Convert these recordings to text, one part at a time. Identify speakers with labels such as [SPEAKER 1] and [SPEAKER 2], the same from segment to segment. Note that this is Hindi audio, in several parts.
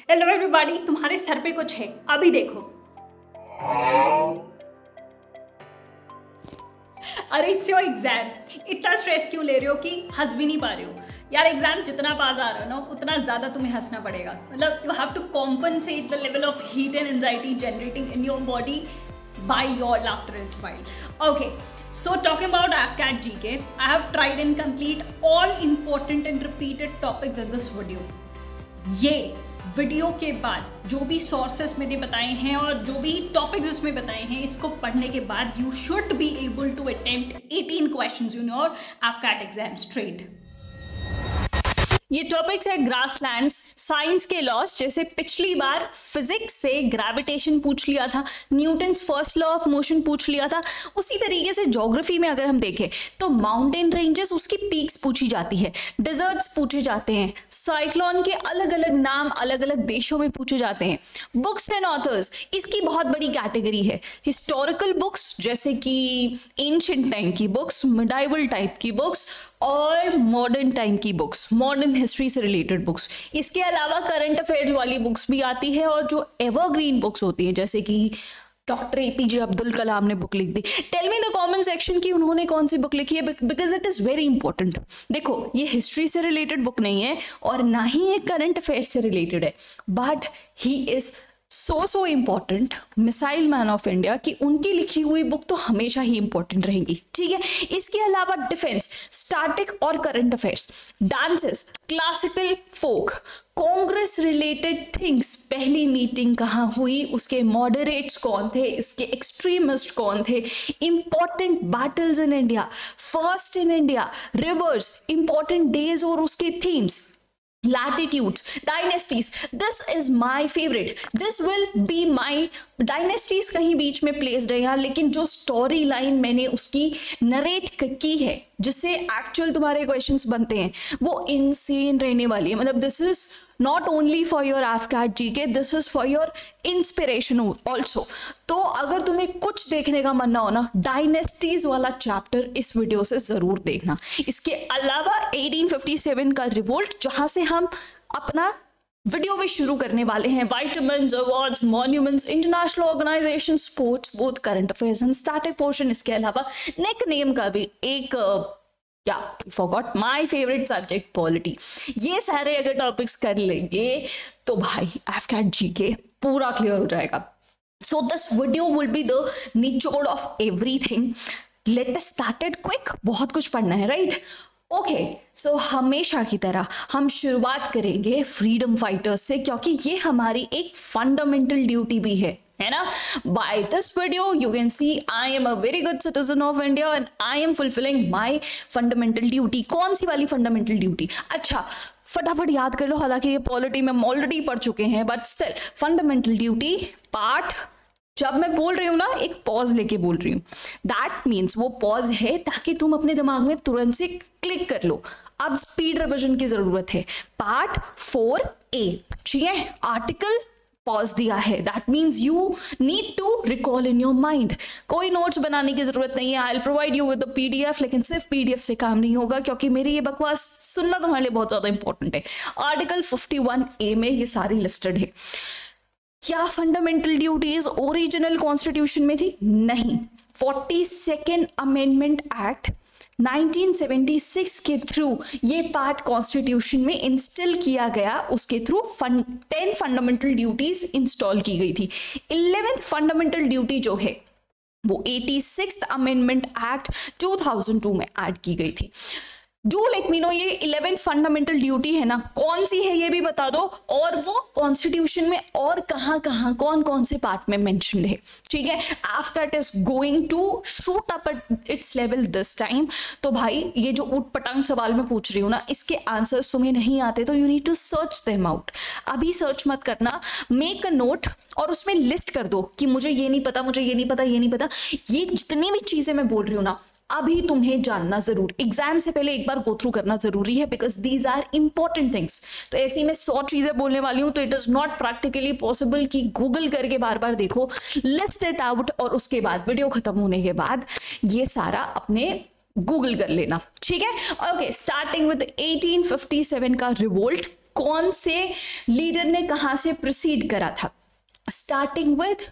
[SPEAKER 1] हेलो एवरीबॉडी, तुम्हारे सर पे कुछ है, अभी देखो। अरे इट्स योर एग्जाम, इतना स्ट्रेस क्यों ले रहे हो कि हंस भी नहीं पा रहे हो यार। एग्जाम जितना पास आ रहा हो ना उतना ज़्यादा तुम्हें हंसना पड़ेगा। मतलब you have to compensate the level of heat and anxiety generating in your body by your laughter and smile. Okay, so talking about AFCAT GK, I have tried and complete all important and repeated topics in this video. ये वीडियो के बाद जो भी सोर्सेस मैंने बताए हैं और जो भी टॉपिक्स इसमें बताए हैं, इसको पढ़ने के बाद you should be able to attempt 18 questions in your AFCAT exam straight. ये टॉपिक्स है ग्रासलैंड्स, साइंस के लॉस, जैसे पिछली बार फिजिक्स से ग्रेविटेशन पूछ लिया था, Newton's first law of motion पूछ लिया था। उसी तरीके से ज्योग्राफी में अगर हम देखें तो माउंटेन रेंजेस, उसकी पीक्स पूछी जाती है, डिजर्ट्स पूछे जाते हैं, साइक्लोन के अलग अलग नाम अलग अलग देशों में पूछे जाते हैं। बुक्स एंड ऑथर्स, इसकी बहुत बड़ी कैटेगरी है। हिस्टोरिकल बुक्स जैसे कि एंशिएंट टाइम की बुक्स, मिडाइवल टाइप की बुक्स और मॉडर्न टाइम की बुक्स, मॉडर्न हिस्ट्री से रिलेटेड बुक्स। इसके अलावा करंट अफेयर्स वाली बुक्स भी आती है और जो एवरग्रीन बुक्स होती है जैसे कि डॉक्टर APJ अब्दुल कलाम ने बुक लिख दी। Tell me the comment section कि उन्होंने कौन सी बुक लिखी है, because it is very important. देखो, ये हिस्ट्री से रिलेटेड बुक नहीं है और ना ही ये करंट अफेयर्स से रिलेटेड है, but he is so important, missile man of India, कि उनकी लिखी हुई बुक तो हमेशा ही इंपॉर्टेंट रहेंगी। ठीक है, इसके अलावा डिफेंस, स्टैटिक और करंट अफेयर्स, डांसेस, क्लासिकल, फोक, कांग्रेस रिलेटेड थिंग्स, पहली मीटिंग कहाँ हुई, उसके मॉडरेट्स कौन थे, इसके एक्सट्रीमिस्ट कौन थे, important battles in India, first in India, reverse, important days और उसके themes, latitudes, dynasties. This is my favorite. This will be my dynasties कहीं बीच में प्लेस्ड है यार, लेकिन जो स्टोरी लाइन मैंने उसकी नरेट की है जिससे एक्चुअल तुम्हारे क्वेश्चंस बनते हैं वो इनसेन रहने वाली है। मतलब this is not only for your AFCAT GK, this is for your inspiration also. तो अगर तुम्हें कुछ देखने का मन ना हो ना, डायनेस्टीज वाला चैप्टर इस वीडियो से जरूर देखना। इसके अलावा 1857 का रिवोल्ट, जहां से हम अपना वीडियो भी शुरू करने वाले हैं, vitamins, awards, monuments, international organization, sports, both current affairs and static portion. इसके अलावा निक नेम का भी एक forgot my favourite subject polity. ये सारे अगर टॉपिक्स कर लेंगे तो भाई AFCAT GK पूरा क्लियर हो जाएगा। So this video will be the निचोड़ of everything. Let us start it quick, बहुत कुछ पढ़ना है, राइट? ओके, सो हमेशा की तरह हम शुरुआत करेंगे फ्रीडम फाइटर्स से, क्योंकि ये हमारी एक फंडामेंटल ड्यूटी भी है ना। By this video you can see I am a very good citizen of India and I am fulfilling my fundamental duty. कौन सी वाली फंडामेंटल ड्यूटी? अच्छा, फटाफट याद कर लो, हालांकि ये पॉलिटी में हम ऑलरेडी पढ़ चुके हैं, but still fundamental duty part, जब मैं बोल रही हूँ ना एक पॉज लेके बोल रही हूँ, दैट मीन्स वो पॉज है ताकि तुम अपने दिमाग में तुरंत से क्लिक कर लो। अब स्पीड रिवीजन की जरूरत है। पार्ट 4A, ठीक है, आर्टिकल पॉज दिया है, that means you need to recall in your mind. कोई नोट्स बनाने की जरूरत नहीं है, I will provide you with the PDF, लेकिन सिर्फ PDF से काम नहीं होगा, क्योंकि मेरी ये बकवास सुनना तुम्हारे लिए बहुत ज्यादा इंपॉर्टेंट है। आर्टिकल 51A में ये सारी लिस्टेड है। क्या फंडामेंटल ड्यूटीज ओरिजिनल कॉन्स्टिट्यूशन में थी? नहीं। 42nd अमेंडमेंट एक्ट 1976 के थ्रू ये पार्ट कॉन्स्टिट्यूशन में इंस्टॉल किया गया, उसके थ्रू 10 फंडामेंटल ड्यूटीज इंस्टॉल की गई थी। 11th फंडामेंटल ड्यूटी जो है वो 86th अमेंडमेंट एक्ट 2002 में ऐड की गई थी। डू लेट मी नो, ये 11th फंडामेंटल ड्यूटी है ना, कौन सी है ये भी बता दो, और वो कॉन्स्टिट्यूशन में और कहाँ कहाँ कौन कौन से पार्ट में मेंशन्ड है। ठीक है, AFCAT is going to shoot up at its level this time. तो भाई ये जो ऊट पटांग सवाल मैं पूछ रही हूँ ना, इसके आंसर्स तुम्हें नहीं आते तो you need to search them out. अभी सर्च मत करना, मेक अ नोट और उसमें लिस्ट कर दो कि मुझे ये नहीं पता, मुझे ये नहीं पता, ये नहीं पता। ये जितनी भी चीजें मैं बोल रही हूँ ना, अभी तुम्हें जानना जरूर, एग्जाम से पहले एक बार गो थ्रू करना जरूरी है, because these are important things. तो ऐसे ही मैं 100 चीजें बोलने वाली हूं, तो it is not practically possible कि गूगल करके बार बार देखो, लिस्ट इट आउट, और उसके बाद वीडियो खत्म होने के बाद ये सारा अपने गूगल कर लेना। ठीक है, ओके, स्टार्टिंग विद 1857 का रिवोल्ट।
[SPEAKER 2] कौन से लीडर ने कहां से प्रोसीड करा था? स्टार्टिंग विद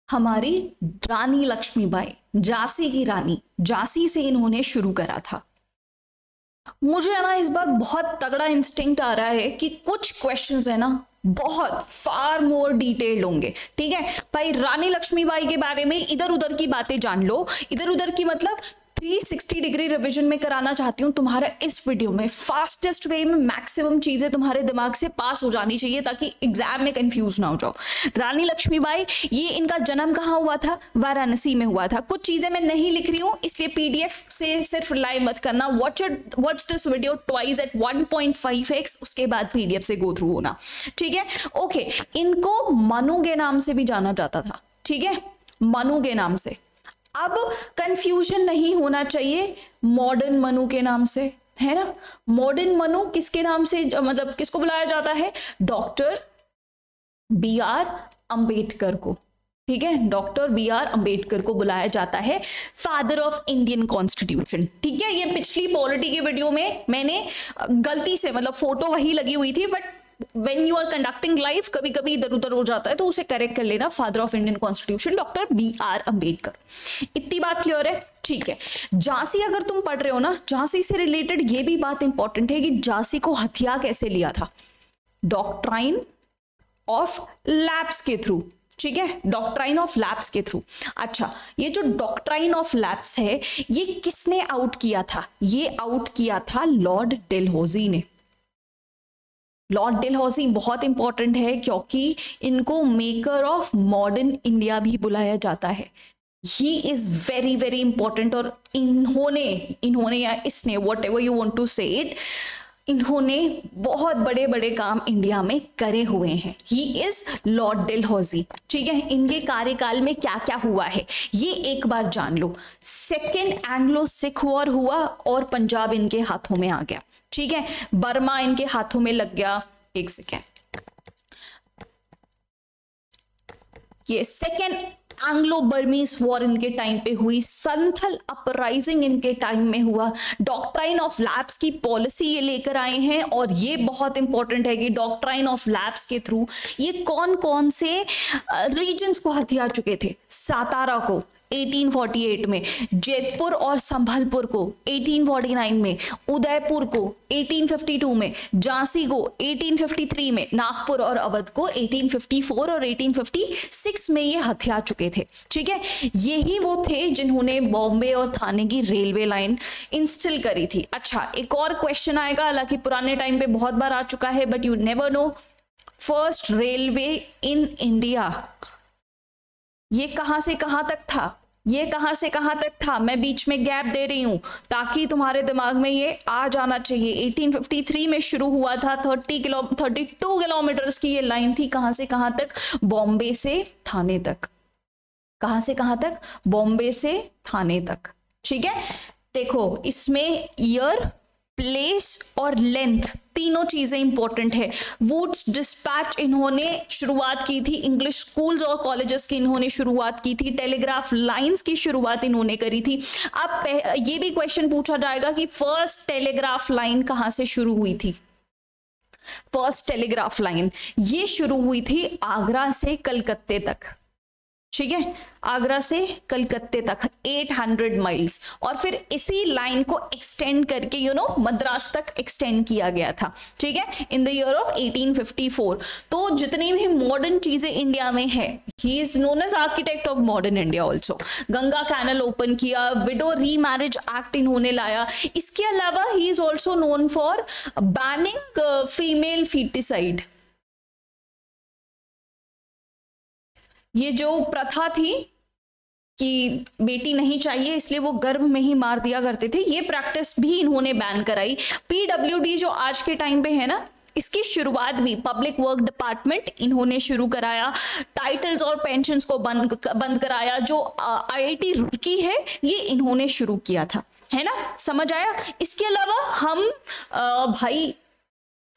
[SPEAKER 2] हमारी रानी लक्ष्मीबाई, झांसी की रानी, झांसी से इन्होंने शुरू करा था। मुझे ना इस बार बहुत तगड़ा इंस्टिंक्ट आ रहा है कि कुछ क्वेश्चंस है ना बहुत फार मोर डिटेल्ड होंगे, ठीक है भाई। रानी लक्ष्मीबाई के बारे में इधर उधर की बातें जान लो, इधर उधर की मतलब 360 डिग्री रिवीजन में कराना चाहती हूँ तुम्हारा इस वीडियो में, फास्टेस्ट वे में मैक्सिमम चीजें तुम्हारे दिमाग से पास हो जानी चाहिए ताकि एग्जाम में कंफ्यूज ना हो जाओ। रानी लक्ष्मीबाई, ये इनका जन्म कहाँ हुआ था? वाराणसी में हुआ था। कुछ चीजें मैं नहीं लिख रही हूँ इसलिए पीडीएफ से सिर्फ रिलाई मत करना, watch this video twice at 1.5x, उसके बाद पीडीएफ से गो थ्रू होना, ठीक है। ओके, इनको मनु के नाम से भी जाना जाता था, ठीक है, मनु के नाम से। अब कंफ्यूजन नहीं होना चाहिए मॉडर्न मनु के नाम से, है ना। मॉडर्न मनु किसके नाम से, मतलब किसको बुलाया जाता है? डॉक्टर BR अंबेडकर को, ठीक है, डॉक्टर BR अंबेडकर को बुलाया जाता है फादर ऑफ इंडियन कॉन्स्टिट्यूशन, ठीक है। ये पिछली पॉलिटी के वीडियो में मैंने गलती से, मतलब फोटो वही लगी हुई थी, but when you are conducting live कभी कभी इधर उधर हो जाता है तो उसे करेक्ट कर लेना। Father of Indian constitution doctor BR Ambedkar, इतनी बात क्लियर है, ठीक है। झांसी अगर तुम पढ़ रहे हो ना, झांसी से रिलेटेड ये भी बात इंपॉर्टेंट है कि झांसी को हथिया कैसे लिया था? डॉक्ट्राइन ऑफ लैप्स के थ्रू, ठीक है, डॉक्ट्राइन ऑफ लैप्स के थ्रू। अच्छा, ये जो डॉक्ट्राइन ऑफ लैप्स है ये किसने आउट किया था? ये आउट किया था लॉर्ड डेलहौजी ने। लॉर्ड डेलहौजी बहुत इंपॉर्टेंट है क्योंकि इनको मेकर ऑफ मॉडर्न इंडिया भी बुलाया जाता है। He is very very important, और इन्होंने या इसने, whatever you want to say it, इन्होंने बहुत बड़े बड़े काम इंडिया में करे हुए हैं। ही इज लॉर्ड डेलहौजी, ठीक है। इनके कार्यकाल में क्या क्या हुआ है ये एक बार जान लो। सेकेंड एंग्लो सिख वॉर हुआ और पंजाब इनके हाथों में आ गया, ठीक है। बर्मा इनके हाथों में लग गया। एक सेकेंड, ये सेकेंड एंग्लो बर्मीज वॉर इनके टाइम पे हुई। संथल अपराइजिंग इनके टाइम में हुआ। डॉक्ट्राइन ऑफ लैप्स की पॉलिसी ये लेकर आए हैं, और ये बहुत इंपॉर्टेंट है कि डॉक्ट्राइन ऑफ लैप्स के थ्रू ये कौन कौन से रीजन्स को हथिया चुके थे? सातारा को 1848 में, जैतपुर और संभलपुर को 1849 में, उदयपुर को 1852 में, झांसी को 1853 में, नागपुर और अवध को 1854 और 1856 में ये हथिया चुके थे, ठीक है। यही वो थे जिन्होंने बॉम्बे और थाने की रेलवे लाइन इंस्टॉल करी थी। अच्छा, एक और क्वेश्चन आएगा, हालांकि पुराने टाइम पे बहुत बार आ चुका है, but you never know, first railway in India ये कहां से कहां तक था? ये कहां से कहां तक था? मैं बीच में गैप दे रही हूं ताकि तुम्हारे दिमाग में ये आ जाना चाहिए। 1853 में शुरू हुआ था, 32 किलोमीटर्स की ये लाइन थी। कहां से कहां तक? बॉम्बे से थाने तक। कहां से कहां तक? बॉम्बे से थाने तक, ठीक है। देखो, इसमें ईयर, प्लेस और लेंथ तीनों चीजें इंपॉर्टेंट है। वुड्स डिस्पैच इन्होंने शुरुआत की थी, इंग्लिश स्कूल्स और कॉलेजेस की इन्होंने शुरुआत की थी, टेलीग्राफ लाइंस की शुरुआत इन्होंने करी थी। अब ये भी क्वेश्चन पूछा जाएगा कि फर्स्ट टेलीग्राफ लाइन कहां से शुरू हुई थी? फर्स्ट टेलीग्राफ लाइन ये शुरू हुई थी आगरा से कलकत्ते तक, ठीक है, आगरा से कलकत्ते तक 800 माइल्स, और फिर इसी लाइन को एक्सटेंड करके मद्रास तक एक्सटेंड किया गया था, ठीक है, इन द ईयर ऑफ 1854। तो जितनी भी मॉडर्न चीजें इंडिया में है, he is known as architect of modern India also. Ganga canal open किया, विडो रीमैरिज एक्ट इन्होंने लाया। इसके अलावा he is also known for banning female foeticide. ये जो प्रथा थी कि बेटी नहीं चाहिए इसलिए वो गर्भ में ही मार दिया करते थे, ये प्रैक्टिस भी इन्होंने बैन कराई। PWD जो आज के टाइम पे है ना, इसकी शुरुआत भी पब्लिक वर्क डिपार्टमेंट इन्होंने शुरू कराया। टाइटल्स और पेंशन्स को बंद कराया। जो IIT रुड़की है ये इन्होंने शुरू किया था, है ना, समझ आया। इसके अलावा हम भाई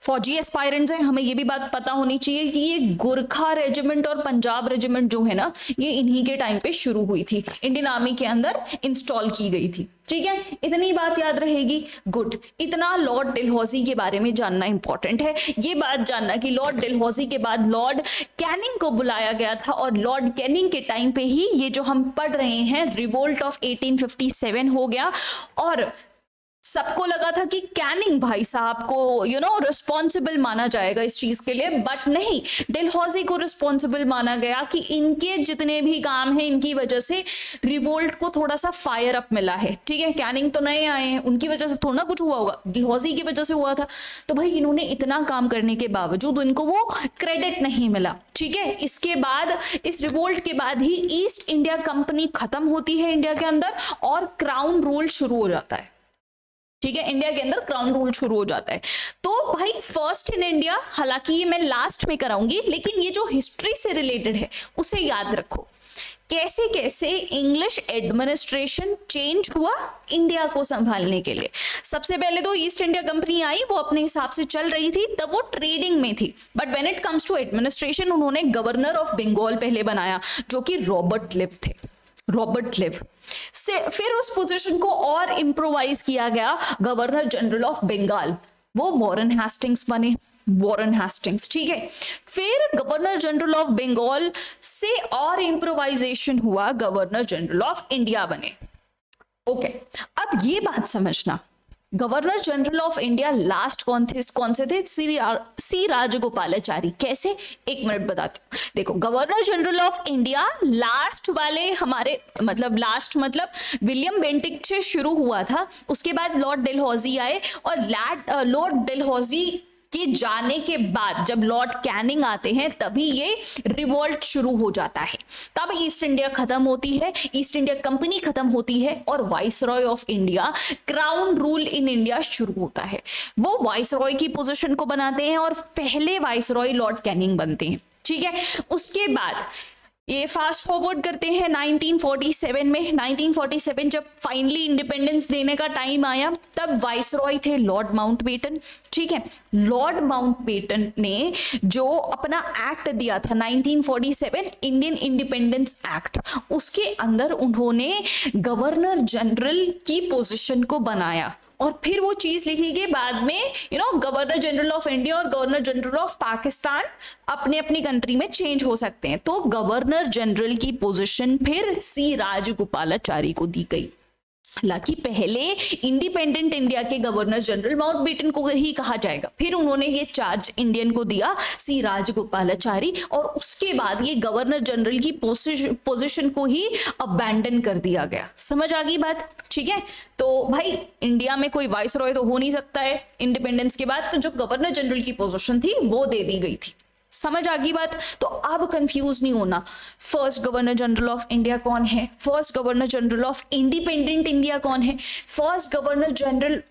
[SPEAKER 2] फौजी एस्पायरेंट्स हैं, हमें ये भी बात पता होनी चाहिए कि ये गोरखा रेजिमेंट और पंजाब रेजिमेंट जो है ना, ये इन्हीं के टाइम पे शुरू हुई थी, इंडियन आर्मी के अंदर इंस्टॉल की गई थी। ठीक है, इतनी बात याद रहेगी। गुड, इतना लॉर्ड डलहौजी के बारे में जानना इंपॉर्टेंट है। ये बात जानना कि लॉर्ड डलहौजी के बाद लॉर्ड कैनिंग को बुलाया गया था, और लॉर्ड कैनिंग के टाइम पे ही ये जो हम पढ़ रहे हैं रिवोल्ट ऑफ 1857 हो गया। और सबको लगा था कि कैनिंग भाई साहब को रिस्पॉन्सिबल माना जाएगा इस चीज के लिए, बट नहीं, डलहौजी को रिस्पॉन्सिबल माना गया कि इनके जितने भी काम हैं इनकी वजह से रिवोल्ट को थोड़ा सा फायर अप मिला है। ठीक है, कैनिंग तो नए आए हैं, उनकी वजह से थोड़ा ना कुछ हुआ होगा, डलहौजी की वजह से हुआ था। तो भाई इन्होंने इतना काम करने के बावजूद इनको वो क्रेडिट नहीं मिला। ठीक है, इसके बाद इस रिवोल्ट के बाद ही ईस्ट इंडिया कंपनी खत्म होती है इंडिया के अंदर, और क्राउन रूल शुरू हो जाता है। ठीक है, इंडिया के अंदर क्राउन रूल शुरू हो जाता है। तो भाई फर्स्ट इन इंडिया, हालांकि ये मैं लास्ट में कराऊंगी, लेकिन ये जो हिस्ट्री से रिलेटेड है उसे याद रखो, कैसे कैसे इंग्लिश एडमिनिस्ट्रेशन चेंज हुआ इंडिया को संभालने के लिए। सबसे पहले तो ईस्ट इंडिया कंपनी आई, वो अपने हिसाब से चल रही थी, तब वो ट्रेडिंग में थी, but when it comes to administration उन्होंने गवर्नर ऑफ बंगाल पहले बनाया, जो कि रॉबर्ट क्लिव थे। रॉबर्ट क्लिव से फिर उस पोजीशन को और इंप्रोवाइज किया गया, गवर्नर जनरल ऑफ बंगाल, वो वॉरेन हेस्टिंग्स बने, वॉरेन हेस्टिंग्स। ठीक है, फिर गवर्नर जनरल ऑफ बंगाल से और इंप्रोवाइजेशन हुआ, गवर्नर जनरल ऑफ इंडिया बने। ओके, अब ये बात समझना, governor general of India last कौन से थे? सी राजगोपालाचारी। कैसे? एक मिनट बताती हूँ। देखो, governor general of India last वाले हमारे लास्ट विलियम बेंटिक से शुरू हुआ था, उसके बाद लॉर्ड डलहौजी आए, और लॉर्ड डलहौजी के जाने के बाद जब लॉर्ड कैनिंग आते हैं तभी ये रिवोल्ट शुरू हो जाता है। तब ईस्ट इंडिया खत्म होती है, ईस्ट इंडिया कंपनी खत्म होती है, और viceroy of India, crown rule in India शुरू होता है। वो वाइसरॉय की पोजीशन को बनाते हैं, और पहले वाइसरॉय लॉर्ड कैनिंग बनते हैं। ठीक है, उसके बाद ये फास्ट फॉरवर्ड करते हैं 1947 में। 1947 जब फाइनली इंडिपेंडेंस देने का टाइम आया, तब वाइसरॉय थे लॉर्ड माउंटबेटन। ठीक है, लॉर्ड माउंटबेटन ने जो अपना एक्ट दिया था 1947 इंडियन इंडिपेंडेंस एक्ट, उसके अंदर उन्होंने गवर्नर जनरल की पोजीशन को बनाया, और फिर वो चीज लिखी कि बाद में गवर्नर जनरल ऑफ इंडिया और गवर्नर जनरल ऑफ पाकिस्तान अपने अपनी कंट्री में चेंज हो सकते हैं। तो गवर्नर जनरल की पोजीशन फिर सी राजगोपालाचारी को दी गई। हालांकि पहले इंडिपेंडेंट इंडिया के गवर्नर जनरल माउंटबेटन को ही कहा जाएगा, फिर उन्होंने ये चार्ज इंडियन को दिया, सी राजगोपालाचारी, और उसके बाद ये गवर्नर जनरल की पोजीशन को ही अबैंडन कर दिया गया। समझ आ गई बात? ठीक है, तो भाई इंडिया में कोई वाइसरॉय तो हो नहीं सकता है इंडिपेंडेंस के बाद, तो जो गवर्नर जनरल की पोजीशन थी वो दे दी गई थी। समझ आ गई बात? तो अब कंफ्यूज नहीं होना, first governor general of India कौन है, first governor general of independent India कौन है, first governor general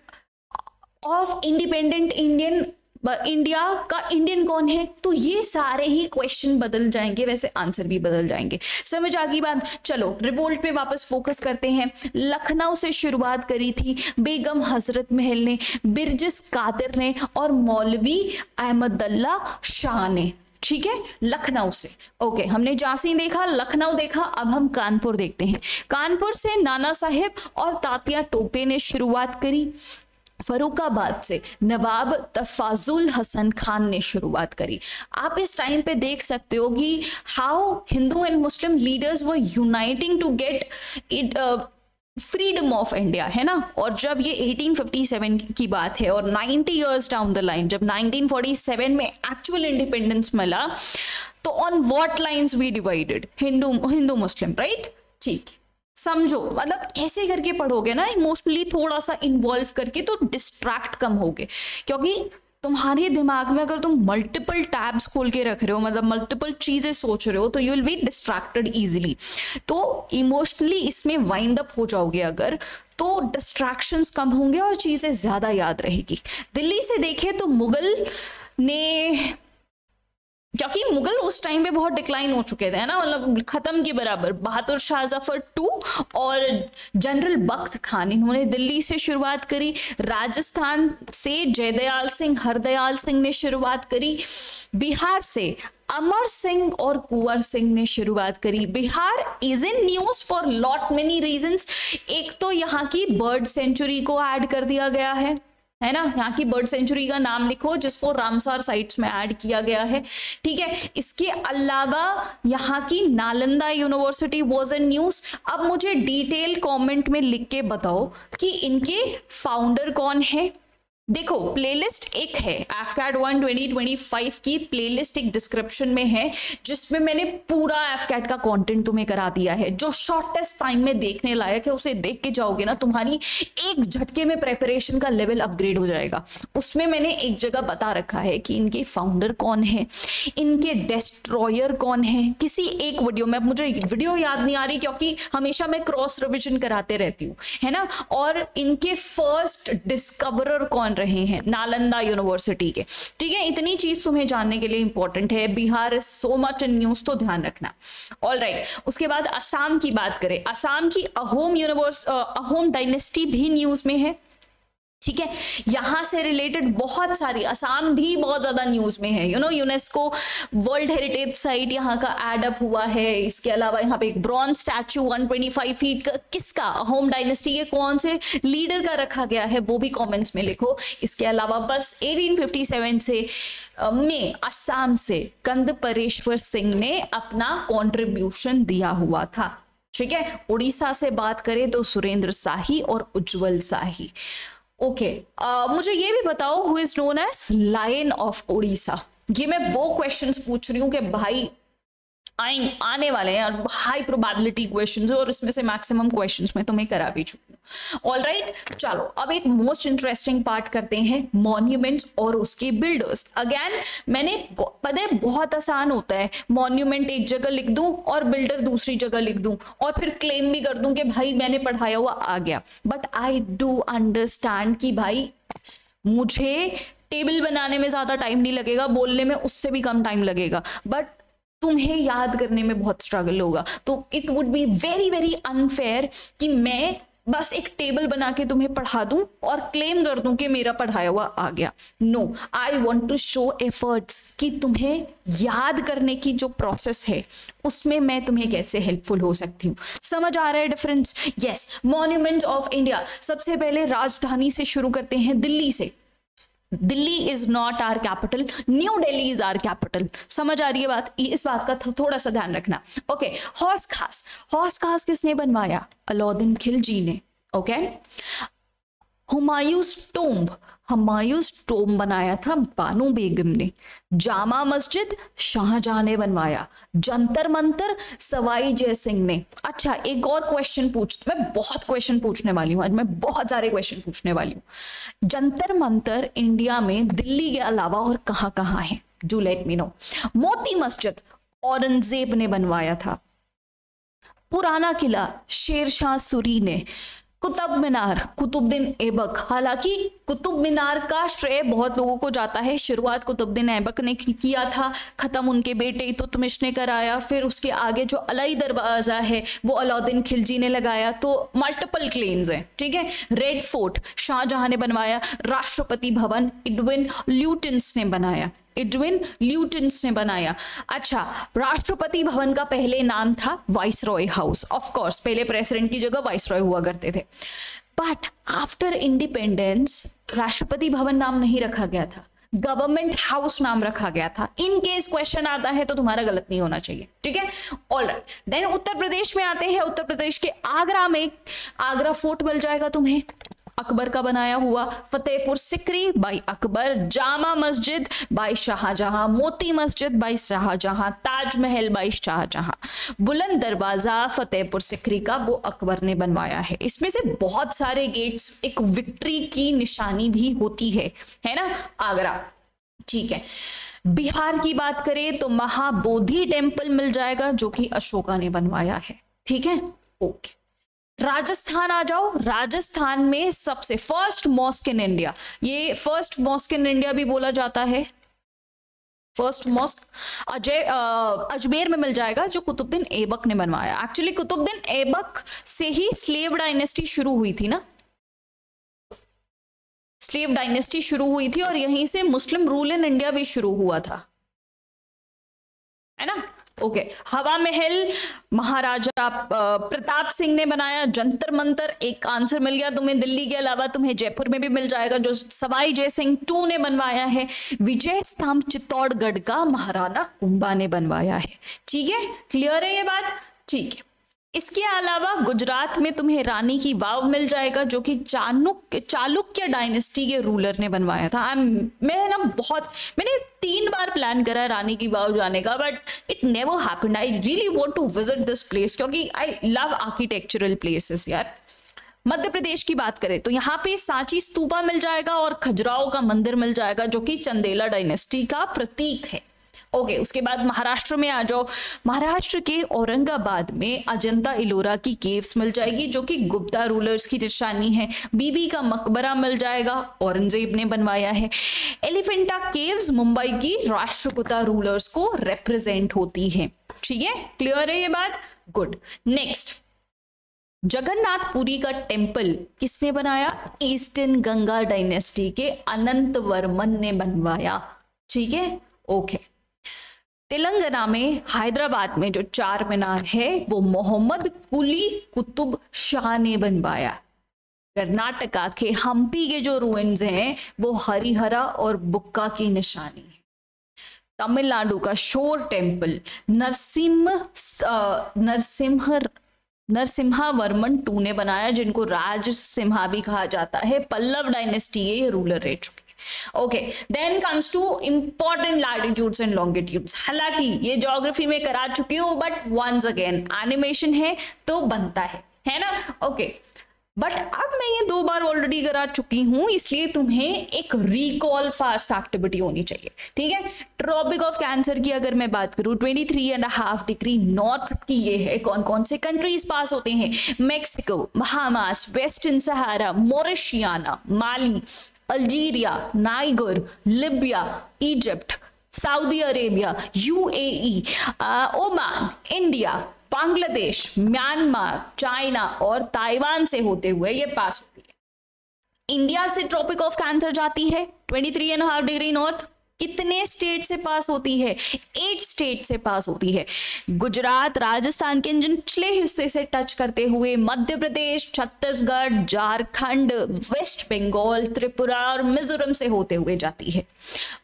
[SPEAKER 2] of independent India का इंडियन कौन है, तो ये सारे ही क्वेश्चन बदल जाएंगे, वैसे आंसर भी बदल जाएंगे। समझ आ गई बात? चलो रिवोल्ट पे वापस फोकस करते हैं। लखनऊ से शुरुआत करी थी बेगम हजरत महल ने, बिरजिस कादिर ने, और मौलवी अहमदुल्ला शाह ने। ठीक है, लखनऊ से। ओके, हमने झांसी देखा, लखनऊ देखा, अब हम कानपुर देखते हैं। कानपुर से नाना साहेब और तात्या टोपे ने शुरुआत करी। फरुखाबाद से नवाब तफाजुल हसन खान ने शुरुआत करी। आप इस टाइम पे देख सकते हो कि how Hindu and Muslim leaders were uniting to get it freedom of India, है ना। और जब ये 1857 की बात है, और 90 इयर्स डाउन द लाइन जब 1947 में एक्चुअल इंडिपेंडेंस मिला, तो on what lines we divided? Hindu Muslim, right? ठीक, समझो, ऐसे करके पढ़ोगे ना, इमोशनली थोड़ा सा इन्वॉल्व करके, तो डिस्ट्रैक्ट कम होगे। क्योंकि तुम्हारे दिमाग में अगर तुम मल्टीपल टैब्स खोल के रख रहे हो, मल्टीपल चीजें सोच रहे हो, तो you will B distracted easily. तो इमोशनली इसमें वाइंड अप हो जाओगे अगर, तो डिस्ट्रैक्शंस कम होंगे और चीजें ज्यादा याद रहेगी। दिल्ली से देखें तो मुगल ने क्योंकि मुगल उस टाइम पे बहुत डिक्लाइन हो चुके थे, है ना, मतलब खत्म के बराबर। बहादुर शाह जफर टू और जनरल बख्त खान, इन्होंने दिल्ली से शुरुआत करी। राजस्थान से जयदयाल सिंह, हरदयाल सिंह ने शुरुआत करी। बिहार से अमर सिंह और कुंवर सिंह ने शुरुआत करी। Bihar is in news for lot many reasons. एक तो यहाँ की बर्ड सेंचुरी को ऐड कर दिया गया है ना, यहाँ की बर्ड सेंचुरी का नाम लिखो जिसको रामसार साइट्स में ऐड किया गया है, ठीक है। इसके अलावा यहाँ की Nalanda university was in news. अब मुझे डिटेल कमेंट में लिख के बताओ कि इनके फाउंडर कौन है। देखो प्लेलिस्ट एक है, एफकैट 1 2025 की प्लेलिस्ट एक डिस्क्रिप्शन में है जिसमें मैंने पूरा एफकैट का कंटेंट तुम्हें करा दिया है, जो शॉर्टेस्ट टाइम में देखने लायक है। उसे देख के जाओगे ना, तुम्हारी एक झटके में प्रेपरेशन का लेवल अपग्रेड हो जाएगा। उसमें मैंने एक जगह बता रखा है कि इनके फाउंडर कौन है, इनके डिस्ट्रॉयर कौन है, किसी एक वीडियो में। मुझे वीडियो याद नहीं आ रही क्योंकि हमेशा मैं क्रॉस रिविजन कराते रहती हूँ, है ना। और इनके फर्स्ट डिस्कवरर कौन रहे हैं, नालंदा यूनिवर्सिटी के, ठीक है। इतनी चीज तुम्हें जानने के लिए इंपॉर्टेंट है। Bihar is so much in news, तो ध्यान रखना। ऑलराइट, उसके बाद असम की बात करें, असम की अहोम डायनेस्टी भी न्यूज में है, ठीक है। यहां से रिलेटेड बहुत सारी, असम भी बहुत ज्यादा न्यूज में है, यूनेस्को वर्ल्ड हेरिटेज साइट यहाँ का एड अप हुआ है। इसके अलावा यहाँ पे एक ब्रॉन्ज स्टैचू 125 फीट का, किसका, अहोम डायनेस्टी के कौन से लीडर का रखा गया है, वो भी कमेंट्स में लिखो। इसके अलावा बस 1857 से में असम से कंद परेश्वर सिंह ने अपना कॉन्ट्रीब्यूशन दिया हुआ था, ठीक है। उड़ीसा से बात करें तो सुरेंद्र शाही और उज्जवल शाही। ओके, मुझे ये भी बताओ who is known as lion of Orissa. ये मैं वो क्वेश्चंस पूछ रही हूँ कि भाई आने वाले हैं और हाई प्रोबेबिलिटी क्वेश्चंस, और इसमें से मैक्सिमम क्वेश्चंस मैं तुम्हें करा भी चुकी हूँ। ऑलराइट, चलो अब एक मोस्ट इंटरेस्टिंग पार्ट करते हैं, मॉन्यूमेंट्स और उसके बिल्डर्स। अगेन मैंने पता है बहुत आसान होता है, मॉन्यूमेंट एक जगह लिख दूं और बिल्डर दूसरी जगह लिख दूं और फिर क्लेम भी कर दूं कि भाई मैंने पढ़ाया हुआ आ गया। बट आई डू अंडरस्टैंड कि भाई मुझे टेबल बनाने में ज्यादा टाइम नहीं लगेगा, बोलने में उससे भी कम टाइम लगेगा, बट तुम्हें याद करने में बहुत स्ट्रगल होगा। तो it would be very very unfair कि मैं बस एक टेबल बना के तुम्हें पढ़ा दूं और क्लेम कर दूं कि मेरा पढ़ाया हुआ आ गया। No, I want to show efforts कि तुम्हें याद करने की जो प्रोसेस है उसमें मैं तुम्हें कैसे हेल्पफुल हो सकती हूँ। समझ आ रहा है difference? Yes, monuments of India. सबसे पहले राजधानी से शुरू करते हैं, दिल्ली से। Delhi is not are capital, new Delhi is are capital. समझ आ रही है बात? इस बात का थोड़ा सा ध्यान रखना। ओके, हौस खास, हौस खास किसने बनवाया? अलाउद्दीन खिलजी ने। Okay, Humayun's tomb, Humayun's tomb बनाया था बानो बेगम ने। जामा मस्जिद शाहजहां ने बनवाया। जंतर मंतर सवाई जय सिंह ने। अच्छा, एक और क्वेश्चन मैं बहुत क्वेश्चन पूछने वाली हूँ आज, मैं बहुत सारे क्वेश्चन पूछने वाली हूँ। जंतर मंतर इंडिया में दिल्ली के अलावा और कहाँ कहाँ है? Do let me no. Moti Masjid Aurangzeb ने बनवाया था। पुराना किला शेरशाह सूरी ने। कुतुब मीनार कुतुबुद्दीन ऐबक। हालांकि कुतुब मीनार का श्रेय बहुत लोगों को जाता है, शुरुआत कुतुबुद्दीन ऐबक ने किया था, खत्म उनके बेटे इल्तुतमिश ने कराया। फिर उसके आगे जो अलाई दरवाजा है वो अलाउद्दीन खिलजी ने लगाया। तो मल्टीपल क्लेम्स हैं, ठीक है। रेड फोर्ट शाहजहां ने बनवाया। राष्ट्रपति भवन एडविन ल्यूटिन्स ने बनाया, एडविन ल्यूटिन्स ने बनाया। अच्छा, राष्ट्रपति भवन का पहले नाम था वाइसरॉय हाउस। ऑफ कोर्स पहले प्रेसिडेंट की जगह वाइसरॉय हुआ करते थे, but after independence Rashtrapati Bhavan नाम नहीं रखा गया था, गवर्नमेंट हाउस नाम रखा गया था। इन केस क्वेश्चन आता है तो तुम्हारा गलत नहीं होना चाहिए, ठीक है। ऑलराइट, देन उत्तर प्रदेश में आते हैं। उत्तर प्रदेश के आगरा में आगरा फोर्ट मिल जाएगा तुम्हें, अकबर का बनाया हुआ। Fatehpur Sikri by Akbar. Jama Masjid by Shahjahan. Moti Masjid by Shahjahan. Taj Mahal by Shahjahan. बुलंद दरवाजा फतेहपुर सिकरी का वो अकबर ने बनवाया है। इसमें से बहुत सारे गेट्स एक विक्ट्री की निशानी भी होती है ना, आगरा, ठीक है। बिहार की बात करें तो महाबोधि टेम्पल मिल जाएगा जो कि अशोका ने बनवाया है, ठीक है। ओके, राजस्थान आ जाओ। राजस्थान में सबसे फर्स्ट मॉस्क इन इंडिया, ये फर्स्ट मॉस्क इन इंडिया भी बोला जाता है, फर्स्ट मॉस्क अजमेर में मिल जाएगा जो कुतुबुद्दीन ऐबक ने बनवाया। एक्चुअली कुतुबुद्दीन ऐबक से ही स्लेव डायनेस्टी शुरू हुई थी ना, स्लेव डायनेस्टी शुरू हुई थी और यहीं से मुस्लिम रूल इन इंडिया भी शुरू हुआ था, है ना। ओके, हवा महल महाराजा प्रताप सिंह ने बनाया। जंतर मंतर एक आंसर मिल गया तुम्हें, दिल्ली के अलावा तुम्हें जयपुर में भी मिल जाएगा जो सवाई जय सिंह 2 ने बनवाया है। विजय स्तंभ चित्तौड़गढ़ का महाराणा कुंभा ने बनवाया है। ठीक है, क्लियर है ये बात? ठीक है। इसके अलावा गुजरात में तुम्हें रानी की वाव मिल जाएगा जो कि चालुक्य डायनेस्टी के रूलर ने बनवाया था। मैंने 3 बार प्लान करा रानी की वाव जाने का, but it never happened. I really want to visit this place क्योंकि आई लव आर्किटेक्चरल प्लेसेस यार। मध्य प्रदेश की बात करें तो यहाँ पे सांची स्तूपा मिल जाएगा और खजुराहो का मंदिर मिल जाएगा जो कि चंदेला डायनेस्टी का प्रतीक है। ओके, उसके बाद महाराष्ट्र में आ जाओ। महाराष्ट्र के औरंगाबाद में अजंता इलोरा की केव्स मिल जाएगी जो कि गुप्ता रूलर्स की निशानी है। बीबी का मकबरा मिल जाएगा, औरंगजेब ने बनवाया है। एलिफेंटा केव्स मुंबई की राष्ट्रकूटा रूलर्स को रिप्रेजेंट होती है। ठीक है, क्लियर है ये बात? गुड। नेक्स्ट, जगन्नाथपुरी का टेम्पल किसने बनाया? ईस्टर्न गंगा डायनेस्टी के अनंत वर्मन ने बनवाया। ठीक है, ओके। तेलंगाना में हैदराबाद में जो 4 मीनार है वो मोहम्मद कुली कुतुब शाह ने बनवाया। कर्नाटका के हम्पी के जो रूइंस हैं वो हरिहरा और बुक्का की निशानी है। तमिलनाडु का शोर टेम्पल नरसिम्हा वर्मन 2 ने बनाया जिनको राज सिम्हा भी कहा जाता है। पल्लव डायनेस्टी के ये रूलर रह चुके। Okay, then comes to important latitudes and longitudes. हालांकि ये ज्योग्राफी में करा चुकी हूं बट वंस अगेन एनिमेशन है तो बनता है ना। ओके, बट अब मैं ये 2 बार ऑलरेडी करा चुकी हूं इसलिए तुम्हें एक रिकॉल फास्ट एक्टिविटी होनी चाहिए। ठीक है, ट्रॉपिक ऑफ कैंसर की अगर मैं बात करूं 23.5 डिग्री नॉर्थ की ये है। कौन कौन से कंट्रीज पास होते हैं? Mexico, Bahamas, western Sahara, Mauritania, Mali, Algeria, Niger, Libya, Egypt, Saudi Arabia, UAE, Oman, India, Bangladesh, Myanmar, China और ताइवान से होते हुए ये पास होती है। इंडिया से ट्रॉपिक ऑफ कैंसर जाती है 23.5 डिग्री नॉर्थ। कितने स्टेट से पास होती है? 8 स्टेट से पास होती है। गुजरात, राजस्थान के निचले हिस्से से टच करते हुए मध्य प्रदेश, छत्तीसगढ़, झारखंड, वेस्ट बंगाल, त्रिपुरा और मिजोरम से होते हुए जाती है।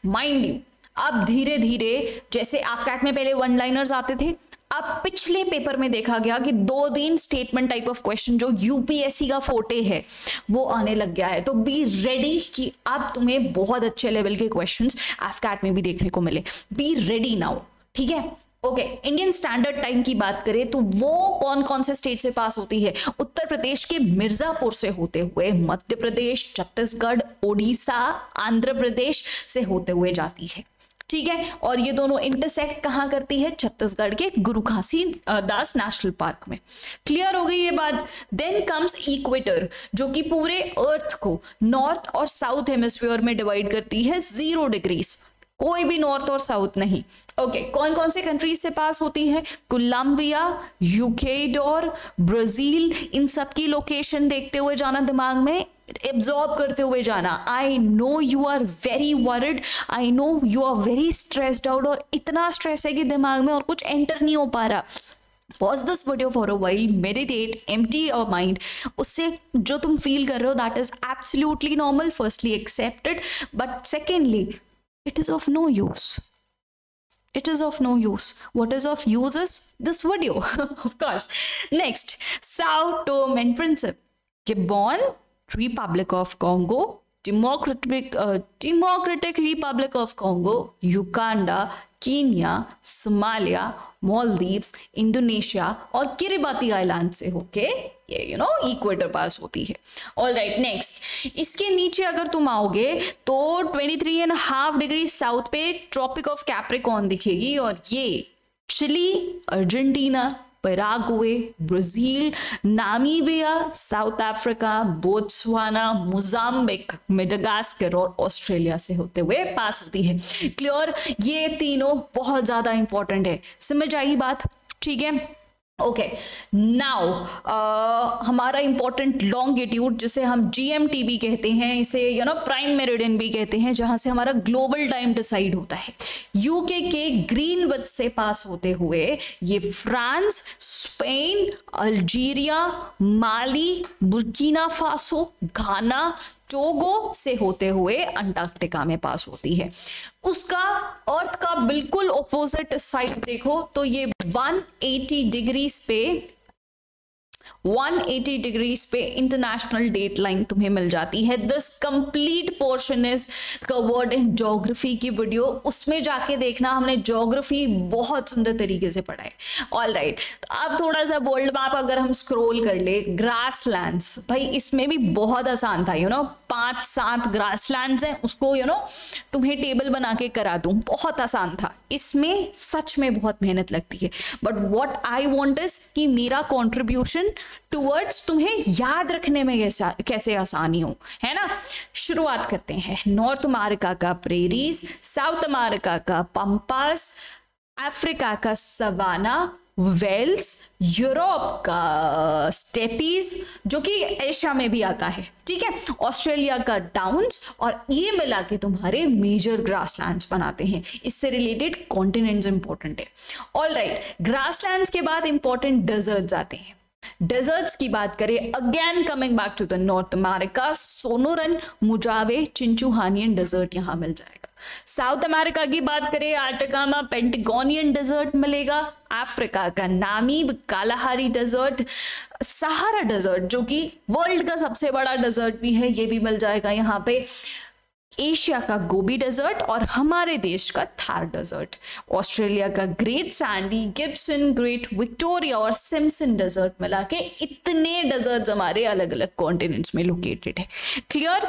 [SPEAKER 2] माइंड यू, अब धीरे धीरे जैसे AFCAT में पहले 1 लाइनर्स आते थे, अब पिछले पेपर में देखा गया कि 2-3 स्टेटमेंट टाइप ऑफ क्वेश्चन जो यूपीएससी का फोटे है वो आने लग गया है। तो बी रेडी कि अब तुम्हें बहुत अच्छे लेवल के क्वेश्चंस AFCAT में भी देखने को मिले। Be ready now. ठीक है, ओके। इंडियन स्टैंडर्ड टाइम की बात करें तो वो कौन कौन से स्टेट से पास होती है? उत्तर प्रदेश के मिर्जापुर से होते हुए मध्य प्रदेश, छत्तीसगढ़, ओडिशा, आंध्र प्रदेश से होते हुए जाती है। ठीक है, और ये दोनों इंटरसेक्ट कहाँ करती है? छत्तीसगढ़ के गुरु घासी दास नेशनल पार्क में। क्लियर हो गई ये बात? देन कम्स इक्वेटर जो कि पूरे अर्थ को नॉर्थ और साउथ हेमिस्फीयर में डिवाइड करती है 0 डिग्रीज, कोई भी नॉर्थ और साउथ नहीं। ओके, कौन कौन से कंट्रीज से पास होती है? Colombia, यूकेडोर, Brazil. इन सब की लोकेशन देखते हुए जाना, दिमाग में एब्जॉर्ब करते हुए जाना। I know you are very worried, I know you are very stressed out, और इतना स्ट्रेस है कि दिमाग में और कुछ एंटर नहीं हो पा रहा। Pause this video for a while, meditate, empty your mind. उससे जो तुम फील कर रहे हो that is absolutely normal. Firstly, accept it, but secondly, it is of no use. It is of no use. What is of use is this video, of course. Next, Sao Tome and Principe, Gabon, Republic of Congo, Democratic Republic of Congo, Uganda, Kenya, Somalia, Maldives, Indonesia और किरिबाती आइलैंड से होके ये इक्वेटर पास होती है। ऑल राइट, नेक्स्ट इसके नीचे अगर तुम आओगे तो 23.5 डिग्री साउथ पे ट्रॉपिक ऑफ कैप्रिकॉर्न दिखेगी और ये Chile, Argentina, Paraguay, Brazil, Namibia, South Africa, Botswana, Mozambique, Madagascar और ऑस्ट्रेलिया से होते हुए पास होती है। क्लियर? ये तीनों बहुत ज्यादा इंपॉर्टेंट है, समझ आई बात? ठीक है, ओके। नाउ हमारा इंपॉर्टेंट लॉन्गिट्यूड, जिसे हम GMT भी कहते हैं, इसे प्राइम मेरिडियन भी कहते हैं, जहां से हमारा ग्लोबल टाइम डिसाइड होता है। यूके के ग्रीनविच से पास होते हुए ये फ्रांस, स्पेन, अल्जीरिया, माली, बुर्किना फासो, घाना, टोगो से होते हुए अंटार्कटिका में पास होती है। उसका अर्थ का बिल्कुल ऑपोजिट साइड देखो तो ये 180 डिग्रीज पे इंटरनेशनल डेट लाइन तुम्हें मिल जाती है। This complete portion is covered in geography की वीडियो, उसमें जाके देखना, हमने ज्योग्राफी बहुत सुंदर तरीके से पढ़ा है। ऑल राइट, अब थोड़ा सा वर्ल्ड मैप अगर हम स्क्रॉल कर ले, ग्रासलैंड्स, भाई इसमें भी बहुत आसान था, 5-7 ग्रासलैंड्स हैं, उसको तुम्हें टेबल बना के करा दूं, बहुत आसान था। इसमें सच में बहुत मेहनत लगती है, but what I want is कि मेरा कंट्रीब्यूशन टुवर्ड्स तुम्हें याद रखने में कैसे आसानी हो, है ना। शुरुआत करते हैं। नॉर्थ अमेरिका का प्रेरीज, साउथ अमेरिका का पंपास, अफ्रीका का सवाना, वेल्स, यूरोप का स्टेपीज जो कि एशिया में भी आता है, ठीक है, ऑस्ट्रेलिया का डाउन्स, और ये मिला के तुम्हारे मेजर ग्रासलैंड्स बनाते हैं। इससे रिलेटेड कॉन्टिनेंट्स इंपॉर्टेंट है। ऑल राइट, ग्रासलैंड्स के बाद इंपॉर्टेंट डेजर्ट्स आते हैं। डेजर्ट्स की बात करें, again coming back to the North America, Sonoran, Mojave, Chihuahuan desert यहां मिल जाएगा। साउथ अमेरिका की बात करें, आर्टिकामा, पेंटागोनियन डेजर्ट मिलेगा। अफ्रीका का Namib, Kalahari desert, Sahara desert जो कि वर्ल्ड का सबसे बड़ा डेजर्ट भी है, ये भी मिल जाएगा यहाँ पे। एशिया का गोबी डेजर्ट और हमारे देश का थार डेजर्ट। ऑस्ट्रेलिया का great Sandy, Gibson, great Victoria और सिम्पसन डेजर्ट मिला के इतने डेजर्ट्स हमारे अलग अलग कॉन्टिनेंट्स में लोकेटेड है। क्लियर?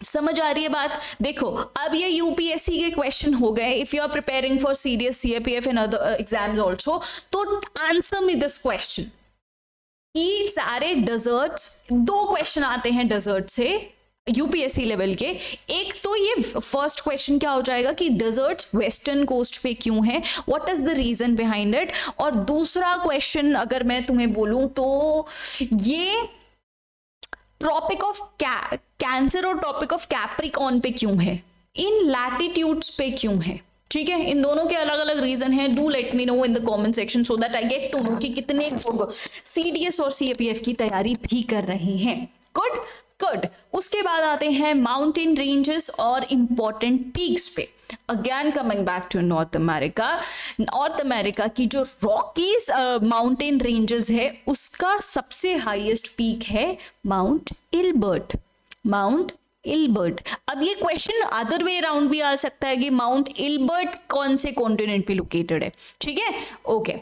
[SPEAKER 2] समझ आ रही है बात? देखो, अब ये यूपीएससी के क्वेश्चन हो गए। If you are preparing for CDS, CAPF and other exams also, तो आंसर मी दिस क्वेश्चन कि सारे डेजर्ट्स, 2 क्वेश्चन आते हैं डेजर्ट से यूपीएससी लेवल के। एक तो ये फर्स्ट क्वेश्चन क्या हो जाएगा कि डेजर्ट्स वेस्टर्न कोस्ट पे क्यों है, what is the reason behind it. और दूसरा क्वेश्चन अगर मैं तुम्हें बोलूं तो ये ट्रॉपिक ऑफ कैंसर और ट्रॉपिक ऑफ कैप्रिकॉर्न पे क्यों है, इन लैटिट्यूड्स पे क्यों है। ठीक है, इन दोनों के अलग अलग रीजन हैं। Do let me know in the comment section so that I get to know कि कितने लोग सीडीएस और सीएपीएफ की तैयारी भी कर रहे हैं। Good good. उसके बाद आते हैं माउंटेन रेंजेस और इंपॉर्टेंट पीक्स पे। Again coming back to North America, North America की जो रॉकीज माउंटेन रेंजेस है उसका सबसे हाईएस्ट पीक है माउंट इल्बर्ट। Mount Elbert. अब ये क्वेश्चन अदर वे अराउंड भी आ सकता है कि माउंट इल्बर्ट कौन से कॉन्टिनेंट पे लोकेटेड है। ठीक है, ओके।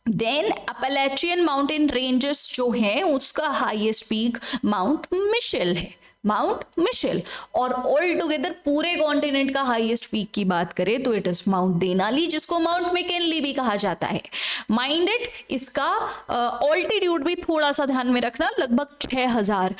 [SPEAKER 2] देन अपैलेचियन माउंटेन रेंजेस जो है उसका हाईएस्ट पीक माउंट मिशेल है, माउंट मिशेल। और ऑल टुगेदर पूरे कॉन्टिनेंट का हाईएस्ट पीक की बात करें तो इट इज माउंट देनाली, जिसको माउंट मैकिनली भी कहा जाता है। माइंड इट, इसका ऑल्टीट्यूड भी थोड़ा सा ध्यान में रखना, लगभग 6000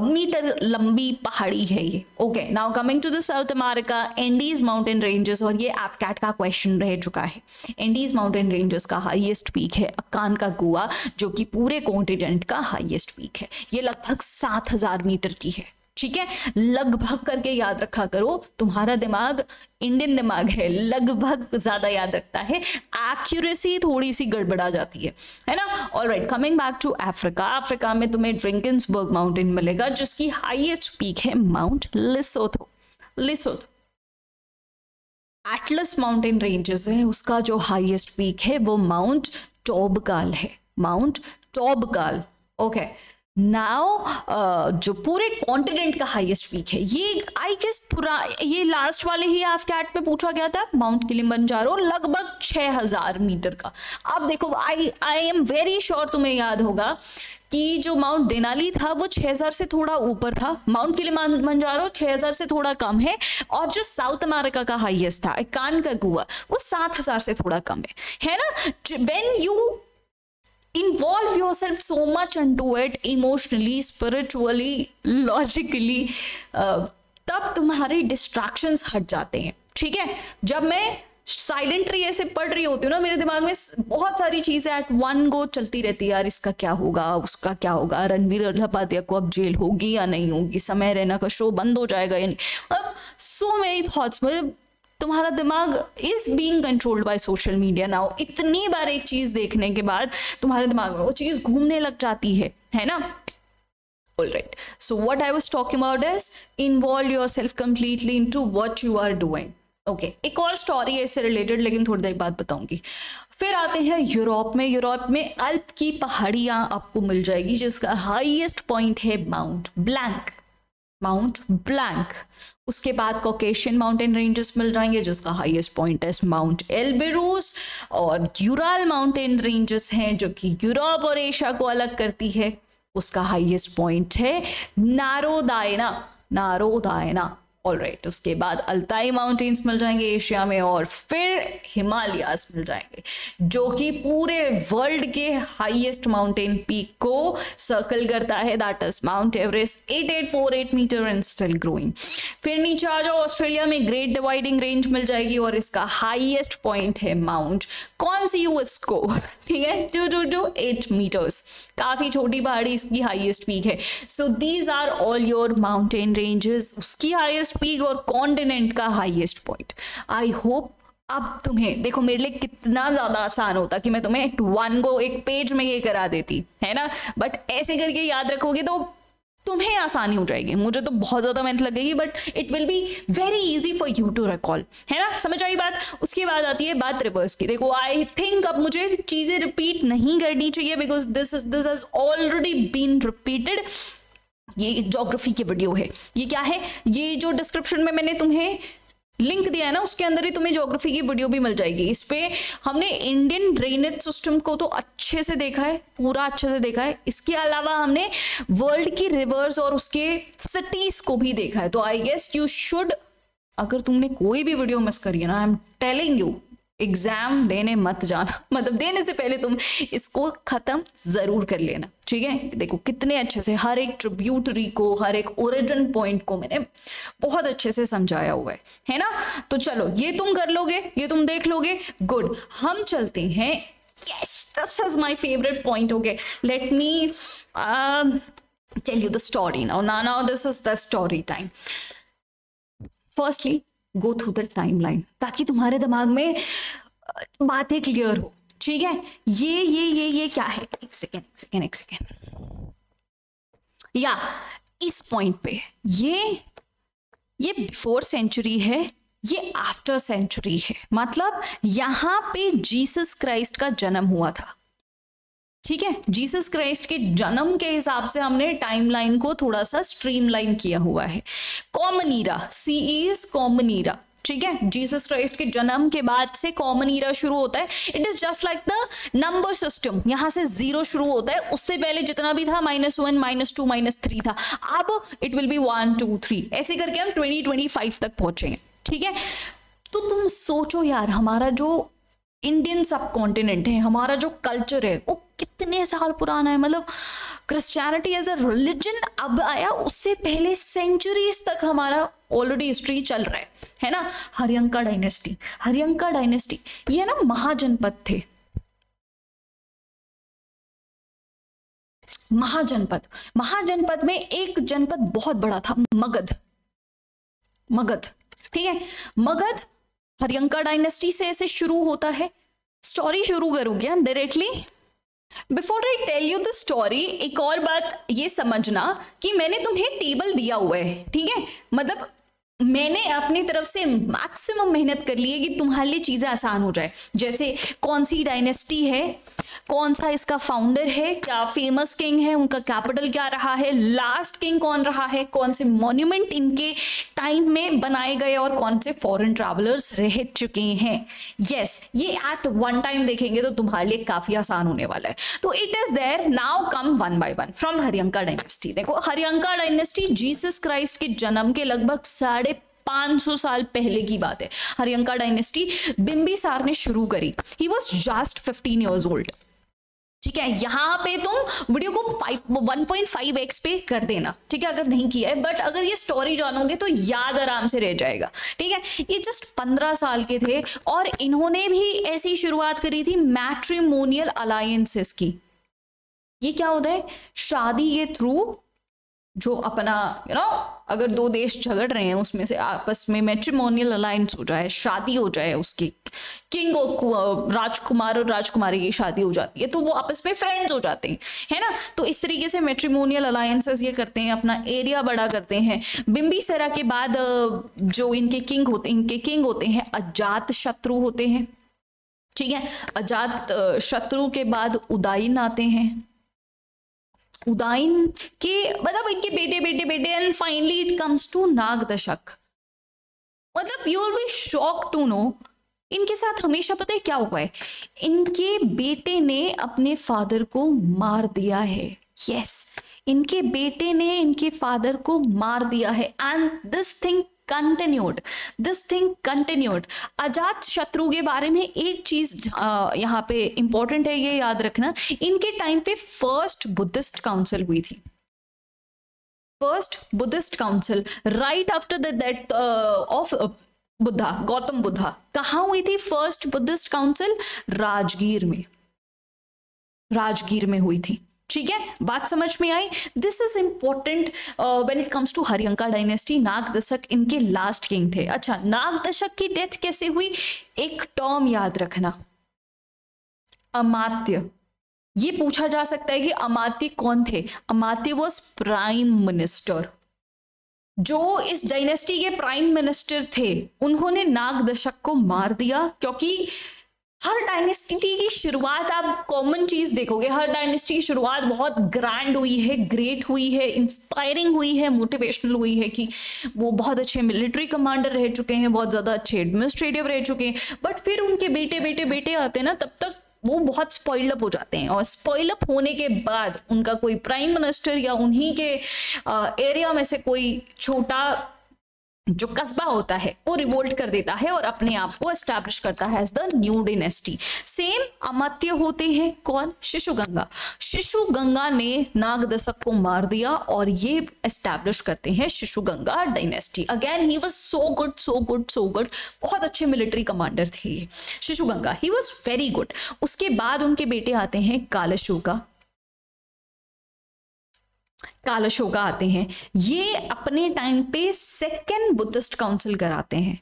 [SPEAKER 2] मीटर लंबी पहाड़ी है ये। Okay, now coming to the South America, Andes mountain ranges, और ये एपकैट का क्वेश्चन रह चुका है। एंडीज माउंटेन रेंजेस का हाईएस्ट पीक है अकान का कुआ, जो कि पूरे कॉन्टिनेंट का हाईएस्ट पीक है। ये लगभग 7000 मीटर की है। ठीक है, लगभग करके याद रखा करो, तुम्हारा दिमाग इंडियन दिमाग है, लगभग ज्यादा याद रखता है, एक्यूरेसी थोड़ी सी गड़बड़ा जाती है ना। Alright, coming back to Africa. Africa में तुम्हें ड्रिंकिंसबर्ग माउंटेन मिलेगा, जिसकी हाईएस्ट पीक है Mount Lesotho. Lesotho. Atlas mountain ranges है, उसका जो हाईएस्ट पीक है वो माउंट टॉबकाल है, माउंट टॉबकाल। ओके, नाउ जो पूरे कॉन्टिनेंट का हाईएस्ट पीक है, ये आई गेस पूरा ये लास्ट वाले ही एफकैट पे पूछा गया था, माउंट किलिमंजारो, लगभग 6000 मीटर का। अब देखो, आई एम वेरी श्योर तुम्हें याद होगा कि जो माउंट देनाली था वो 6000 से थोड़ा ऊपर था, माउंट किलिमंजारो 6000 से थोड़ा कम है, और जो साउथ अमेरिका का हाईएस्ट था अकान का कुआ वो 7000 से थोड़ा कम है ना। When you involve yourself so much into it emotionally, spiritually, logically, तब तुम्हारे distractions हट जाते हैं, ठीक है। जब मैं साइलेंटली ऐसे पढ़ रही होती हूँ ना, मेरे दिमाग में बहुत सारी चीजें एट वन गो चलती रहती है, यार इसका क्या होगा, उसका क्या होगा, रणवीर अल्हापादिया को अब जेल होगी या नहीं होगी, समय रैना का शो बंद हो जाएगा या नहीं, अब सो मेनी थॉट्स। मतलब तुम्हारा दिमाग is being controlled by social media now. इतनी बार एक चीज देखने के बाद तुम्हारे दिमाग में वो चीज घूमने लग जाती है ना। Alright, so what I was talking about is involve yourself completely into what you are doing. Okay, एक और स्टोरी है इससे रिलेटेड, लेकिन थोड़ी देर बाद बताऊंगी। फिर आते हैं यूरोप में। यूरोप में अल्प की पहाड़ियां आपको मिल जाएगी, जिसका हाईएस्ट पॉइंट है माउंट ब्लैंक। उसके बाद कॉकेशियन माउंटेन रेंजेस मिल जाएंगे, जिसका हाईएस्ट पॉइंट है माउंट एल्बरूस। और यूराल माउंटेन रेंजेस हैं जो कि यूरोप और एशिया को अलग करती है, उसका हाईएस्ट पॉइंट है नारोदायना। ऑलराइट, उसके बाद अल्ताई माउंटेन्स मिल जाएंगे एशिया में, और फिर हिमालयास मिल जाएंगे, जो कि पूरे वर्ल्ड के हाईएस्ट माउंटेन पीक को सर्कल करता है, that is Mount Everest 8848 metre and still growing. फिर नीचे आ जाओ, ऑस्ट्रेलिया में ग्रेट डिवाइडिंग रेंज मिल जाएगी, और इसका हाईएस्ट पॉइंट है माउंट कॉन्सियुस्को, ठीक है, 228 मीटर्स। काफी छोटी पहाड़ी, इसकी हाईएस्ट पीक है। So these are all your mountain ranges, उसकी हाईएस्ट पीक और कॉन्टिनेंट का हाईएस्ट पॉइंट। आई होप अब तुम्हें, देखो मेरे लिए कितना ज्यादा आसान होता कि मैं तुम्हें वन गो एक पेज में ये करा देती, है ना, बट ऐसे करके याद रखोगे तो तुम्हें आसानी हो जाएगी। मुझे तो बहुत ज्यादा मेहनत लगेगी, but it will be very easy for you to recall, है ना, समझ आई बात। उसके बाद आती है बात रिवर्स की। देखो आई थिंक अब मुझे चीजें रिपीट नहीं करनी चाहिए, because this has already been repeated. ये ज्योग्राफी की वीडियो है, ये क्या है, ये जो डिस्क्रिप्शन में मैंने तुम्हें लिंक दिया है ना, उसके अंदर ही तुम्हें ज्योग्राफी की वीडियो भी मिल जाएगी। इस पे हमने इंडियन ड्रेनेज सिस्टम को तो अच्छे से देखा है, पूरा अच्छे से देखा है। इसके अलावा हमने वर्ल्ड की रिवर्स और उसके सिटीज को भी देखा है। तो आई गेस यू शुड, अगर तुमने कोई भी वीडियो मिस करी है ना, I am telling you, exam देने मत जाना, मतलब देने से पहले तुम इसको खत्म जरूर कर लेना, ठीक है। देखो कितने अच्छे से हर एक ट्रिब्यूटरी को, हर एक ओरिजिन पॉइंट को मैंने बहुत अच्छे से समझाया हुआ है ना। तो चलो ये तुम कर लोगे, ये तुम देख लोगे, गुड। हम चलते हैं, yes this is my favourite point. Okay, let me tell you the story now this is the story time. Firstly go through the timeline, ताकि तुम्हारे दिमाग में बातें क्लियर हो, ठीक है। ये क्या है, एक सेकेंड या इस पॉइंट पे ये बिफोर सेंचुरी है, ये आफ्टर सेंचुरी है, मतलब यहां पे जीसस क्राइस्ट का जन्म हुआ था, ठीक है। जीसस क्राइस्ट के जन्म के हिसाब से हमने टाइमलाइन को थोड़ा सा स्ट्रीमलाइन किया हुआ है। Common era, CE is common era, ठीक है। जीसस क्राइस्ट के जन्म के बाद से कॉमन ईरा शुरू होता है। It is just like the number system, यहां से 0 शुरू होता है, उससे पहले जितना भी था -1 -2 -3 था, अब इट विल बी 1 2 3, ऐसे करके हम 2025 तक पहुंचेंगे, ठीक है। तो तुम सोचो यार, हमारा जो इंडियन सब कॉन्टिनेंट है, हमारा जो कल्चर है, वो कितने साल पुराना है। मतलब क्रिश्चियनिटी एज अ रिलीजन अब आया, उससे पहले सेंचुरीज तक हमारा ऑलरेडी हिस्ट्री चल रहा है ना। हरियंका डायनेस्टी ये ना महाजनपद थे, महाजनपद में एक जनपद बहुत बड़ा था, मगध, ठीक है। मगध हरियंका डायनेस्टी से ऐसे शुरू होता है। स्टोरी शुरू करूँ क्या directly? Before I tell you the story, एक और बात ये समझना कि मैंने तुम्हें टेबल दिया हुआ है, ठीक है। मतलब मैंने अपनी तरफ से मैक्सिमम मेहनत कर ली है कि तुम्हारे लिए चीजें आसान हो जाए। जैसे कौन सी डायनेस्टी है, कौन सा इसका फाउंडर है, क्या फेमस किंग है, उनका कैपिटल क्या रहा है, लास्ट किंग कौन रहा है, कौन से मॉन्यूमेंट इनके टाइम में बनाए गए और कौन से फॉरेन ट्रैवलर्स रह चुके हैं। यस, ये एट वन टाइम देखेंगे तो तुम्हारे लिए काफी आसान होने वाला है। तो it is there, now come one by one from Haryanka dynasty. देखो हरियंका डायनेस्टी जीसस क्राइस्ट के जन्म के लगभग 550 साल पहले की बात है। हरियंका डायनेस्टी बिंबिसार ने शुरू करी। He was just 15 years old। ठीक है, यहाँ पे तुम वीडियो को 1.5x पे कर देना, ठीक है, अगर नहीं किया है, बट अगर ये स्टोरी जानोगे तो याद आराम से रह जाएगा। ठीक है, ये जस्ट 15 साल के थे और इन्होंने भी ऐसी शुरुआत करी थी मैट्रिमोनियल अलायंसेस की। ये क्या होता है, शादी के थ्रू जो अपना अगर दो देश झगड़ रहे हैं उसमें से आपस में मैट्रिमोनियल अलायंस हो जाए, शादी हो जाए, उसकी किंग और राजकुमार और राजकुमारी की शादी हो जाती है, तो वो आपस में फ्रेंड्स हो जाते हैं, है ना। तो इस तरीके से मैट्रिमोनियल अलायंसेस ये करते हैं, अपना एरिया बड़ा करते हैं। बिंबिसारा के बाद जो इनके किंग होते हैं अजात शत्रु होते हैं। ठीक है, अजात शत्रु के बाद उदयन आते हैं। उदयन के मतलब इनके बेटे and finally it comes to Nag Dashak. मतलब you will be shock to know, इनके साथ हमेशा पता है क्या हुआ है, इनके बेटे ने अपने फादर को मार दिया है। यस, इनके बेटे ने इनके फादर को मार दिया है एंड दिस थिंग कंटिन्यूड। अजात शत्रु के बारे में एक चीज यहाँ पे इंपॉर्टेंट है, ये याद रखना, इनके टाइम पे फर्स्ट बुद्धिस्ट काउंसिल हुई थी। First Buddhist council right after the death of Buddha, Gautam Buddha. कहाँ हुई थी फर्स्ट बुद्धिस्ट काउंसिल? राजगीर में हुई थी। ठीक है, बात समझ में आई। This is important when it comes to Haryanka dynasty. Nag Dashak इनके लास्ट किंग थे। अच्छा, नाग दशक की डेथ कैसे हुई? एक टर्म याद रखना, अमात्य। ये पूछा जा सकता है कि अमात्य कौन थे? अमात्य वॉज प्राइम मिनिस्टर। जो इस डायनेस्टी के प्राइम मिनिस्टर थे उन्होंने नाग दशक को मार दिया, क्योंकि हर डायनेस्टी की शुरुआत आप कॉमन चीज देखोगे, हर डायनेस्टी की शुरुआत बहुत ग्रैंड हुई है, ग्रेट हुई है, इंस्पायरिंग हुई है, मोटिवेशनल हुई है कि वो बहुत अच्छे मिलिट्री कमांडर रह चुके हैं, बहुत ज्यादा अच्छे एडमिनिस्ट्रेटिव रह चुके हैं। बट फिर उनके बेटे आते हैं ना, तब तक वो बहुत स्पॉइल अप हो जाते हैं, और स्पॉइल अप होने के बाद उनका कोई प्राइम मिनिस्टर या उन्हीं के एरिया में से कोई छोटा जो कस्बा होता है वो रिवोल्ट कर देता है और अपने आप को एस्टैब्लिश करता है as the new dynasty. Same अमात्य होते हैं कौन? शिशुगंगा। शिशुगंगा ने नाग दशक को मार दिया और ये एस्टैब्लिश करते हैं Shishunaga dynasty. Again he was so good, बहुत अच्छे मिलिट्री कमांडर थे ये Shishunaga, he was very good. उसके बाद उनके बेटे आते हैं कालशोगा आते हैं। ये अपने टाइम पे सेकेंड बुद्धिस्ट काउंसिल कराते हैं।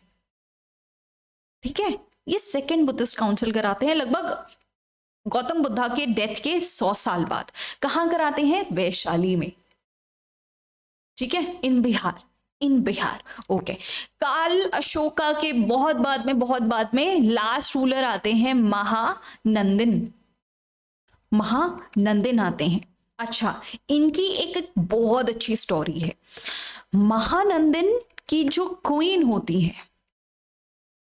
[SPEAKER 2] ठीक है, ये सेकेंड बुद्धिस्ट काउंसिल कराते हैं लगभग गौतम बुद्धा के डेथ के 100 साल बाद। कहां कराते हैं? वैशाली में। ठीक है, इन बिहार। ओके, काल अशोका के बहुत बाद में लास्ट रूलर आते हैं महानंदिन आते हैं। अच्छा, इनकी एक बहुत अच्छी स्टोरी है। महानंदिन की जो क्वीन होती है,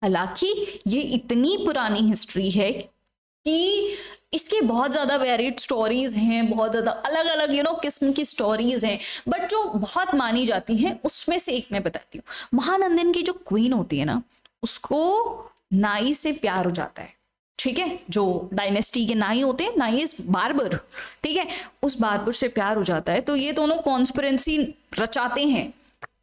[SPEAKER 2] हालांकि ये इतनी पुरानी हिस्ट्री है कि इसके बहुत ज्यादा वेरिड स्टोरीज हैं, बहुत ज्यादा अलग अलग किस्म की स्टोरीज हैं, बट जो बहुत मानी जाती हैं उसमें से एक मैं बताती हूँ। महानंदिन की जो क्वीन होती है ना, उसको नाई से प्यार हो जाता है। ठीक है, जो डायनेस्टी के नाई होते हैं, नाई इज बार्बर, ठीक है, उस बार्बर से प्यार हो जाता है। तो ये दोनों कॉन्स्पिरेंसी रचाते हैं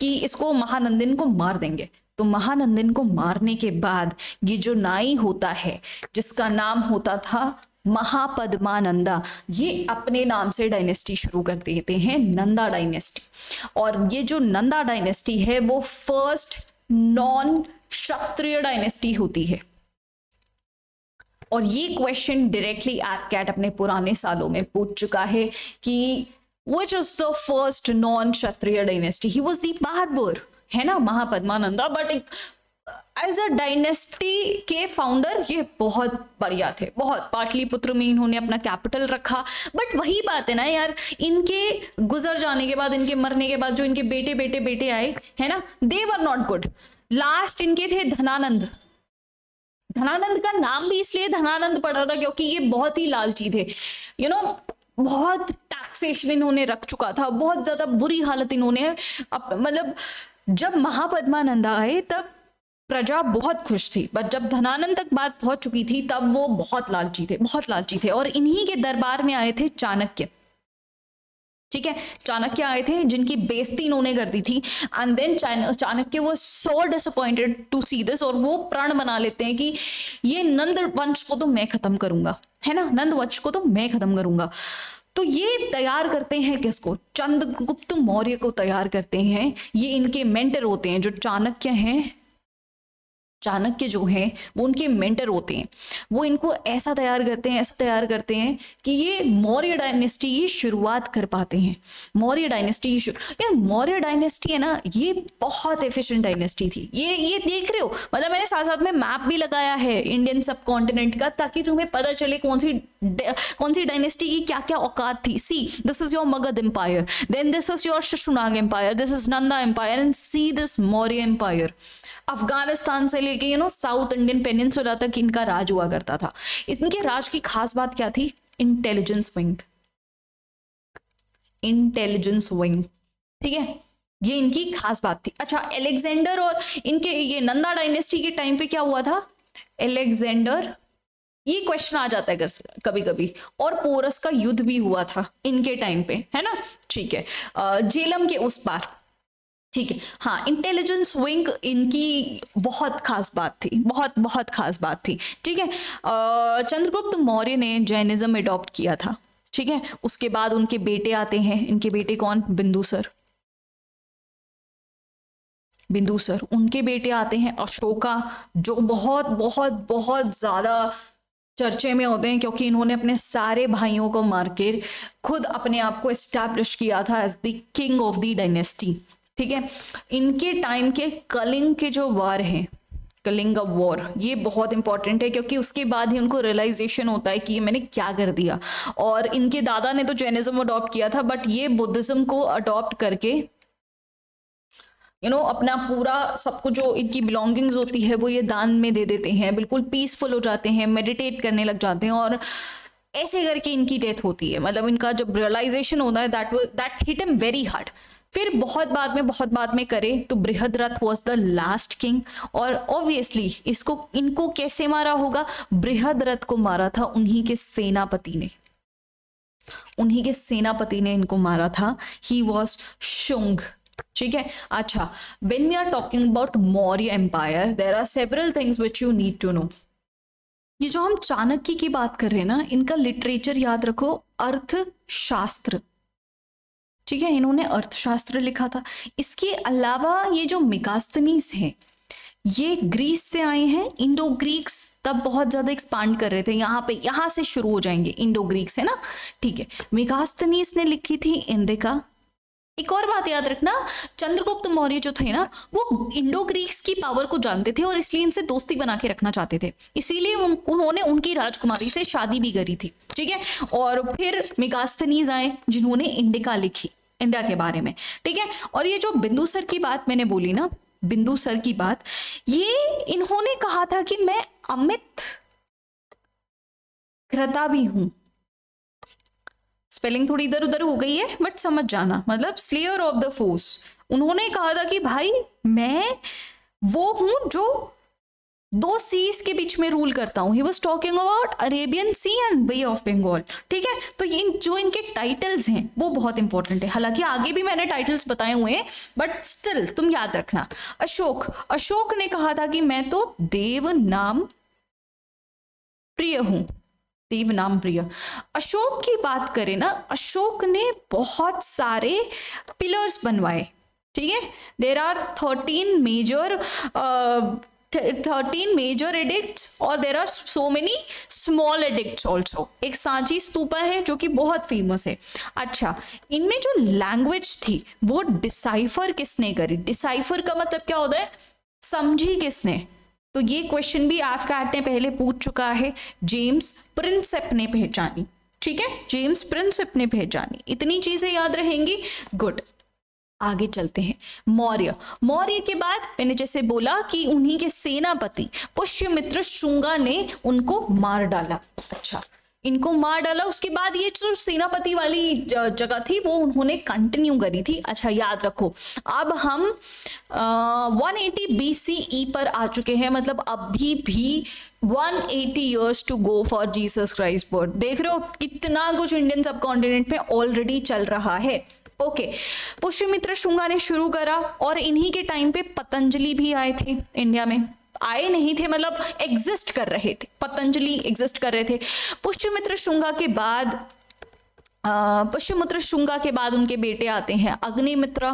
[SPEAKER 2] कि इसको महानंदिन को मार देंगे। तो महानंदिन को मारने के बाद ये जो नाई होता है, जिसका नाम होता था महापद्मानंदा, ये अपने नाम से डायनेस्टी शुरू कर देते हैं, नंदा डायनेस्टी। और ये जो नंदा डायनेस्टी है वो फर्स्ट नॉन क्षत्रिय डायनेस्टी होती है। और ये क्वेश्चन डायरेक्टली एफकैट अपने पुराने सालों में पूछ चुका है कि which is the first non Kshatriya dynasty? He was the barber, है ना, Mahapadmananda. But as a dynasty के फाउंडर ये बहुत बढ़िया थे, बहुत। पाटलिपुत्र में इन्होंने अपना कैपिटल रखा। बट वही बात है ना यार, इनके गुजर जाने के बाद, इनके मरने के बाद जो इनके बेटे आए, है ना, दे वर नॉट गुड। लास्ट इनके थे धनानंद का नाम भी इसलिए धनानंद पड़ रहा था क्योंकि ये बहुत ही लालची थे। बहुत टैक्सेशन इन्होंने रख चुका था, बहुत ज्यादा बुरी हालत इन्होंने मतलब जब महापद्मानंदा आए तब प्रजा बहुत खुश थी, बट जब धनानंद तक बात पहुंच चुकी थी तब वो बहुत लालची थे, बहुत लालची थे। और इन्हीं के दरबार में आए थे चाणक्य, ठीक है, चाणक्य आए थे जिनकी बेइज्जती इन्होंने कर दी थी। एंड देन चाणक्य वो so disappointed to see this, और वो प्रण बना लेते हैं कि ये नंद वंश को तो मैं खत्म करूंगा, है ना, नंद वंश को तो मैं खत्म करूंगा। तो ये तैयार करते हैं किसको, चंद्रगुप्त मौर्य को तैयार करते हैं। ये इनके मेंटर होते हैं, जो चाणक्य हैं, चाणक्य जो है वो उनके मेंटर होते हैं। वो इनको ऐसा तैयार करते हैं, ऐसा तैयार करते हैं कि ये मौर्य डायनेस्टी की शुरुआत कर पाते हैं। मौर्य डायनेस्टी की यार मौर्य डायनेस्टी है ना, ये बहुत एफिशिएंट डायनेस्टी थी। ये देख रहे हो, मतलब मैंने साथ साथ में मैप भी लगाया है इंडियन सब कॉन्टिनेंट का, ताकि तुम्हें पता चले कौन सी डायनेस्टी की क्या क्या औकात थी। See this is your Magadh empire, then this is your Shishunaga empire, this is Nanda empire, and see this Maurya empire. Afghanistan से लेके साउथ इंडियन पेनिनसुला तक इनका राज हुआ करता था। इनके राज की खास बात क्या थी, इंटेलिजेंस विंग, इंटेलिजेंस विंग, ठीक है, ये इनकी खास बात थी। अच्छा, अलेक्जेंडर और इनके ये नंदा डायनेस्टी के टाइम पे क्या हुआ था, अलेक्जेंडर, ये क्वेश्चन आ जाता है कभी कभी, और पोरस का युद्ध भी हुआ था इनके टाइम पे, है ना, ठीक है, झेलम के उस पार, ठीक है। हाँ, इंटेलिजेंस विंग इनकी बहुत खास बात थी, बहुत बहुत खास बात थी, ठीक है। चंद्रगुप्त मौर्य ने जैनिज्म अडॉप्ट किया था, ठीक है। उसके बाद उनके बेटे आते हैं, इनके बेटे कौन, बिंदुसर, बिंदुसर, उनके बेटे आते हैं अशोका, जो बहुत बहुत बहुत ज्यादा चर्चे में होते हैं, क्योंकि इन्होंने अपने सारे भाइयों को मार के खुद अपने आप को एस्टैब्लिश किया था as the king of the dynasty, ठीक है। इनके टाइम के कलिंग के जो वार हैं, कलिंग वॉर, ये बहुत इंपॉर्टेंट है, क्योंकि उसके बाद ही उनको रियलाइजेशन होता है कि ये मैंने क्या कर दिया। और इनके दादा ने तो जैनिज्म अडॉप्ट किया था, बट ये बुद्धिज्म को अडॉप्ट करके अपना पूरा सब कुछ जो इनकी बिलोंगिंग्स होती है वो ये दान में दे देते हैं, बिल्कुल पीसफुल हो जाते हैं, मेडिटेट करने लग जाते हैं, और ऐसे करके इनकी डेथ होती है। मतलब इनका जब रियलाइजेशन होता है that hit him very hard. फिर बहुत बाद में करे तो Brihadratha was the last king, और ऑब्वियसली इनको कैसे मारा होगा, बृहद्रथ को मारा था उन्हीं के सेनापति ने इनको मारा था। ही वॉज शुंग, ठीक है। अच्छा, when we are talking about Maurya empire, there are several things which you need to know। ये जो हम चाणक्य की बात कर रहे हैं ना, इनका लिटरेचर याद रखो, अर्थशास्त्र, ठीक है, इन्होंने अर्थशास्त्र लिखा था। इसके अलावा ये जो मेगास्थनीज हैं, ये ग्रीस से आए हैं। इंडो ग्रीक्स तब बहुत ज्यादा एक्सपांड कर रहे थे, यहाँ से शुरू हो जाएंगे इंडो ग्रीक्स, है ना, ठीक है। मेगास्थनीज ने लिखी थी इंडिका। एक और बात याद रखना, चंद्रगुप्त मौर्य जो थे ना, वो इंडो ग्रीक्स की पावर को जानते थे और इसलिए इनसे दोस्ती बना के रखना चाहते थे, इसीलिए उन्होंने उनकी राजकुमारी से शादी भी करी थी, ठीक है। और फिर मेगास्थनीज आए जिन्होंने इंडिका लिखी, इंडिया के बारे में, ठीक है। और ये जो बिंदुसर की बात मैंने बोली ना, बिंदुसर की बात, ये इन्होंने कहा था कि मैं अमित घृता भी हूं। स्पेलिंग थोड़ी इधर उधर हो गई है, बट समझ जाना, मतलब स्लेयर ऑफ द फोर्स। उन्होंने कहा था कि भाई मैं वो हूं जो 2 सीज के बीच में रूल करता हूं। He was talking about Arabian sea and bay of Bengal, ठीक है। तो ये जो इनके टाइटल्स हैं वो बहुत इंपॉर्टेंट है, हालांकि आगे भी मैंने टाइटल्स बताए हुए हैं, बट स्टिल तुम याद रखना। अशोक ने कहा था कि मैं तो देव नाम प्रिय हूं, देव नाम प्रिय। अशोक की बात करें ना, अशोक ने बहुत सारे पिलर्स बनवाए, ठीक है। देर आर 13 मेजर एडिक्ट्स और there are so many small edicts also. एक सांची स्तूपा है जो कि बहुत फेमस है। अच्छा, इनमें जो लैंग्वेज थी वो डिसाइफर किसने करी? डिसाइफर का मतलब क्या होता है, समझी किसने? तो ये क्वेश्चन भी एफकैट ने पहले पूछ चुका है। जेम्स प्रिंसेप ने पहचानी, ठीक है, जेम्स प्रिंसेप ने पहचानी। इतनी चीजें याद रहेंगी, गुड। आगे चलते हैं। मौर्य के बाद मैंने जैसे बोला कि उन्हीं के सेनापति पुष्यमित्र शुंगा ने उनको मार डाला। अच्छा, इनको मार डाला। उसके बाद ये जो सेनापति वाली जगह थी वो उन्होंने कंटिन्यू करी थी। अच्छा याद रखो, अब हम 180 BCE पर आ चुके हैं, मतलब अभी भी 180 years to go for Jesus Christ birth. देख रहे हो कितना कुछ इंडियन सब कॉन्टिनेंट में ऑलरेडी चल रहा है। ओके, पुष्यमित्र शुंगा ने शुरू करा और इन्हीं के टाइम पे पतंजलि भी आए थे इंडिया में। आए नहीं थे मतलब एग्जिस्ट कर रहे थे, पतंजलि एग्जिस्ट कर रहे थे। पुष्यमित्र शुंगा के बाद उनके बेटे आते हैं अग्निमित्रा,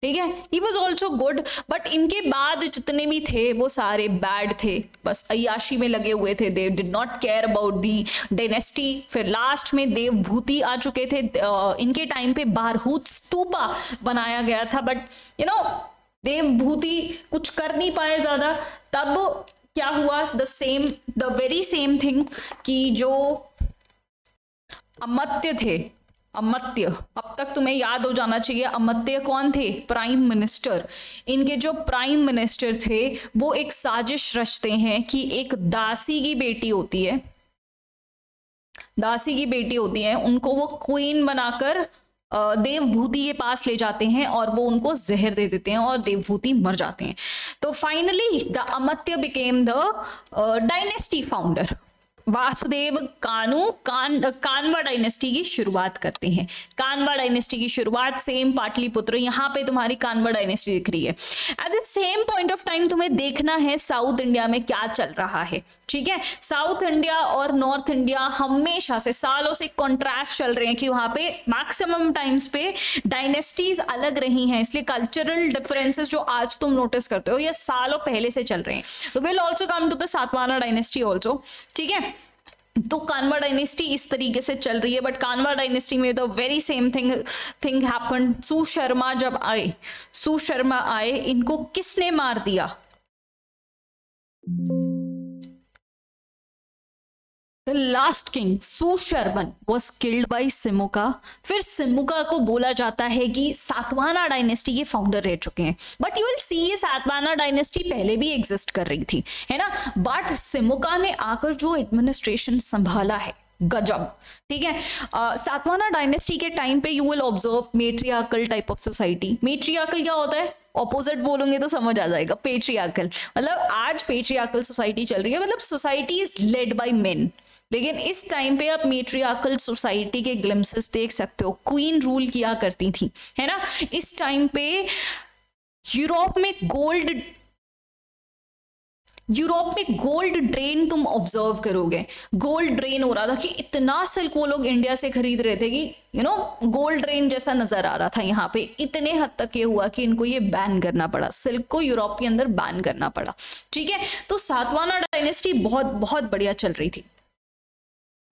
[SPEAKER 2] ठीक है, he was also good, but इनके बाद जितने भी थे वो सारे बैड थे, बस अय्याशी में लगे हुए थे। They did not care about the dynasty. फिर लास्ट में देवभूति आ चुके थे। इनके टाइम पे बारहूत स्तूपा बनाया गया था, बट देवभूति कुछ कर नहीं पाए ज्यादा। तब क्या हुआ, द वेरी सेम थिंग कि जो अमत्य थे, अमत्य, अब तक तुम्हें याद हो जाना चाहिए अमत्य कौन थे, प्राइम मिनिस्टर। इनके जो प्राइम मिनिस्टर थे वो एक साजिश रचते हैं कि एक दासी की बेटी होती है, उनको वो क्वीन बनाकर देवभूति के पास ले जाते हैं और वो उनको जहर दे देते हैं और देवभूति मर जाते हैं। तो फाइनली द अमत्य became the dynasty founder. Vasudeva Kanva dynasty की शुरुआत करते हैं। कानवा डायनेस्टी की शुरुआत सेम पाटलिपुत्र, यहाँ पे तुम्हारी कानवा डायनेस्टी दिख रही है। At the same point of time तुम्हें देखना है साउथ इंडिया में क्या चल रहा है, ठीक है। साउथ इंडिया और नॉर्थ इंडिया हमेशा से सालों से कॉन्ट्रास्ट चल रहे हैं कि वहां पे मैक्सिमम टाइम्स पे डायनेस्टीज अलग रही हैं, इसलिए कल्चरल डिफरेंसेस जो आज तुम नोटिस करते हो ये सालों पहले से चल रहे हैं। तो will also come to the Satavahana dynasty also, ठीक है। तो कानवा डायनेस्टी इस तरीके से चल रही है, बट कानवा डायनेस्टी में the very same thing happened. Susharma जब आए, सुशर्मा आए, इनको किसने मार दिया? The last king Susharman was killed by Simuka. फिर सिमुका को बोला जाता है कि सातवाहना डायनेस्टी के फाउंडर रह चुके हैं, बट यू विल सी ये सातवाहना डायनेस्टी पहले भी एग्जिस्ट कर रही थी, है ना। बट सिमुका ने आकर जो एडमिनिस्ट्रेशन संभाला है, गजब, ठीक है। सातवाहना डायनेस्टी के टाइम पे you will observe matriarchal type of society. Matriarchal क्या होता है? ऑपोजिट बोलूंगे तो समझ आ जाएगा। पेट्रियार्कल मतलब आज पेट्रियार्कल सोसाइटी चल रही है, मतलब society is led by main. लेकिन इस टाइम पे आप मेट्रियार्कल सोसाइटी के ग्लिम्सेस देख सकते हो। क्वीन रूल किया करती थी, है ना। इस टाइम पे यूरोप में गोल्ड ड्रेन तुम ऑब्जर्व करोगे। गोल्ड ड्रेन हो रहा था कि इतना सिल्क वो लोग इंडिया से खरीद रहे थे कि गोल्ड ड्रेन जैसा नजर आ रहा था यहाँ पे। इतने हद तक ये हुआ कि इनको ये बैन करना पड़ा, सिल्क को यूरोप के अंदर बैन करना पड़ा, ठीक है। तो सातवाहना डायनेस्टी बहुत बहुत बढ़िया चल रही थी,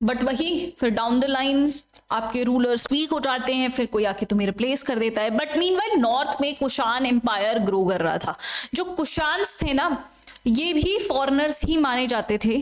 [SPEAKER 2] बट वही फिर डाउन द लाइन आपके रूलर्स वीक हो जाते हैं, फिर कोई आके तुम्हें रिप्लेस कर देता है। बट मीनवाइल नॉर्थ में कुषाण एम्पायर ग्रो कर रहा था। जो कुषाण्स थे ना, ये भी फॉरेनर्स ही माने जाते थे,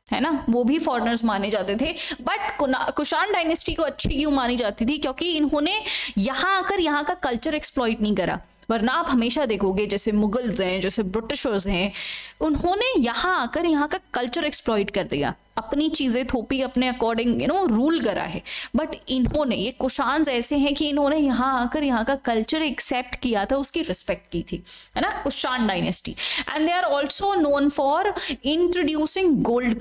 [SPEAKER 2] है ना, वो भी फॉरेनर्स माने जाते थे। बट कुषाण डायनेस्टी को अच्छी क्यों मानी जाती थी? क्योंकि इन्होंने यहाँ आकर यहाँ का कल्चर एक्सप्लॉइट नहीं करा। वरना आप हमेशा देखोगे जैसे मुगल्स हैं, जैसे ब्रिटिशर्स हैं, उन्होंने यहाँ आकर यहाँ का कल्चर एक्सप्लॉइट कर दिया, अपनी चीजें थोपी, अपने अकॉर्डिंग रूल करा है। बट इन्होंने, ये कुषाण्स ऐसे हैं कि इन्होंने यहाँ आकर यहाँ का कल्चर एक्सेप्ट किया था, उसकी रिस्पेक्ट की थी, है ना, Kushan dynasty. And they are also known for introducing gold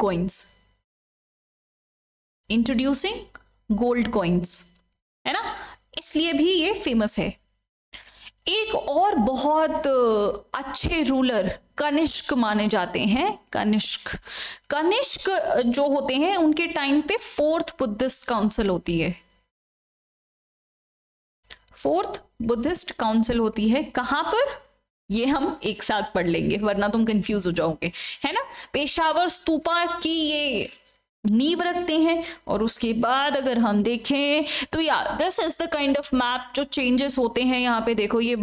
[SPEAKER 2] coins, है ना, इसलिए भी ये फेमस है। एक और बहुत अच्छे रूलर कनिष्क माने जाते हैं। कनिष्क जो होते हैं उनके टाइम पे 4th बुद्धिस्ट काउंसिल होती है। 4th बुद्धिस्ट काउंसिल होती है कहां पर? ये हम एक साथ पढ़ लेंगे वरना तुम कंफ्यूज हो जाओगे, है ना। पेशावर स्तूपा की ये नींव रखते हैं। और उसके बाद अगर हम देखें तो यार this is the kind of map जो चेंजेस होते हैं। यहाँ पे देखो ये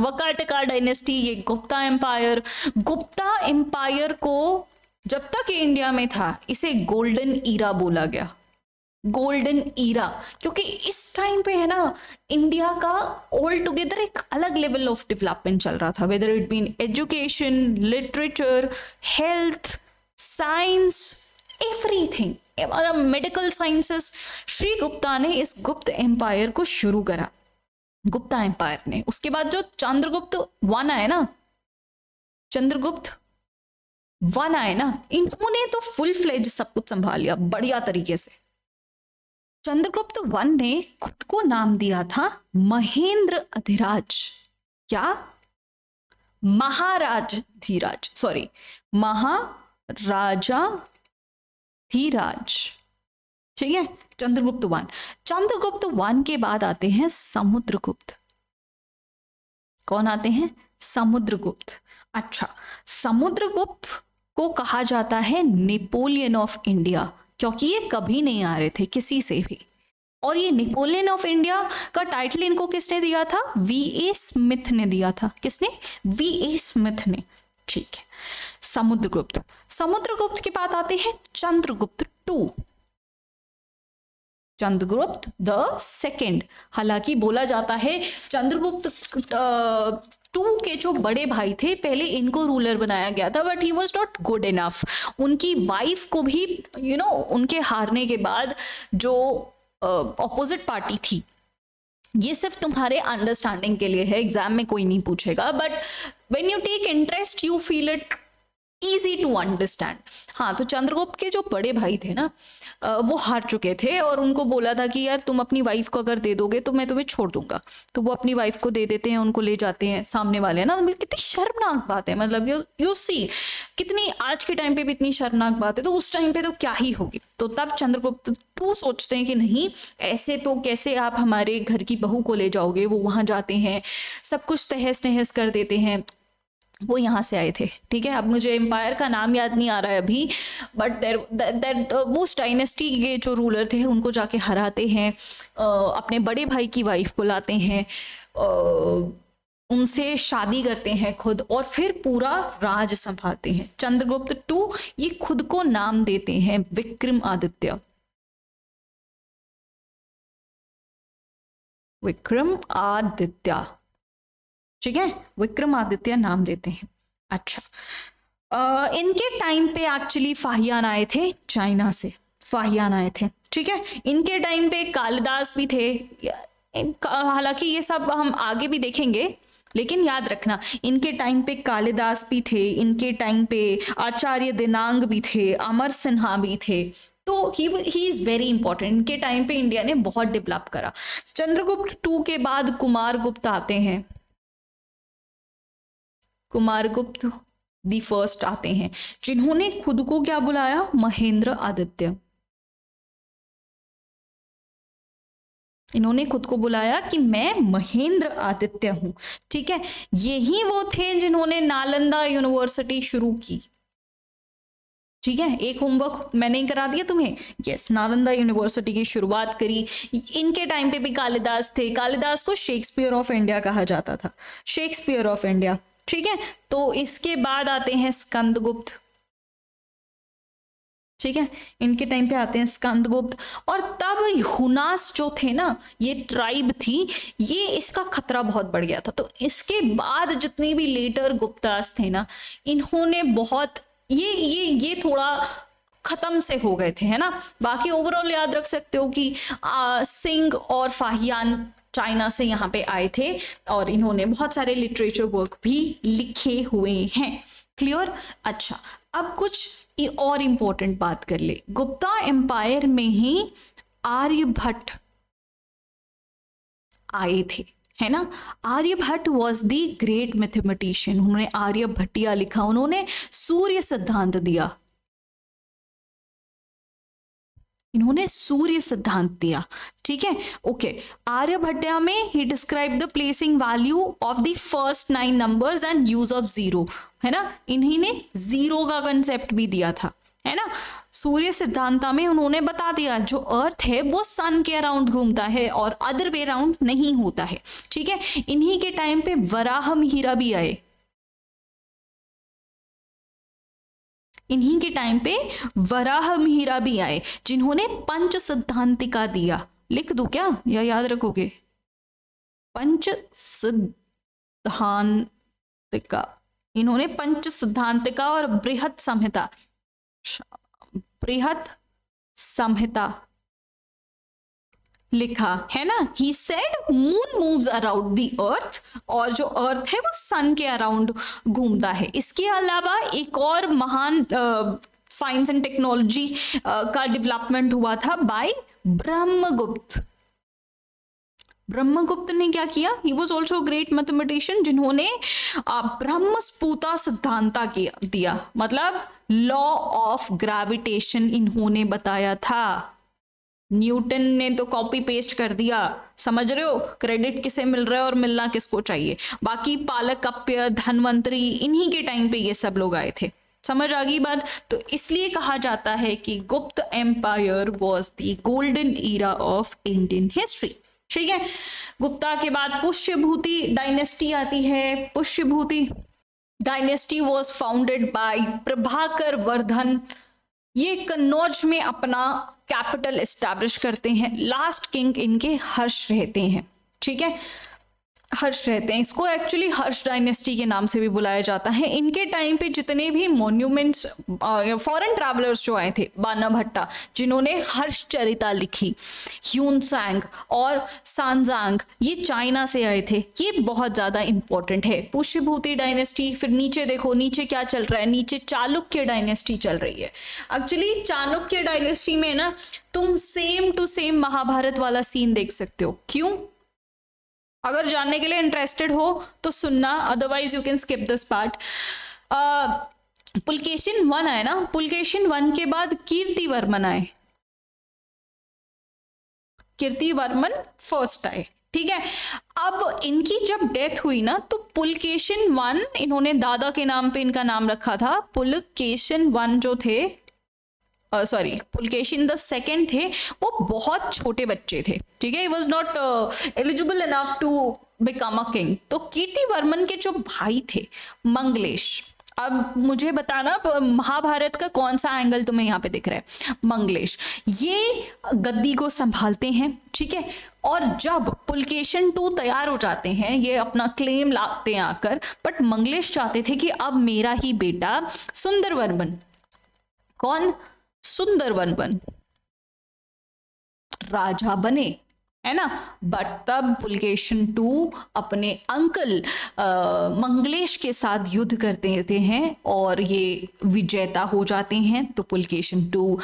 [SPEAKER 2] वकाटका डायनेस्टी, ये गुप्ता एम्पायर को जब तक ये इंडिया में था इसे गोल्डन ईरा बोला गया। गोल्डन ईरा क्योंकि इस टाइम पे है ना इंडिया का ऑल टुगेदर एक अलग लेवल ऑफ डेवलपमेंट चल रहा था, whether it been education, literature, health, science, everything, medical sciences. Shri Gupta ने इस गुप्त एम्पायर को शुरू करा, गुप्ता एम्पायर ने। उसके बाद जो चंद्रगुप्त वन आए ना, चंद्रगुप्त वन आए ना, इन्होंने तो फुल फ्लेज सब कुछ संभाल लिया बढ़िया तरीके से। चंद्रगुप्त वन ने खुद को नाम दिया था महेंद्र अधिराज। क्या? महाराज धीराज, सॉरी, महाराजा धीराज, ठीक है। चंद्रगुप्त वन। चंद्रगुप्त वन के बाद आते हैं समुद्रगुप्त। कौन आते हैं? समुद्रगुप्त। अच्छा, समुद्रगुप्त को कहा जाता है नेपोलियन ऑफ इंडिया, क्योंकि ये कभी नहीं आ रहे थे किसी से भी। और ये नेपोलियन ऑफ इंडिया का टाइटल इनको किसने दिया था? वी.ए. स्मिथ ने दिया था। किसने? वी.ए. स्मिथ ने, ठीक है। समुद्रगुप्त। समुद्रगुप्त के बाद आते हैं Chandragupta two, Chandragupta the second. हालांकि बोला जाता है चंद्रगुप्त टू के जो बड़े भाई थे पहले इनको रूलर बनाया गया था, but he was not good enough. उनकी वाइफ को भी उनके हारने के बाद जो ऑपोजिट पार्टी थी, ये सिर्फ तुम्हारे अंडरस्टैंडिंग के लिए है, एग्जाम में कोई नहीं पूछेगा, but when you take interest you feel it easy to understand. हाँ, तो चंद्रगुप्त के जो बड़े भाई थे ना, वो हार चुके थे और उनको बोला था कि यार तुम अपनी वाइफ को अगर दे दोगे तो मैं तुम्हें छोड़ दूंगा। तो वो अपनी वाइफ को दे देते हैं, उनको ले जाते हैं सामने वाले ना। कितनी शर्मनाक बात है, मतलब यू सी कितनी आज के टाइम पे भी इतनी शर्मनाक बात है, तो उस टाइम पे तो क्या ही होगी। तो तब चंद्रगुप्त टू सोचते हैं कि नहीं, ऐसे तो कैसे आप हमारे घर की बहू को ले जाओगे। वो वहां जाते हैं, सब कुछ तहस नहस कर देते हैं। वो यहाँ से आए थे, ठीक है। अब मुझे एम्पायर का नाम याद नहीं आ रहा है अभी, बट वो डायनेस्टी के जो रूलर थे उनको जाके हराते हैं, अपने बड़े भाई की वाइफ को लाते हैं, उनसे शादी करते हैं खुद, और फिर पूरा राज संभालते हैं। चंद्रगुप्त टू ये खुद को नाम देते हैं विक्रमादित्य। विक्रमादित्य, ठीक है, विक्रमादित्य नाम देते हैं। अच्छा, इनके टाइम पे एक्चुअली फाहियान आए थे चाइना से, फाहियान आए थे, ठीक है। इनके टाइम पे कालिदास भी थे, हालांकि ये सब हम आगे भी देखेंगे, लेकिन याद रखना इनके टाइम पे कालिदास भी थे, इनके टाइम पे आचार्य दिनांग भी थे, अमर सिन्हा भी थे। तो ही इज वेरी इंपॉर्टेंट। इनके टाइम पे इंडिया ने बहुत डेवलप करा। चंद्रगुप्त टू के बाद कुमारगुप्त आते हैं, कुमारगुप्त दी फर्स्ट आते हैं, जिन्होंने खुद को क्या बुलाया? महेंद्र आदित्य। इन्होंने खुद को बुलाया कि मैं महेंद्र आदित्य हूं, ठीक है। यही वो थे जिन्होंने नालंदा यूनिवर्सिटी शुरू की, ठीक है। एक होमवर्क मैंने ही करा दिया तुम्हें, यस, नालंदा यूनिवर्सिटी की शुरुआत करी। इनके टाइम पे भी कालिदास थे। कालिदास को शेक्सपियर ऑफ इंडिया कहा जाता था, शेक्सपियर ऑफ इंडिया, ठीक है। तो इसके बाद आते हैं स्कंदगुप्त, ठीक है। इनके टाइम पे आते हैं स्कंदगुप्त। और तब हुनास जो थे ना, ये ट्राइब थी, ये इसका खतरा बहुत बढ़ गया था। तो इसके बाद जितनी भी लेटर गुप्तास थे ना, इन्होंने बहुत ये थोड़ा खत्म से हो गए थे, है ना। बाकी ओवरऑल याद रख सकते हो कि सिंह और फाहियान चाइना से यहाँ पे आए थे और इन्होंने बहुत सारे लिटरेचर वर्क भी लिखे हुए हैं। क्लियर? अच्छा, अब कुछ और इंपॉर्टेंट बात कर ले। गुप्ता एम्पायर में ही आर्यभट्ट आए थे, है ना। Aryabhata was the great mathematician. उन्होंने आर्यभट्टिया लिखा, उन्होंने सूर्य सिद्धांत दिया, इन्होंने सूर्य सिद्धांत दिया, ठीक है। ओके, आर्यभट्टिया में ही describe the placing value of the first 9 numbers and use of zero, है ना। इन्हीं ने जीरो का कंसेप्ट भी दिया था, है ना। सूर्य सिद्धांता में उन्होंने बता दिया जो अर्थ है वो सन के अराउंड घूमता है और अदर वे अराउंड नहीं होता है, ठीक है। इन्हीं के टाइम पे वराहमिहिर भी आए, इन्हीं के टाइम पे वराहमिहिर भी आए, जिन्होंने पंच सिद्धांतिका दिया। लिख दूं क्या या याद रखोगे? पंच सिद्धांतिका, इन्होंने पंच सिद्धांतिका और बृहत संहिता, बृहत संहिता लिखा है ना। He said moon moves around the earth, और जो अर्थ है वो सन के अराउंड घूमता है। इसके अलावा एक और महान साइंस एंड टेक्नोलॉजी का डेवलपमेंट हुआ था बाय ब्रह्मगुप्त। ब्रह्मगुप्त ने क्या किया? He was also great mathematician, जिन्होंने ब्रह्मस्फुटा सिद्धांता दिया, मतलब लॉ ऑफ ग्रेविटेशन इन्होंने बताया था। न्यूटन ने तो कॉपी पेस्ट कर दिया, समझ रहे हो? क्रेडिट किसे मिल रहा है और मिलना किसको चाहिए। बाकी पालकप्य, धन्वंतरी, इन्हीं के टाइम पे ये सब लोग आए थे। समझ आ गई बात? तो इसलिए कहा जाता है कि Gupta empire was the golden era of Indian history. ठीक है, गुप्ता के बाद पुष्यभूति डायनेस्टी आती है। Pushyabhuti dynasty was founded by Prabhakar Vardhan. ये कन्नौज में अपना कैपिटल एस्टैब्लिश करते हैं। लास्ट किंग इनके हर्ष रहते हैं। ठीक है, हर्ष रहते हैं। इसको एक्चुअली हर्ष डायनेस्टी के नाम से भी बुलाया जाता है। इनके टाइम पे जितने भी मॉन्यूमेंट्स, फॉरेन ट्रैवलर्स जो आए थे, बाना भट्टा जिन्होंने हर्ष चरिता लिखी, ह्यूनसांग और सांजांग, ये चाइना से आए थे। ये बहुत ज्यादा इंपॉर्टेंट है। पुष्यभूति डायनेस्टी। फिर नीचे देखो, नीचे क्या चल रहा है? नीचे चालुक्य डायनेस्टी चल रही है। एक्चुअली चाणक्य डायनेस्टी में ना तुम सेम टू सेम महाभारत वाला सीन देख सकते हो। क्यों? अगर जानने के लिए इंटरेस्टेड हो तो सुनना, otherwise you can skip this part. Pulakeshin one आए ना, पुलकेशिन वन के बाद कीर्तिवर्मन आए। कीर्तिवर्मन फर्स्ट आए। ठीक है, अब इनकी जब डेथ हुई ना तो पुलकेशिन वन, इन्होंने दादा के नाम पे इनका नाम रखा था। पुलकेशिन वन जो थे, पुलकेशिन द सेकेंड थे, वो बहुत छोटे बच्चे थे। ठीक है, he was not eligible enough to become a king. तो कीर्तिवर्मन के जो भाई थे मंगलेश, अब मुझे बताना महाभारत का कौन सा एंगल तुम्हें यहाँ पे दिख रहा है? मंगलेश ये गद्दी को संभालते हैं। ठीक है, और जब पुलकेशिन 2 तैयार हो जाते हैं, ये अपना क्लेम लाते हैं आकर, बट मंगलेश चाहते थे कि अब मेरा ही बेटा सुंदरवर्मन, कौन? सुंदरवर्मन राजा बने, है ना। बट तब पुलकेशिन 2 अपने अंकल मंगलेश के साथ युद्ध करते हैं और ये विजेता हो जाते हैं। तो पुलकेशिन 2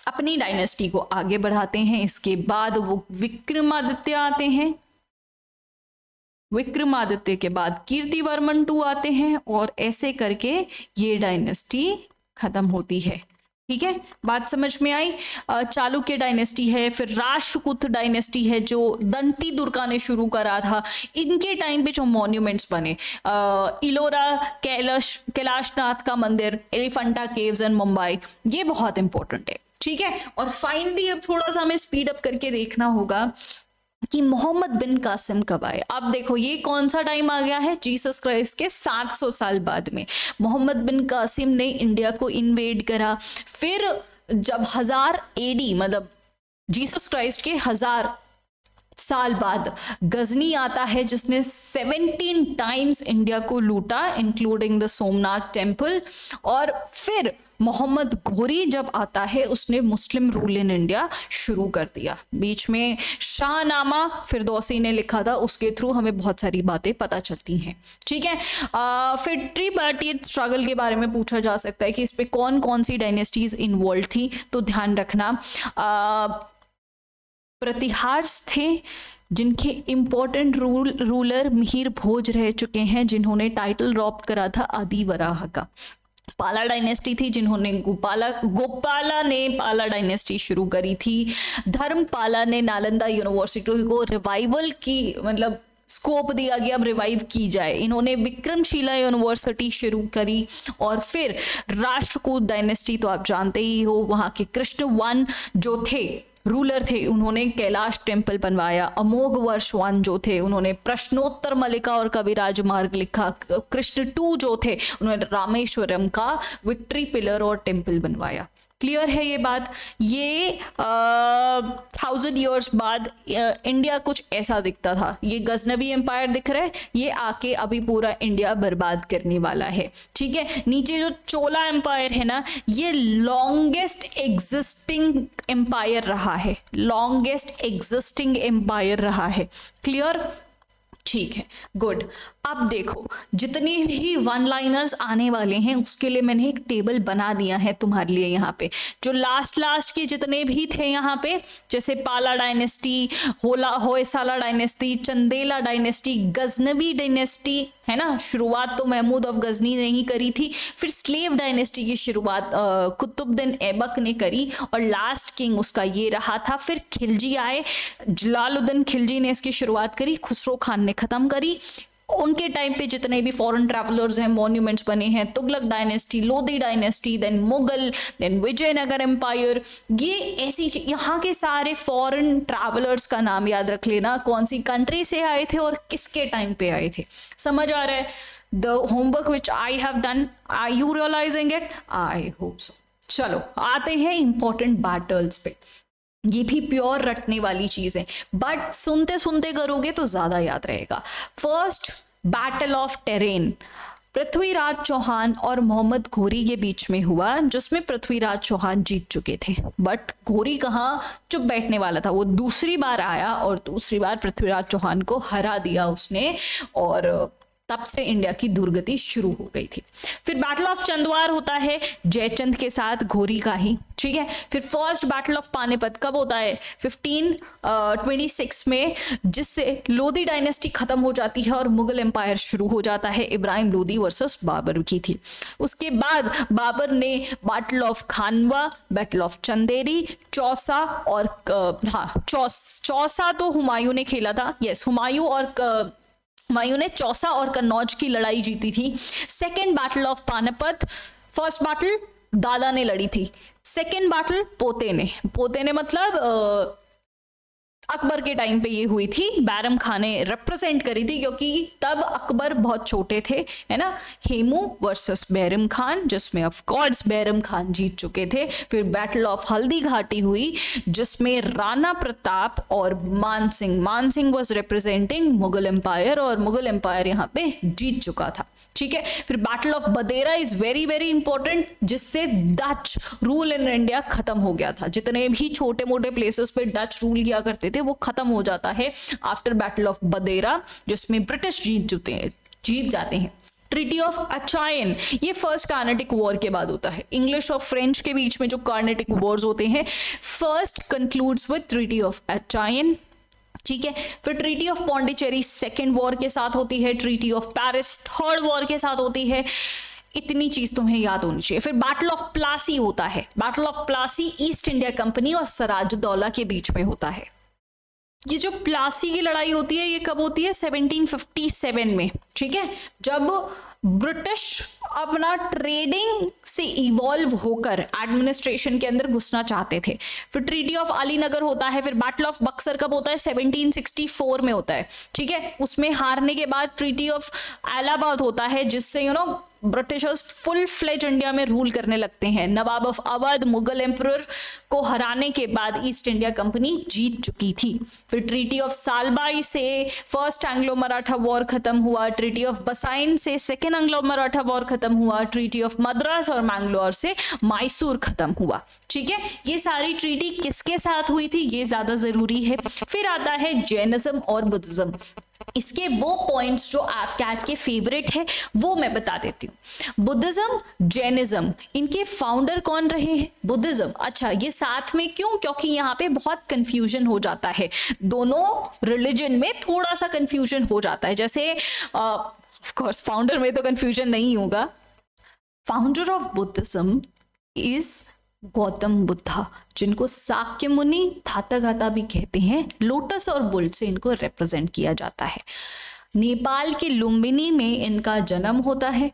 [SPEAKER 2] अपनी डायनेस्टी को आगे बढ़ाते हैं। इसके बाद वो विक्रमादित्य आते हैं। विक्रमादित्य के बाद कीर्तिवर्मन 2 आते हैं, और ऐसे करके ये डायनेस्टी खत्म होती है। ठीक है, बात समझ में आई? चालुक्य डायनेस्टी है, फिर राष्ट्रकूट डायनेस्टी है जो दंती दुर्गा ने शुरू करा था। इनके टाइम पे जो मॉन्यूमेंट्स बने, इलोरा कैलाशनाथ का मंदिर, एलिफेंटा केव्स इन मुंबई, ये बहुत इंपॉर्टेंट है। ठीक है, और फाइनली अब थोड़ा सा हमें स्पीड अप करके देखना होगा कि मोहम्मद बिन कासिम कब आए। अब देखो ये कौन सा टाइम आ गया है? जीसस क्राइस्ट के 700 साल बाद में मोहम्मद बिन कासिम ने इंडिया को इन्वेड करा। फिर जब 1000 AD, मतलब जीसस क्राइस्ट के 1000 साल बाद गजनी आता है, जिसने 17 टाइम्स इंडिया को लूटा, इंक्लूडिंग द सोमनाथ टेम्पल। और फिर मोहम्मद घोरी जब आता है, उसने मुस्लिम रूल इन इंडिया शुरू कर दिया। बीच में शाहनामा फिरदौसी ने लिखा था, उसके थ्रू हमें बहुत सारी बातें पता चलती हैं। ठीक है, फिर ट्रिपार्टिट स्ट्रगल के बारे में पूछा जा सकता है कि इस पे कौन कौन सी डायनेस्टीज इन्वॉल्व थी। तो ध्यान रखना, प्रतिहार्स थे जिनके इंपॉर्टेंट रूलर मिहिर भोज रह चुके हैं, जिन्होंने टाइटल ड्रॉप करा था आदिवराह का। पाला डायनेस्टी थी जिन्होंने गोपाला ने पाला डायनेस्टी शुरू करी थी। धर्मपाला ने नालंदा यूनिवर्सिटी को रिवाइवल की, मतलब स्कोप दिया गया, अब रिवाइव की जाए। इन्होंने विक्रमशिला यूनिवर्सिटी शुरू करी। और फिर राष्ट्रकूट डायनेस्टी तो आप जानते ही हो, वहाँ के कृष्ण 1 जो थे, रूलर थे, उन्होंने कैलाश टेम्पल बनवाया। अमोघ वर्ष 1 जो थे, उन्होंने प्रश्नोत्तर मल्लिका और कविराज मार्ग लिखा। कृष्ण 2 जो थे, उन्होंने रामेश्वरम का विक्ट्री पिलर और टेम्पल बनवाया। क्लियर है ये बात? ये 1000 ईयर्स बाद इंडिया कुछ ऐसा दिखता था। ये गजनवी एम्पायर दिख रहा है, ये आके अभी पूरा इंडिया बर्बाद करने वाला है। ठीक है, नीचे जो चोला एम्पायर है ना, ये लॉन्गेस्ट एग्जिस्टिंग एम्पायर रहा है, लॉन्गेस्ट एग्जिस्टिंग एम्पायर रहा है। क्लियर? ठीक है, गुड। अब देखो, जितने भी वन लाइनर्स आने वाले हैं उसके लिए मैंने एक टेबल बना दिया है तुम्हारे लिए यहाँ पे। जो लास्ट के जितने भी थे यहाँ पे, जैसे पाला dynasty, Hoysala dynasty, Chandela dynasty, Ghaznavi dynasty, है ना, शुरुआत तो महमूद ऑफ गजनी ने ही करी थी। फिर स्लेव डायनेस्टी की शुरुआत कुतुबुद्दीन ऐबक ने करी और लास्ट किंग उसका ये रहा था। फिर खिलजी आए, जलालुद्दीन खिलजी ने इसकी शुरुआत करी, खुसरो खान ने खत्म करी। उनके टाइम पे जितने भी फॉरेन ट्रैवलर्स हैं, मॉन्यूमेंट्स बने हैं, Tughlaq dynasty, Lodi dynasty, then Mughal, then Vijayanagara empire, ये ऐसी यहाँ के सारे फॉरेन ट्रैवलर्स का नाम याद रख लेना, कौन सी कंट्री से आए थे और किसके टाइम पे आए थे। समझ आ रहा है? The homework which I have done, are you realising it? I hope so. चलो आते हैं इंपॉर्टेंट बैटल्स पे। ये भी प्योर रटने वाली चीज है, बट सुनते सुनते करोगे तो ज्यादा याद रहेगा। First, battle of Tarain, Prithviraj Chauhan और मोहम्मद घोरी के बीच में हुआ, जिसमें पृथ्वीराज चौहान जीत चुके थे। बट घोरी कहाँ चुप बैठने वाला था, वो दूसरी बार आया और दूसरी बार पृथ्वीराज चौहान को हरा दिया उसने, और तब से इंडिया की दुर्गति शुरू हो गई थी। फिर बैटल ऑफ चंदवार होता है जयचंद के साथ घोरी का ही। ठीक है, फिर फर्स्ट बैटल ऑफ पानीपत कब होता है? 1526 में, जिससे लोधी डायनेस्टी खत्म हो जाती है और मुगल एम्पायर शुरू हो जाता है। इब्राहिम लोधी वर्सेस बाबर की थी। उसके बाद बाबर ने battle of Khanwa, battle of Chanderi, Chausa और चौसा तो हुमायूं ने खेला था। यस, हुमायूं ने चौसा और कन्नौज की लड़ाई जीती थी। Second battle of Panipat, first battle दादा ने लड़ी थी, सेकेंड बैटल पोते ने मतलब अकबर के टाइम पे ये हुई थी। बैरम खान ने रिप्रेजेंट करी थी, क्योंकि तब अकबर बहुत छोटे थे, है ना। हेमू वर्सेस बैरम खान, जिसमें ऑफ कोर्स बैरम खान जीत चुके थे। फिर बैटल ऑफ हल्दी घाटी हुई, जिसमें राणा प्रताप और Man Singh was representing Mughal empire, और मुगल एम्पायर यहाँ पे जीत चुका था। ठीक है, फिर battle of Badera is very very important, जिससे डच रूल इन इंडिया खत्म हो गया था। जितने भी छोटे मोटे प्लेसेस पे डच रूल किया करते थे वो खत्म हो जाता है आफ्टर बैटल ऑफ बदेरा, जिसमें ब्रिटिश जीत जाते हैं। ट्रीटी ऑफ अचायन, ये फर्स्ट कार्नेटिक वॉर के बाद होता है। इंग्लिश और फ्रेंच के बीच में जो कार्नेटिक वॉर्स होते हैं, first concludes with treaty of Aachen. ठीक है, फिर treaty of Pondicherry second war के साथ होती है। Treaty of Paris third war के साथ होती है। इतनी चीज तुम्हें याद होनी चाहिए। फिर बैटल ऑफ प्लासी होता है। Battle of Plassey east India company और सराजुद्दौला के बीच में होता है। ये जो प्लासी की लड़ाई होती है, ये कब होती है? 1757 में। ठीक है, जब ब्रिटिश अपना ट्रेडिंग से इवॉल्व होकर एडमिनिस्ट्रेशन के अंदर घुसना चाहते थे। फिर ट्रीटी ऑफ अलीनगर होता है। फिर बैटल ऑफ बक्सर कब होता है? 1764 में होता है। ठीक है, उसमें हारने के बाद ट्रीटी ऑफ इलाहाबाद होता है, जिससे ब्रिटिशर्स फुल फ्लेज इंडिया में रूल करने लगते हैं। नवाब ऑफ अवध मुगल एम्परर को हराने के बाद ईस्ट इंडिया कंपनी जीत चुकी थी। फिर ट्रीटी ऑफ सालबाई से फर्स्ट एंग्लो मराठा वॉर खत्म हुआ। ट्रीटी ऑफ बसाइन से सेकेंड एंग्लो मराठा वॉर खत्म हुआ। ट्रीटी ऑफ मद्रास और मैंगलोर से मैसूर खत्म हुआ। ठीक है, ये सारी ट्रीटी किसके साथ हुई थी, ये ज्यादा जरूरी है। फिर आता है जैनिज्म और बुद्धिज्म। इसके वो पॉइंट्स जो एफकैट के फेवरेट है वो मैं बता देती हूँ। बुद्धिज्म, जैनिज्म, इनके फाउंडर कौन रहे हैं? बुद्धिज्म। अच्छा, ये साथ में क्यों? क्योंकि यहाँ पे बहुत कंफ्यूजन हो जाता है, दोनों रिलीजन में थोड़ा सा कंफ्यूजन हो जाता है। जैसे ऑफ कोर्स फाउंडर में तो कंफ्यूजन नहीं होगा। Founder of Buddhism is Gautam Buddha, जिनको साक्य मुनि, थातागाता भी कहते हैं। लोटस और बुल से इनको रिप्रेजेंट किया जाता है। नेपाल के लुम्बिनी में इनका जन्म होता है।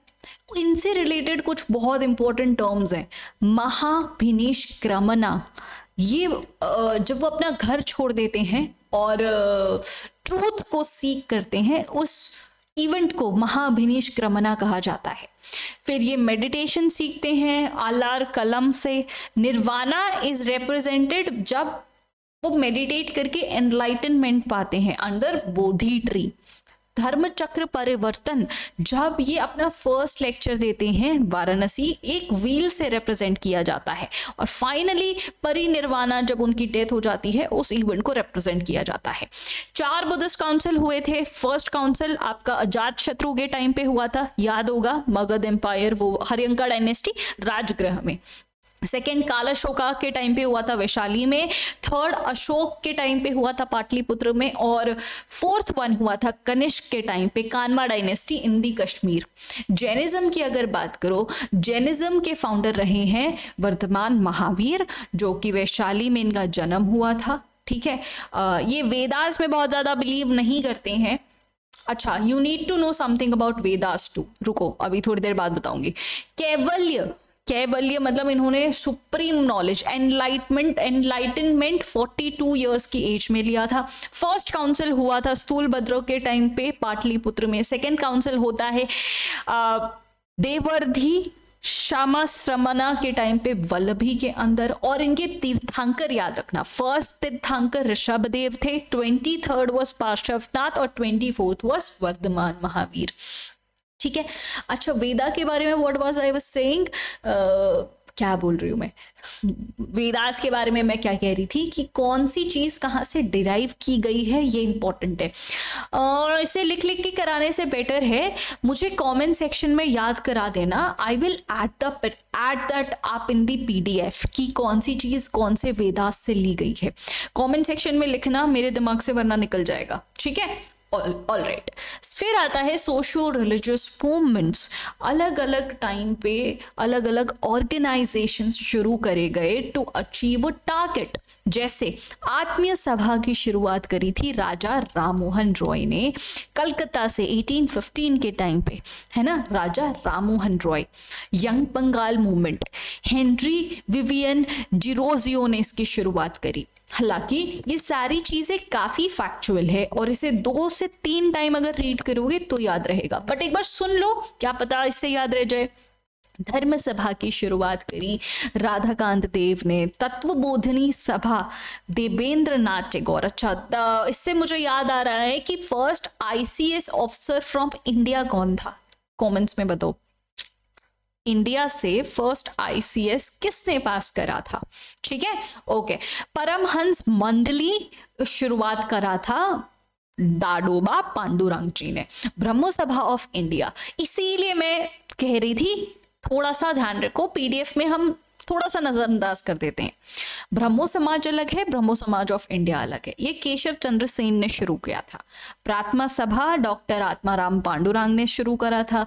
[SPEAKER 2] इनसे रिलेटेड कुछ बहुत इंपॉर्टेंट टर्म्स हैं। महाभिनिष्क्रमना, ये जब वो अपना घर छोड़ देते हैं और ट्रूथ को सीख करते हैं, उस इवेंट को महाभिनिष्क्रमणा कहा जाता है। फिर ये मेडिटेशन सीखते हैं आलार कलम से। निर्वाणा इज रिप्रेजेंटेड जब वो मेडिटेट करके एनलाइटनमेंट पाते हैं अंडर बोधि ट्री। धर्म चक्र परिवर्तन जब ये अपना फर्स्ट लेक्चर देते हैं वाराणसी, एक व्हील से रिप्रेजेंट किया जाता है। और फाइनली परिनिर्वाणा जब उनकी डेथ हो जाती है, उस इवेंट को रिप्रेजेंट किया जाता है। 4 बुद्धिस्ट काउंसिल हुए थे। फर्स्ट काउंसिल आपका अजात शत्रु के टाइम पे हुआ था, याद होगा, मगध एम्पायर, वो हरियंका डायनेस्टी, राजगृह में। सेकेंड कालाशोका के टाइम पे हुआ था वैशाली में। थर्ड अशोक के टाइम पे हुआ था पाटलिपुत्र में। और फोर्थ वन हुआ था कनिष्क के टाइम पे, कानवा डायनेस्टी, इंदी कश्मीर। जैनिज्म की अगर बात करो, जैनिज्म के फाउंडर रहे हैं वर्धमान महावीर, जो कि वैशाली में इनका जन्म हुआ था। ठीक है, ये वेदास में बहुत ज्यादा बिलीव नहीं करते हैं। अच्छा, you need to know something about Vedas too, रुको अभी थोड़ी देर बाद बताऊंगी। कैवल्य मतलब इन्होंने सुप्रीम नॉलेज, एनलाइटनमेंट 42 इयर्स की एज में लिया था। फर्स्ट काउंसिल हुआ था स्थूलभद्र के टाइम पे पाटलिपुत्र में। सेकेंड काउंसिल होता है देवर्धि श्यामाश्रमणा के टाइम पे वल्लभी के अंदर। और इनके तीर्थंकर याद रखना, फर्स्ट तीर्थंकर ऋषभदेव थे, 23rd वॉज पार्श्वनाथ और 24th वॉज वर्धमान महावीर। ठीक है। अच्छा, वेदा के बारे में what was I was saying, क्या बोल रही हूँ मैं, वेदास के बारे में मैं क्या कह रही थी कि कौन सी चीज़ कहाँ से डिराइव की गई है, ये इंपॉर्टेंट है। और इसे लिख लिख के कराने से बेटर है मुझे कमेंट सेक्शन में याद करा देना। I will add that up in the PDF कि कौन सी चीज़ कौन से वेदास से ली गई है। कमेंट सेक्शन में लिखना, मेरे दिमाग से वरना निकल जाएगा। ठीक है, ऑल राइट। फिर आता है सोशो रिलीजियस मूवमेंट्स। अलग अलग टाइम पे अलग अलग ऑर्गेनाइजेशंस शुरू करे गए टू अचीव टारगेट। जैसे आत्मीय सभा की शुरुआत करी थी राजा राममोहन रॉय ने कलकत्ता से 1815 के टाइम पे, है ना, Raja Rammohan Roy. Young Bengal movement, Henry Vivian Derozio ने इसकी शुरुआत करी। हालांकि ये सारी चीजें काफी फैक्चुअल है और इसे 2 से 3 टाइम अगर रीड करोगे तो याद रहेगा, बट एक बार सुन लो, क्या पता इससे याद रह जाए। धर्म सभा की शुरुआत करी राधाकांत देव ने। तत्वबोधिनी सभा देवेंद्र नाथ टैगोर। अच्छा, इससे मुझे याद आ रहा है कि first ICS officer from India कौन था, कमेंट्स में बताओ। इंडिया से फर्स्ट ICS किसने पास करा था? ठीक है, ओके। परमहंस मंडली शुरुआत करा था दादोबा पांडुरंग जी ने। ब्रह्मो सभा ऑफ इंडिया, इसीलिए मैं कह रही थी थोड़ा सा ध्यान रखो, PDF में हम थोड़ा सा नजरअंदाज कर देते हैं। ब्रह्मो समाज अलग है, ब्रह्मो समाज ऑफ इंडिया अलग है। ये केशव चंद्र सेन ने शुरू किया था। प्रार्थना सभा डॉक्टर आत्माराम पांडुरंग ने शुरू करा था।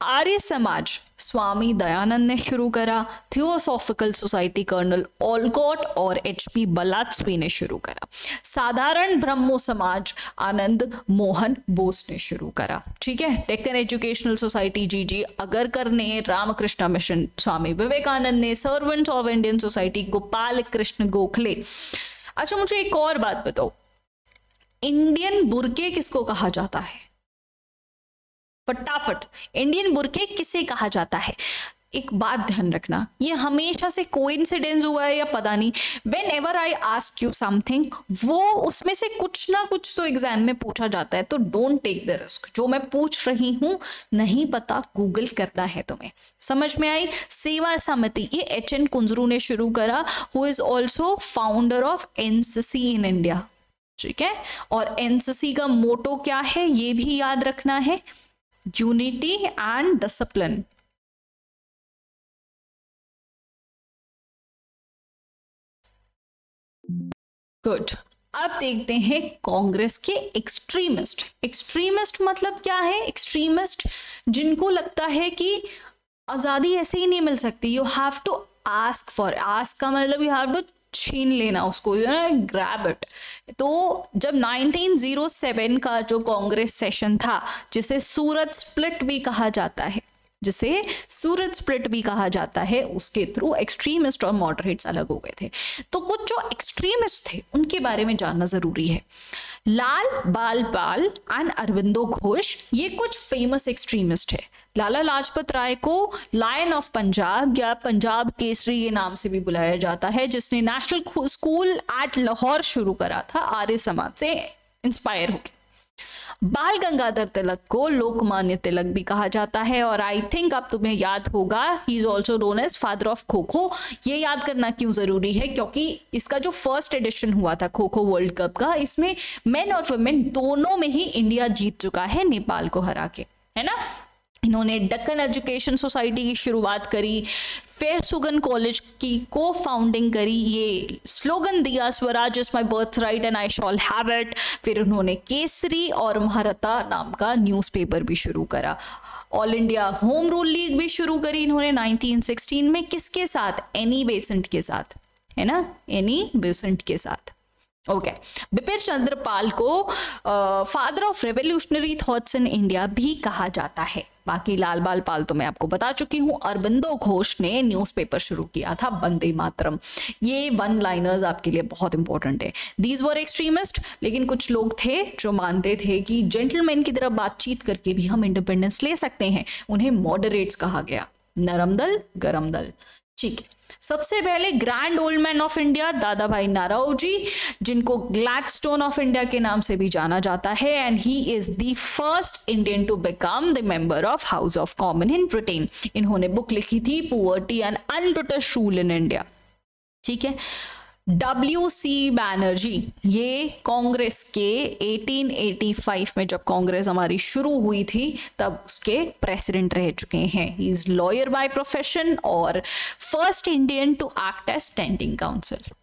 [SPEAKER 2] आर्य समाज स्वामी दयानंद ने शुरू करा। थियोसॉफिकल सोसाइटी कर्नल ओलकॉट और HP बलात्सवी ने शुरू करा। साधारण ब्रह्मो समाज आनंद मोहन बोस ने शुरू करा। ठीक है। Deccan educational society GG Agarkar ने, रामकृष्ण मिशन स्वामी विवेकानंद ने, servants of Indian society Gopal Krishna Gokhale. अच्छा, मुझे एक और बात बताओ, इंडियन बुरके किसको कहा जाता है? फटाफट, इंडियन बुरके किसे कहा जाता है? एक बात ध्यान रखना, ये हमेशा से कोइंसिडेंस हुआ है या पता नहीं, when ever I ask you something, वो उसमें से कुछ ना कुछ तो एग्जाम में पूछा जाता है, तो डोंट टेक द रिस्क। जो मैं पूछ रही हूं नहीं पता, गूगल करना है तुम्हें। समझ में आई? सेवा समिति, ये HN कुंजरू ने शुरू करा, who is also founder of NCC in India. ठीक है, और NCC का मोटो क्या है ये भी याद रखना है, यूनिटी एंड डिसिप्लिन। गुड। अब देखते हैं कांग्रेस के एक्सट्रीमिस्ट। एक्सट्रीमिस्ट मतलब क्या है? एक्सट्रीमिस्ट जिनको लगता है कि आजादी ऐसे ही नहीं मिल सकती, you have to ask for. Ask का मतलब यू हैव टू छीन लेना उसको, यू नो, ग्रैब इट। तो जब 1907 का जो कांग्रेस सेशन था, जिसे सूरत स्प्लिट भी कहा जाता है, उसके थ्रू एक्सट्रीमिस्ट और मॉडरेट्स अलग हो गए थे। तो कुछ जो एक्सट्रीमिस्ट थे उनके बारे में जानना जरूरी है। लाल बाल पाल एंड अरविंदो घोष ये कुछ फेमस एक्सट्रीमिस्ट है। लाला लाजपत राय को लायन ऑफ पंजाब या पंजाब केसरी के नाम से भी बुलाया जाता है, जिसने नेशनल स्कूल एट लाहौर शुरू करा था आर्य समाज से इंस्पायर होकर। बाल गंगाधर तिलक को लोकमान्य तिलक भी कहा जाता है, और आई थिंक अब तुम्हें याद होगा he is also known as father of kho kho. ये याद करना क्यों जरूरी है, क्योंकि इसका जो फर्स्ट एडिशन हुआ था खो खो वर्ल्ड कप का, इसमें मेन और वुमेन दोनों में ही इंडिया जीत चुका है नेपाल को हरा के, है ना। इन्होंने दक्कन एजुकेशन सोसाइटी की शुरुआत करी, फेर सुगन कॉलेज की को फाउंडिंग करी, ये स्लोगन दिया Swaraj is my birth right and I shawl have it. फिर उन्होंने केसरी और महारता नाम का न्यूज़पेपर भी शुरू करा। All India home rule league भी शुरू करी इन्होंने 1916 में, किसके साथ, एनी बेसेंट के साथ, है ना, एनी बेसेंट के साथ। ओके, बिपिन चंद्र पाल को father of revolutionary thoughts in India भी कहा जाता है। बाकी लाल बाल पाल तो मैं आपको बता चुकी हूँ। अरबिंदो घोष ने न्यूज़पेपर शुरू किया था वंदे मातरम। ये वन लाइनर्स आपके लिए बहुत इंपॉर्टेंट है। दीज वर एक्सट्रीमिस्ट, लेकिन कुछ लोग थे जो मानते थे कि जेंटलमैन की तरह बातचीत करके भी हम इंडिपेंडेंस ले सकते हैं। उन्हें मॉडरेट्स कहा गया, नरम दल गरम दल। ठीक है, सबसे पहले grand old man of India दादा भाई नाराओजी, जिनको ग्लैडस्टोन ऑफ इंडिया के नाम से भी जाना जाता है, and he is the first Indian to become the member of house of common in Britain. इन्होंने बुक लिखी थी poverty and un-British rule in India. ठीक है, WC बैनर्जी, ये कांग्रेस के 1885 में जब कांग्रेस हमारी शुरू हुई थी तब उसके प्रेसिडेंट रह चुके हैं। He is lawyer by profession और first Indian to act as standing council.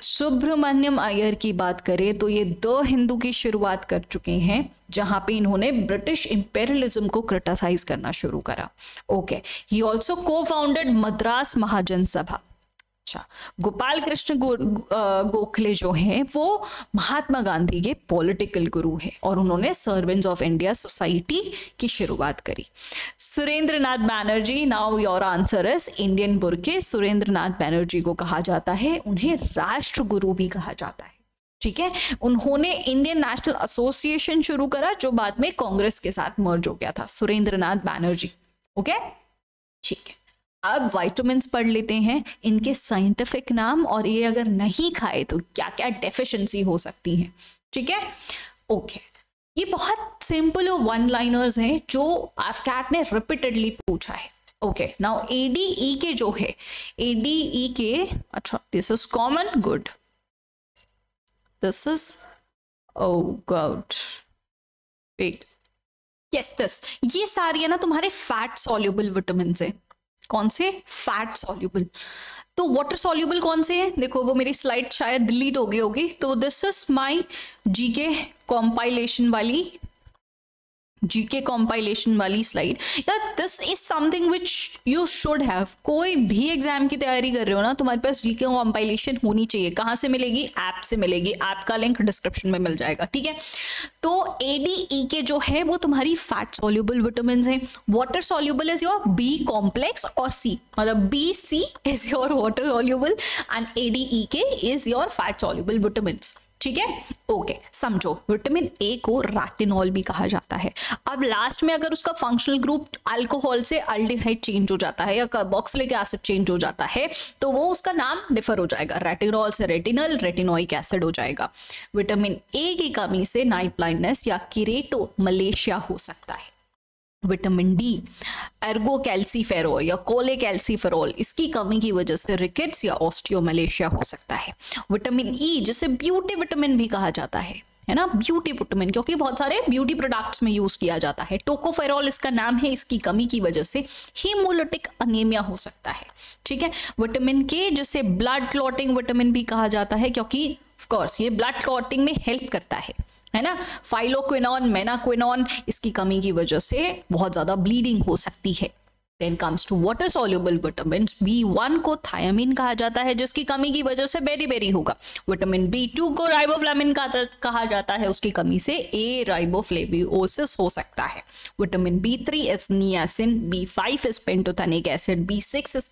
[SPEAKER 2] Subramaniam Iyer की बात करें तो ये द हिंदू की शुरुआत कर चुके हैं, जहां पे इन्होंने ब्रिटिश इंपेरियलिज्म को क्रिटिसाइज करना शुरू करा। ओके, ही ऑल्सो को फाउंडेड मद्रास महाजन सभा। अच्छा, गोपाल कृष्ण गोखले जो हैं वो महात्मा गांधी के पॉलिटिकल गुरु हैं, और उन्होंने सर्वेंट्स ऑफ इंडिया सोसाइटी की शुरुआत करी। Surendranath Banerjee, now your answer is Indian Burke. Surendranath Banerjee को कहा जाता है, उन्हें राष्ट्र गुरु भी कहा जाता है। ठीक है, उन्होंने इंडियन नेशनल एसोसिएशन शुरू करा जो बाद में कांग्रेस के साथ मर्ज हो गया था। सुरेंद्रनाथ बैनर्जी। ओके, ठीक है, अब विटामिन्स पढ़ लेते हैं, इनके साइंटिफिक नाम, और ये अगर नहीं खाए तो क्या क्या डेफिशिएंसी हो सकती है। ठीक है, ओके, ये बहुत सिंपल वन लाइनर्स हैं जो एफकैट ने रिपीटेडली पूछा है। ओके, नाउ ADE के जो है, ADE के, अच्छा this is common, good, this is, oh god, wait, yes this, ये सारी है ना तुम्हारे फैट सॉल्युबल विटामिन है। कौन से? Fat soluble. तो वाटर सॉल्युबल कौन से हैं? देखो वो मेरी स्लाइड शायद डिलीट हो गई होगी, तो दिस इज माय जीके कॉम्पाइलेशन वाली स्लाइड। यार this is something which you should have. कोई भी एग्जाम की तैयारी कर रहे हो ना, तुम्हारे पास जीके कॉम्पाइलेशन होनी चाहिए। कहाँ से मिलेगी? ऐप से मिलेगी। ऐप का लिंक डिस्क्रिप्शन में मिल जाएगा। ठीक है, तो ADE के जो है वो तुम्हारी फैट सॉल्युबल विटामिन है। Water soluble is your B complex और C, मतलब BC is your water soluble and ADE के is your fat soluble vitamin. ठीक है, ओके, समझो विटामिन A को रेटिनॉल भी कहा जाता है। अब लास्ट में अगर उसका फंक्शनल ग्रुप अल्कोहल से अल्डिहाइड चेंज हो जाता है या कार्बोक्सिलिक एसिड चेंज हो जाता है तो वो उसका नाम डिफर हो जाएगा। रेटिनॉल से रेटिनल, रेटिनोइक एसिड हो जाएगा। विटामिन A की कमी से नाइट ब्लाइंडनेस या किरेटो मलेशिया हो सकता है। विटामिन D, एर्गो कैल्सीफेरॉल या कोले कैल्सीफेरॉल, इसकी कमी की वजह से रिकेट्स या ऑस्टियोमलेशिया हो सकता है। विटामिन E जिसे ब्यूटी विटामिन भी कहा जाता है ना, ब्यूटी विटामिन, क्योंकि बहुत सारे ब्यूटी प्रोडक्ट्स में यूज किया जाता है। टोकोफेरॉल इसका नाम है, इसकी कमी की वजह से हीमोलिटिक अनीमिया हो सकता है। ठीक है, विटामिन K जिसे ब्लड क्लॉटिंग विटामिन भी कहा जाता है, क्योंकि ऑफ कोर्स ये ब्लड क्लॉटिंग में हेल्प करता है ना। फाइलोक्विनॉन, मेनाक्विनॉन, इसकी कमी की वजह से बहुत ज्यादा ब्लीडिंग हो सकती है। Then comes to water soluble vitamins. B1 को थायामीन कहा जाता है, जिसकी कमी की वजह से बेरी होगा। विटामिन B2 को राइबोफ्लाविन कहा जाता है, उसकी कमी से A राइबोफ्लेवियोसिस हो सकता है। Vitamin B3 is niacin, B5 is pantothenic acid, B6 is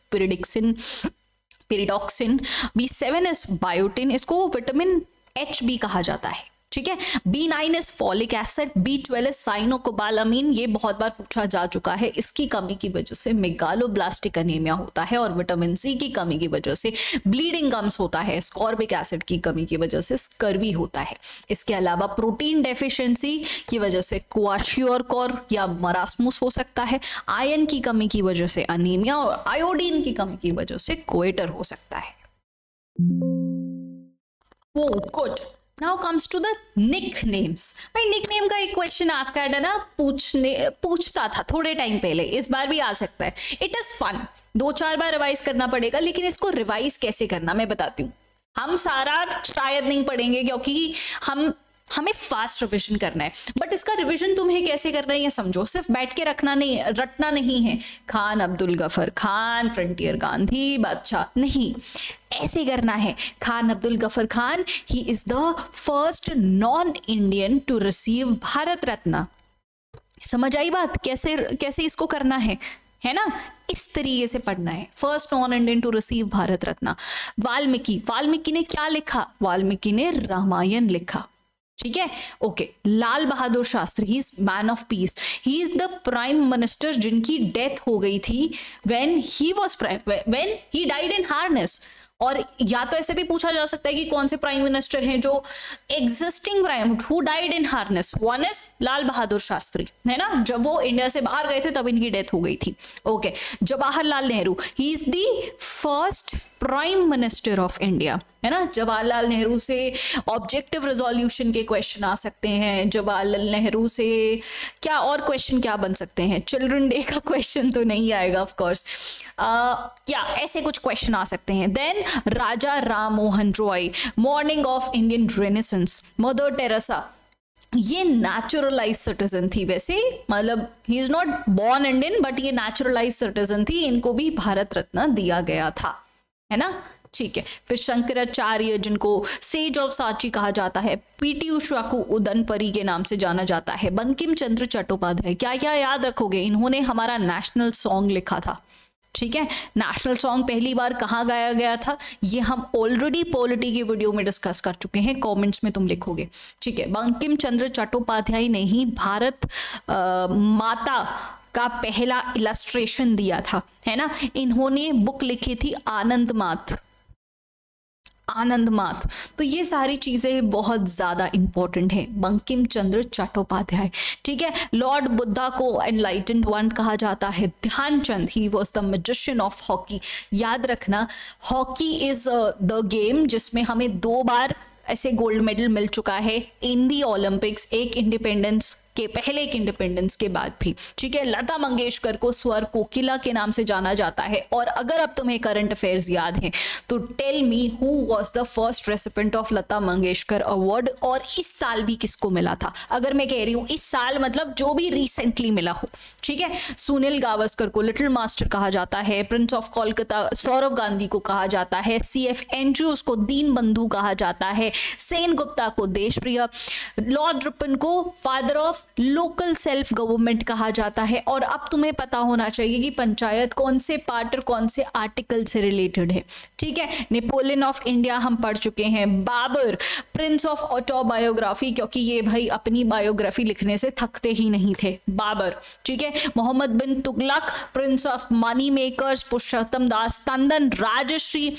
[SPEAKER 2] pyridoxine, B7 is biotin. इसको विटामिन HB कहा जाता है, ठीक है। B9 is folic acid, B12 is cyanocobalamin, ये बहुत बार पूछा जा चुका है। इसकी कमी की वजह से मेगालोब्लास्टिक एनीमिया होता है, और विटामिन सी की कमी की वजह से ब्लीडिंग गम्स होता है। स्कॉर्बिक एसिड की कमी की वजह से स्कर्वी होता है। इसके अलावा प्रोटीन डेफिशिएंसी की वजह से क्वाशियोरकोर या मरास्मुस हो सकता है। आयरन की कमी की वजह से अनीमिया, और आयोडीन की कमी की वजह से कोएटर हो सकता है। वो good. Now comes to the nicknames. भाई निकनेम का एक क्वेश्चन आपका है ना, पूछता था थोड़े टाइम पहले, इस बार भी आ सकता है। इट इज फन, 2-4 बार रिवाइज करना पड़ेगा, लेकिन इसको रिवाइज कैसे करना मैं बताती हूँ। हम सारा शायद नहीं पढ़ेंगे क्योंकि हमें फास्ट रिवीजन करना है, बट इसका रिवीजन तुम्हें कैसे करना है ये समझो। सिर्फ बैठ के रटना नहीं है, खान अब्दुल गफर खान, फ्रंटियर गांधी, बादशाह नहीं, ऐसे करना है। Khan Abdul Ghaffar Khan, he is the first non Indian to receive Bharat Ratna. समझ आई बात, कैसे इसको करना है ना, इस तरीके से पढ़ना है। First non Indian to receive Bharat Ratna. Valmiki ने क्या लिखा? वाल्मीकि ने रामायण लिखा, ठीक है। Okay, Lal Bahadur Shastri, he is man of peace, he is the prime minister जिनकी डेथ हो गई थी when he died in harness. और या तो ऐसे भी पूछा जा सकता है कि कौन से प्राइम मिनिस्टर हैं जो existing prime who died in harness. One is Lal Bahadur Shastri, है ना, जब वो इंडिया से बाहर गए थे तब इनकी डेथ हो गई थी। Okay, Jawaharlal Nehru, he is the first prime minister of India, है ना। जवाहरलाल नेहरू से ऑब्जेक्टिव रेजोल्यूशन के क्वेश्चन आ सकते हैं। जवाहरलाल नेहरू से क्या और क्वेश्चन क्या बन सकते हैं? चिल्ड्रन डे का क्वेश्चन तो नहीं आएगा ऑफ कोर्स, क्या ऐसे कुछ क्वेश्चन आ सकते हैं। Then Raja Ram Mohan Roy, morning of Indian renaissance, Mother Teresa, ये नेचुरलाइज सिटीजन थी। वैसे मतलब he is not born Indian, but ये नेचुरलाइज सिटीजन थी, इनको भी भारत रत्न दिया गया था, है ना, ठीक है। फिर शंकराचार्य, जिनको सेज ऑफ सांची कहा जाता है। पीटी उषा को उदनपरी के नाम से जाना जाता है। बंकिम चंद्र चट्टोपाध्याय, क्या क्या याद रखोगे? इन्होंने हमारा नेशनल सॉन्ग लिखा था, ठीक है। नेशनल सॉन्ग पहली बार कहाँ गाया गया था, ये हम ऑलरेडी पॉलिटी की वीडियो में डिस्कस कर चुके हैं, कमेंट्स में तुम लिखोगे, ठीक है। बंकिम चंद्र चट्टोपाध्याय ने ही भारत माता का पहला इलस्ट्रेशन दिया था, है ना। इन्होंने बुक लिखी थी आनंद मात। तो ये सारी चीजें बहुत ज्यादा इंपॉर्टेंट है। बंकिम चंद्र चट्टोपाध्याय, ठीक है। लॉर्ड बुद्धा को एनलाइटेंड वन कहा जाता है। Dhyanchand, he was the magician of hockey. याद रखना, हॉकी इज द गेम जिसमें हमें 2 बार ऐसे गोल्ड मेडल मिल चुका है इन दी ओलंपिक्स, एक इंडिपेंडेंस के पहले, एक इंडिपेंडेंस के बाद भी, ठीक है। लता मंगेशकर को स्वर कोकिला के नाम से जाना जाता है। और अगर अब तुम्हें करंट अफेयर्स याद हैं तो tell me who was the first recipient of Lata Mangeshkar award, और इस साल भी किसको मिला था? अगर मैं कह रही हूँ इस साल, मतलब जो भी रिसेंटली मिला हो, ठीक है। सुनील गावस्कर को लिटिल मास्टर कहा जाता है। प्रिंस ऑफ कोलकाता सौरव गांधी को कहा जाता है। CF एंड्रूज को दीन बंधु कहा जाता है। सेन गुप्ता को देशप्रिय। लॉर्ड रिपन को father of local self government कहा जाता है। और अब तुम्हें पता होना चाहिए कि पंचायत कौन से पार्ट और कौन से आर्टिकल से रिलेटेड है, ठीक है। नेपोलियन ऑफ इंडिया हम पढ़ चुके हैं। बाबर, प्रिंस ऑफ ऑटोबायोग्राफी, क्योंकि ये भाई अपनी बायोग्राफी लिखने से थकते ही नहीं थे, बाबर, ठीक है। Mohammad bin Tughlaq, prince of money makers. Purushottam Das Tandon, Rajarshi.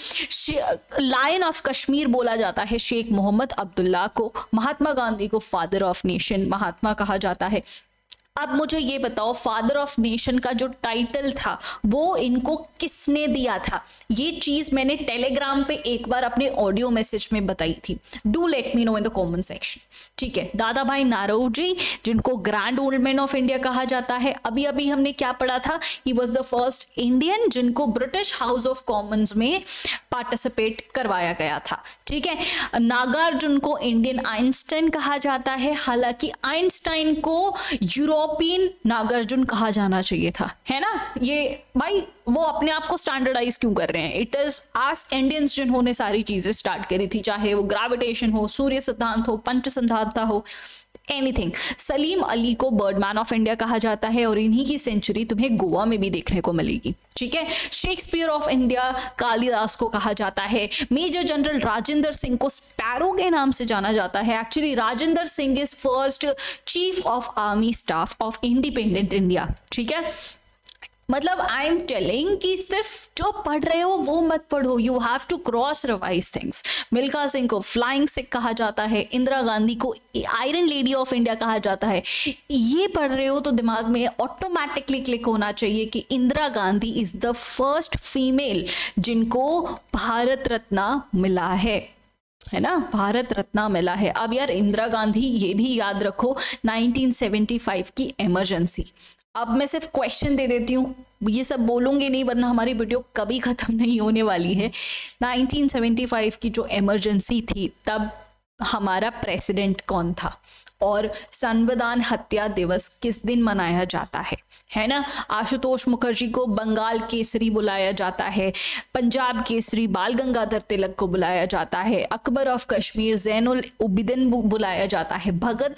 [SPEAKER 2] Lion of Kashmir बोला जाता है शेख मोहम्मद अब्दुल्ला को। महात्मा गांधी को फादर ऑफ नेशन महात्मा कहा जाता है। अब मुझे ये बताओ, फादर ऑफ नेशन का जो टाइटल था वो इनको किसने दिया था? ये चीज मैंने टेलीग्राम पे एक बार अपने ऑडियो मैसेज में बताई थी। Do let me know in the comment section, ठीक है। दादा भाई नारोजी, जिनको grand old man of India कहा जाता है। अभी अभी हमने क्या पढ़ा था, ही वॉज द फर्स्ट इंडियन जिनको ब्रिटिश हाउस ऑफ कॉमन्स में पार्टिसिपेट करवाया गया था, ठीक है। नागार्जुन को इंडियन आइंस्टाइन कहा जाता है। हालांकि आइंस्टाइन को यूरोपियन नागार्जुन कहा जाना चाहिए था, है ना। ये भाई वो अपने आप को स्टैंडर्डाइज क्यों कर रहे हैं? इट इज आस इंडियंस जिन्होंने सारी चीजें स्टार्ट करी थी, चाहे वो ग्रेविटेशन हो, सूर्य सिद्धांत हो, पंच सिद्धांत हो, एनीथिंग। सलीम अली को बर्डमैन ऑफ इंडिया कहा जाता है और इन्हीं की सेंचुरी तुम्हें गोवा में भी देखने को मिलेगी, ठीक है। शेक्सपियर ऑफ इंडिया कालिदास को कहा जाता है। मेजर जनरल राजेंद्र सिंह को स्पैरो के नाम से जाना जाता है। Actually Rajendra Singh is first chief of army staff of independent India, ठीक है। मतलब आई एम टेलिंग कि सिर्फ जो पढ़ रहे हो वो मत पढ़ो, you have to cross revise things. Milkha Singh को फ्लाइंग सिख कहा जाता है। इंदिरा गांधी को आयरन लेडी ऑफ इंडिया कहा जाता है। ये पढ़ रहे हो तो दिमाग में ऑटोमेटिकली क्लिक होना चाहिए कि Indira Gandhi is the first female जिनको भारत रत्न मिला है ना, भारत रत्न मिला है। अब यार इंदिरा गांधी, ये भी याद रखो 1975 की इमरजेंसी। अब मैं सिर्फ क्वेश्चन दे देती हूँ, ये सब बोलूंगी नहीं वरना हमारी वीडियो कभी खत्म नहीं होने वाली है। 1975 की जो इमरजेंसी थी तब हमारा प्रेसिडेंट कौन था और संविधान हत्या दिवस किस दिन मनाया जाता है ना। आशुतोष मुखर्जी को बंगाल केसरी बुलाया जाता है। पंजाब केसरी बाल गंगाधर तिलक को बुलाया जाता है। अकबर ऑफ कश्मीर जैनुल उबिदिन बुलाया जाता है। भगत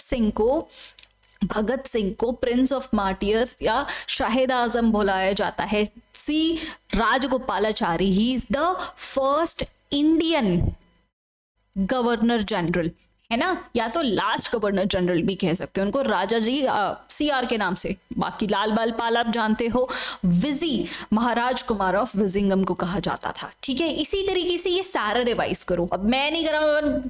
[SPEAKER 2] सिंह को प्रिंस ऑफ मार्टियर्स या शाहिद आजम बुलाया जाता है। C Rajagopalachari, he is the first Indian governor general, है ना, या तो लास्ट गवर्नर जनरल भी कह सकते हो उनको, राजा जी CR के नाम से। बाकी लाल बाल पाल आप जानते हो। विजी, महाराज कुमार ऑफ विजिंगम को कहा जाता था, ठीक है। इसी तरीके से ये सारा रिवाइज करो। अब मैं नहीं करा,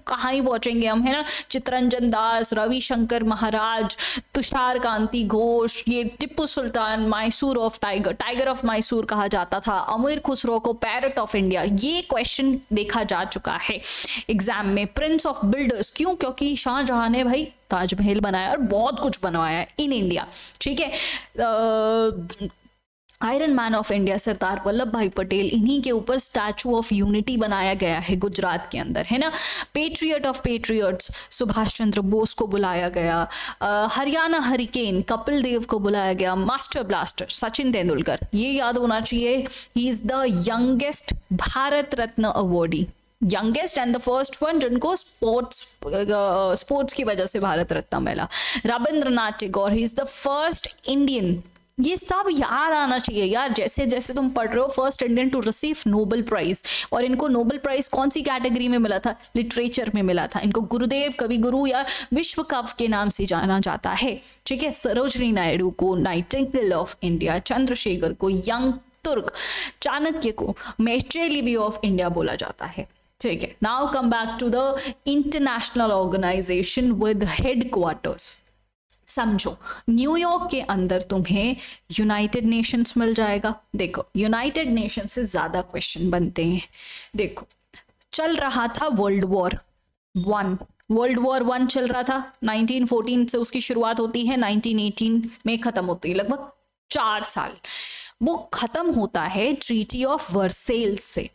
[SPEAKER 2] कहाँ ही पहुंचेंगे हम, है ना। चित्तरंजन दास, रविशंकर महाराज, तुषार कांति घोष, ये Tipu Sultan, Mysore of tiger of Mysore कहा जाता था। अमीर खुसरो को पैरट ऑफ इंडिया, ये क्वेश्चन देखा जा चुका है एग्जाम में। प्रिंस ऑफ बिल्डर्स, क्यों? क्योंकि शाहजहां ने भाई ताजमहल बनाया और बहुत कुछ बनवाया इन इंडिया, ठीक है। Iron man of India Sardar Vallabh भाई पटेल, इन्हीं के ऊपर स्टैचू ऑफ यूनिटी बनाया गया है गुजरात के अंदर, है ना। Patriot of patriots Subhash Chandra Bose को बुलाया गया। हरियाणा हरिकेन कपिल देव को बुलाया गया। मास्टर ब्लास्टर सचिन तेंदुलकर, ये याद होना चाहिए, ही is the youngest Bharat Ratna awardee, youngest and the first one जिनको स्पोर्ट्स की वजह से भारत रत्न मिला। रविंद्रनाथ टैगोर, ही इज द फर्स्ट इंडियन, ये सब याद आना चाहिए यार। जैसे जैसे तुम पढ़ रहे हो, first Indian to receive Nobel prize, और इनको नोबेल प्राइज कौन सी कैटेगरी में मिला था? लिटरेचर में मिला था। इनको गुरुदेव, कवि गुरु या विश्व कवि के नाम से जाना जाता है, ठीक है। सरोजनी नायडू को नाइटिंगेल ऑफ इंडिया, चंद्रशेखर को यंग तुर्क, चाणक्य को मेट्रेलिवी ऑफ इंडिया बोला जाता है, ठीक है। Now come back to the international organisation with headquarters. समझो, न्यूयॉर्क के अंदर तुम्हें यूनाइटेड नेशंस मिल जाएगा। देखो, यूनाइटेड नेशंस से ज्यादा क्वेश्चन बनते हैं। देखो, चल रहा था वर्ल्ड वॉर वन चल रहा था। 1914 से उसकी शुरुआत होती है, 1918 में खत्म होती है, लगभग 4 साल। वो खत्म होता है ट्रीटी ऑफ वर्सेल्स से,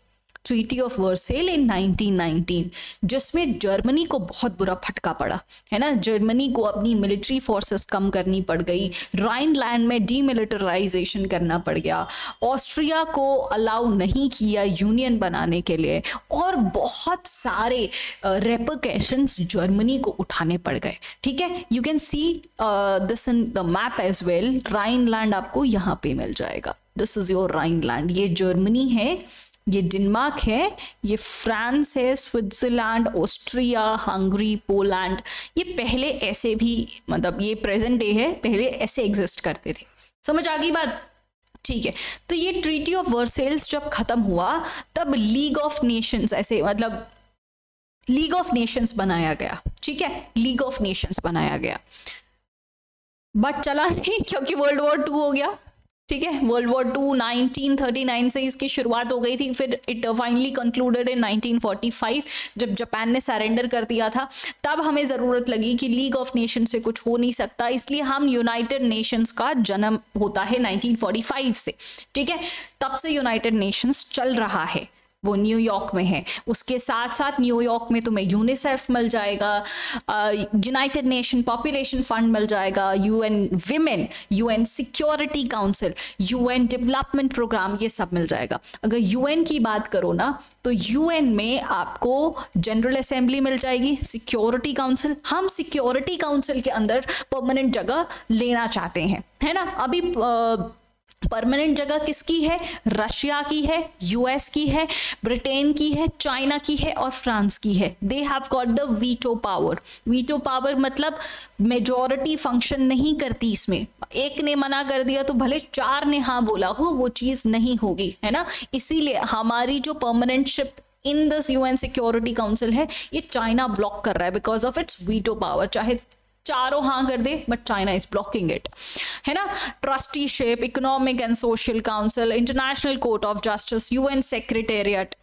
[SPEAKER 2] ट्रीटी ऑफ वर्सेल इन 1919, जिसमें जर्मनी को बहुत बुरा फटका पड़ा, है ना। जर्मनी को अपनी मिलिट्री फोर्सेस कम करनी पड़ गई। राइनलैंड में डीमिलिटराइजेशन करना पड़ गया। ऑस्ट्रिया को अलाउ नहीं किया यूनियन बनाने के लिए, और बहुत सारे रेपरकशंस जर्मनी को उठाने पड़ गए, ठीक है। You can see this in the map as well. Rhineland आपको यहाँ पे मिल जाएगा, दिस इज योर राइनलैंड। ये जर्मनी है, ये डेनमार्क है, ये फ्रांस है, स्विट्जरलैंड, ऑस्ट्रिया, हंगरी, पोलैंड। ये पहले ऐसे भी, मतलब ये प्रेजेंट डे है, पहले ऐसे एग्जिस्ट करते थे। समझ आ गई बात? ठीक है। तो ये ट्रीटी ऑफ वर्सेल्स जब खत्म हुआ तब लीग ऑफ नेशंस, ऐसे मतलब लीग ऑफ नेशंस बनाया गया, ठीक है। लीग ऑफ नेशंस बनाया गया, बट चला नहीं क्योंकि वर्ल्ड वॉर 2 हो गया, ठीक है। वर्ल्ड वॉर 2 1939 से इसकी शुरुआत हो गई थी, फिर इट फाइनली कंक्लूडेड इन 1945 जब जापान ने सरेंडर कर दिया था। तब हमें ज़रूरत लगी कि लीग ऑफ नेशंस से कुछ हो नहीं सकता, इसलिए हम यूनाइटेड नेशंस का जन्म होता है 1945 से, ठीक है। तब से यूनाइटेड नेशंस चल रहा है। वो न्यूयॉर्क में है। उसके साथ साथ न्यूयॉर्क में तुम्हें यूनिसेफ मिल जाएगा, यूनाइटेड नेशन पॉपुलेशन फंड मिल जाएगा, UN Women, UN security Council, UN Development Programme, ये सब मिल जाएगा। अगर यूएन की बात करो ना तो यूएन में आपको जनरल असेंबली मिल जाएगी, सिक्योरिटी काउंसिल, हम सिक्योरिटी काउंसिल के अंदर परमानेंट जगह लेना चाहते हैं, है ना। अभी परमानेंट जगह किसकी है? रशिया की है, यूएस की है, ब्रिटेन की है, चाइना की है और फ्रांस की है। They have got the veto power. Veto power मतलब मेजॉरिटी फंक्शन नहीं करती इसमें, एक ने मना कर दिया तो भले 4 ने हाँ बोला हो, वो चीज नहीं होगी, है ना। इसीलिए हमारी जो permanent ship in this UN security council है, ये चाइना ब्लॉक कर रहा है because of its veto power. चाहे चारों हाँ कर दे but China is blocking it, है ना। Trusteeship, economic and social council, international court of justice, UN secretariat,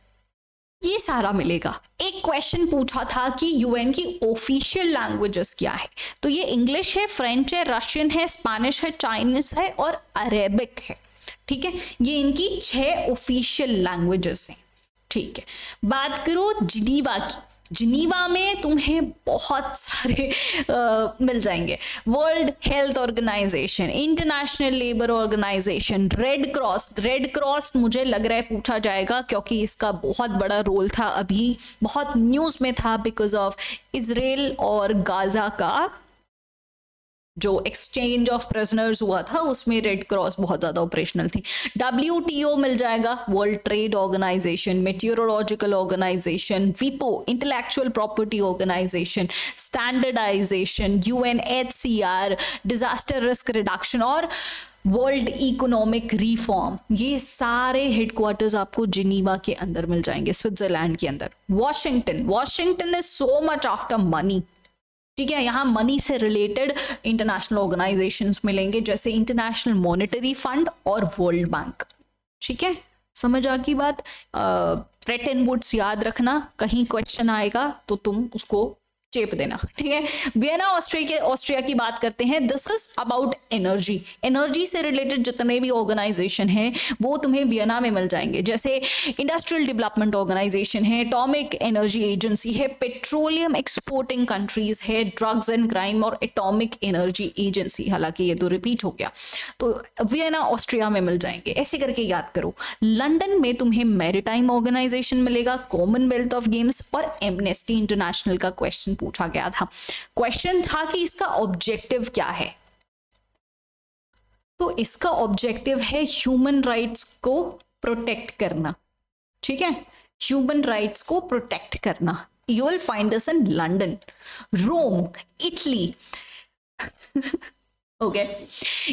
[SPEAKER 2] ये सारा मिलेगा। एक क्वेश्चन पूछा था कि यूएन की ऑफिशियल लैंग्वेजेस क्या है, तो ये इंग्लिश है, फ्रेंच है, रशियन है, स्पेनिश है, चाइनीज है और अरेबिक है, ठीक है। ये इनकी 6 ऑफिशियल लैंग्वेजेस हैं, ठीक है। बात करो जिनीवा की, जिनीवा में तुम्हें बहुत सारे मिल जाएंगे। World Health Organisation, International Labour Organisation, Red Cross मुझे लग रहा है पूछा जाएगा क्योंकि इसका बहुत बड़ा रोल था, अभी बहुत न्यूज में था बिकॉज ऑफ इजराइल और गाजा का जो एक्सचेंज ऑफ प्रिजनर्स हुआ था, उसमें रेड क्रॉस बहुत ज्यादा ऑपरेशनल थी। WTO मिल जाएगा, world trade organisation, meteorological organisation, विपो, intellectual property organisation, standardisation, UNHCR, disaster risk reduction और वर्ल्ड इकोनॉमिक रिफॉर्म। ये सारे हेडक्वार्टर्स आपको जिनीवा के अंदर मिल जाएंगे, स्विट्जरलैंड के अंदर। Washington is so much after money, ठीक है। यहाँ मनी से रिलेटेड इंटरनेशनल ऑर्गेनाइजेशंस मिलेंगे जैसे इंटरनेशनल मॉनेटरी फंड और वर्ल्ड बैंक, ठीक है। समझ आ की बात। ब्रेटन वुड्स याद रखना, कहीं क्वेश्चन आएगा तो तुम उसको चेप देना, ठीक है। वियना ऑस्ट्रिया की बात करते हैं। दिस इज अबाउट एनर्जी से रिलेटेड जितने भी ऑर्गेनाइजेशन हैं वो तुम्हें वियना में मिल जाएंगे, जैसे इंडस्ट्रियल डेवलपमेंट ऑर्गेनाइजेशन है, एटॉमिक एनर्जी एजेंसी है, पेट्रोलियम एक्सपोर्टिंग कंट्रीज है, ड्रग्स एंड क्राइम और एटॉमिक एनर्जी एजेंसी। हालांकि ये तो रिपीट हो गया, तो वियना ऑस्ट्रिया में मिल जाएंगे, ऐसे करके याद करो। लंदन में तुम्हें मैरीटाइम ऑर्गेनाइजेशन मिलेगा, कॉमनवेल्थ ऑफ गेम्स और एमनेस्टी इंटरनेशनल का क्वेश्चन पूछा गया था। क्वेश्चन था कि इसका ऑब्जेक्टिव क्या है, तो इसका ऑब्जेक्टिव है ह्यूमन राइट्स को प्रोटेक्ट करना, ठीक है। ह्यूमन राइट्स को प्रोटेक्ट करना। You will find this in London, Rome, Italy okay.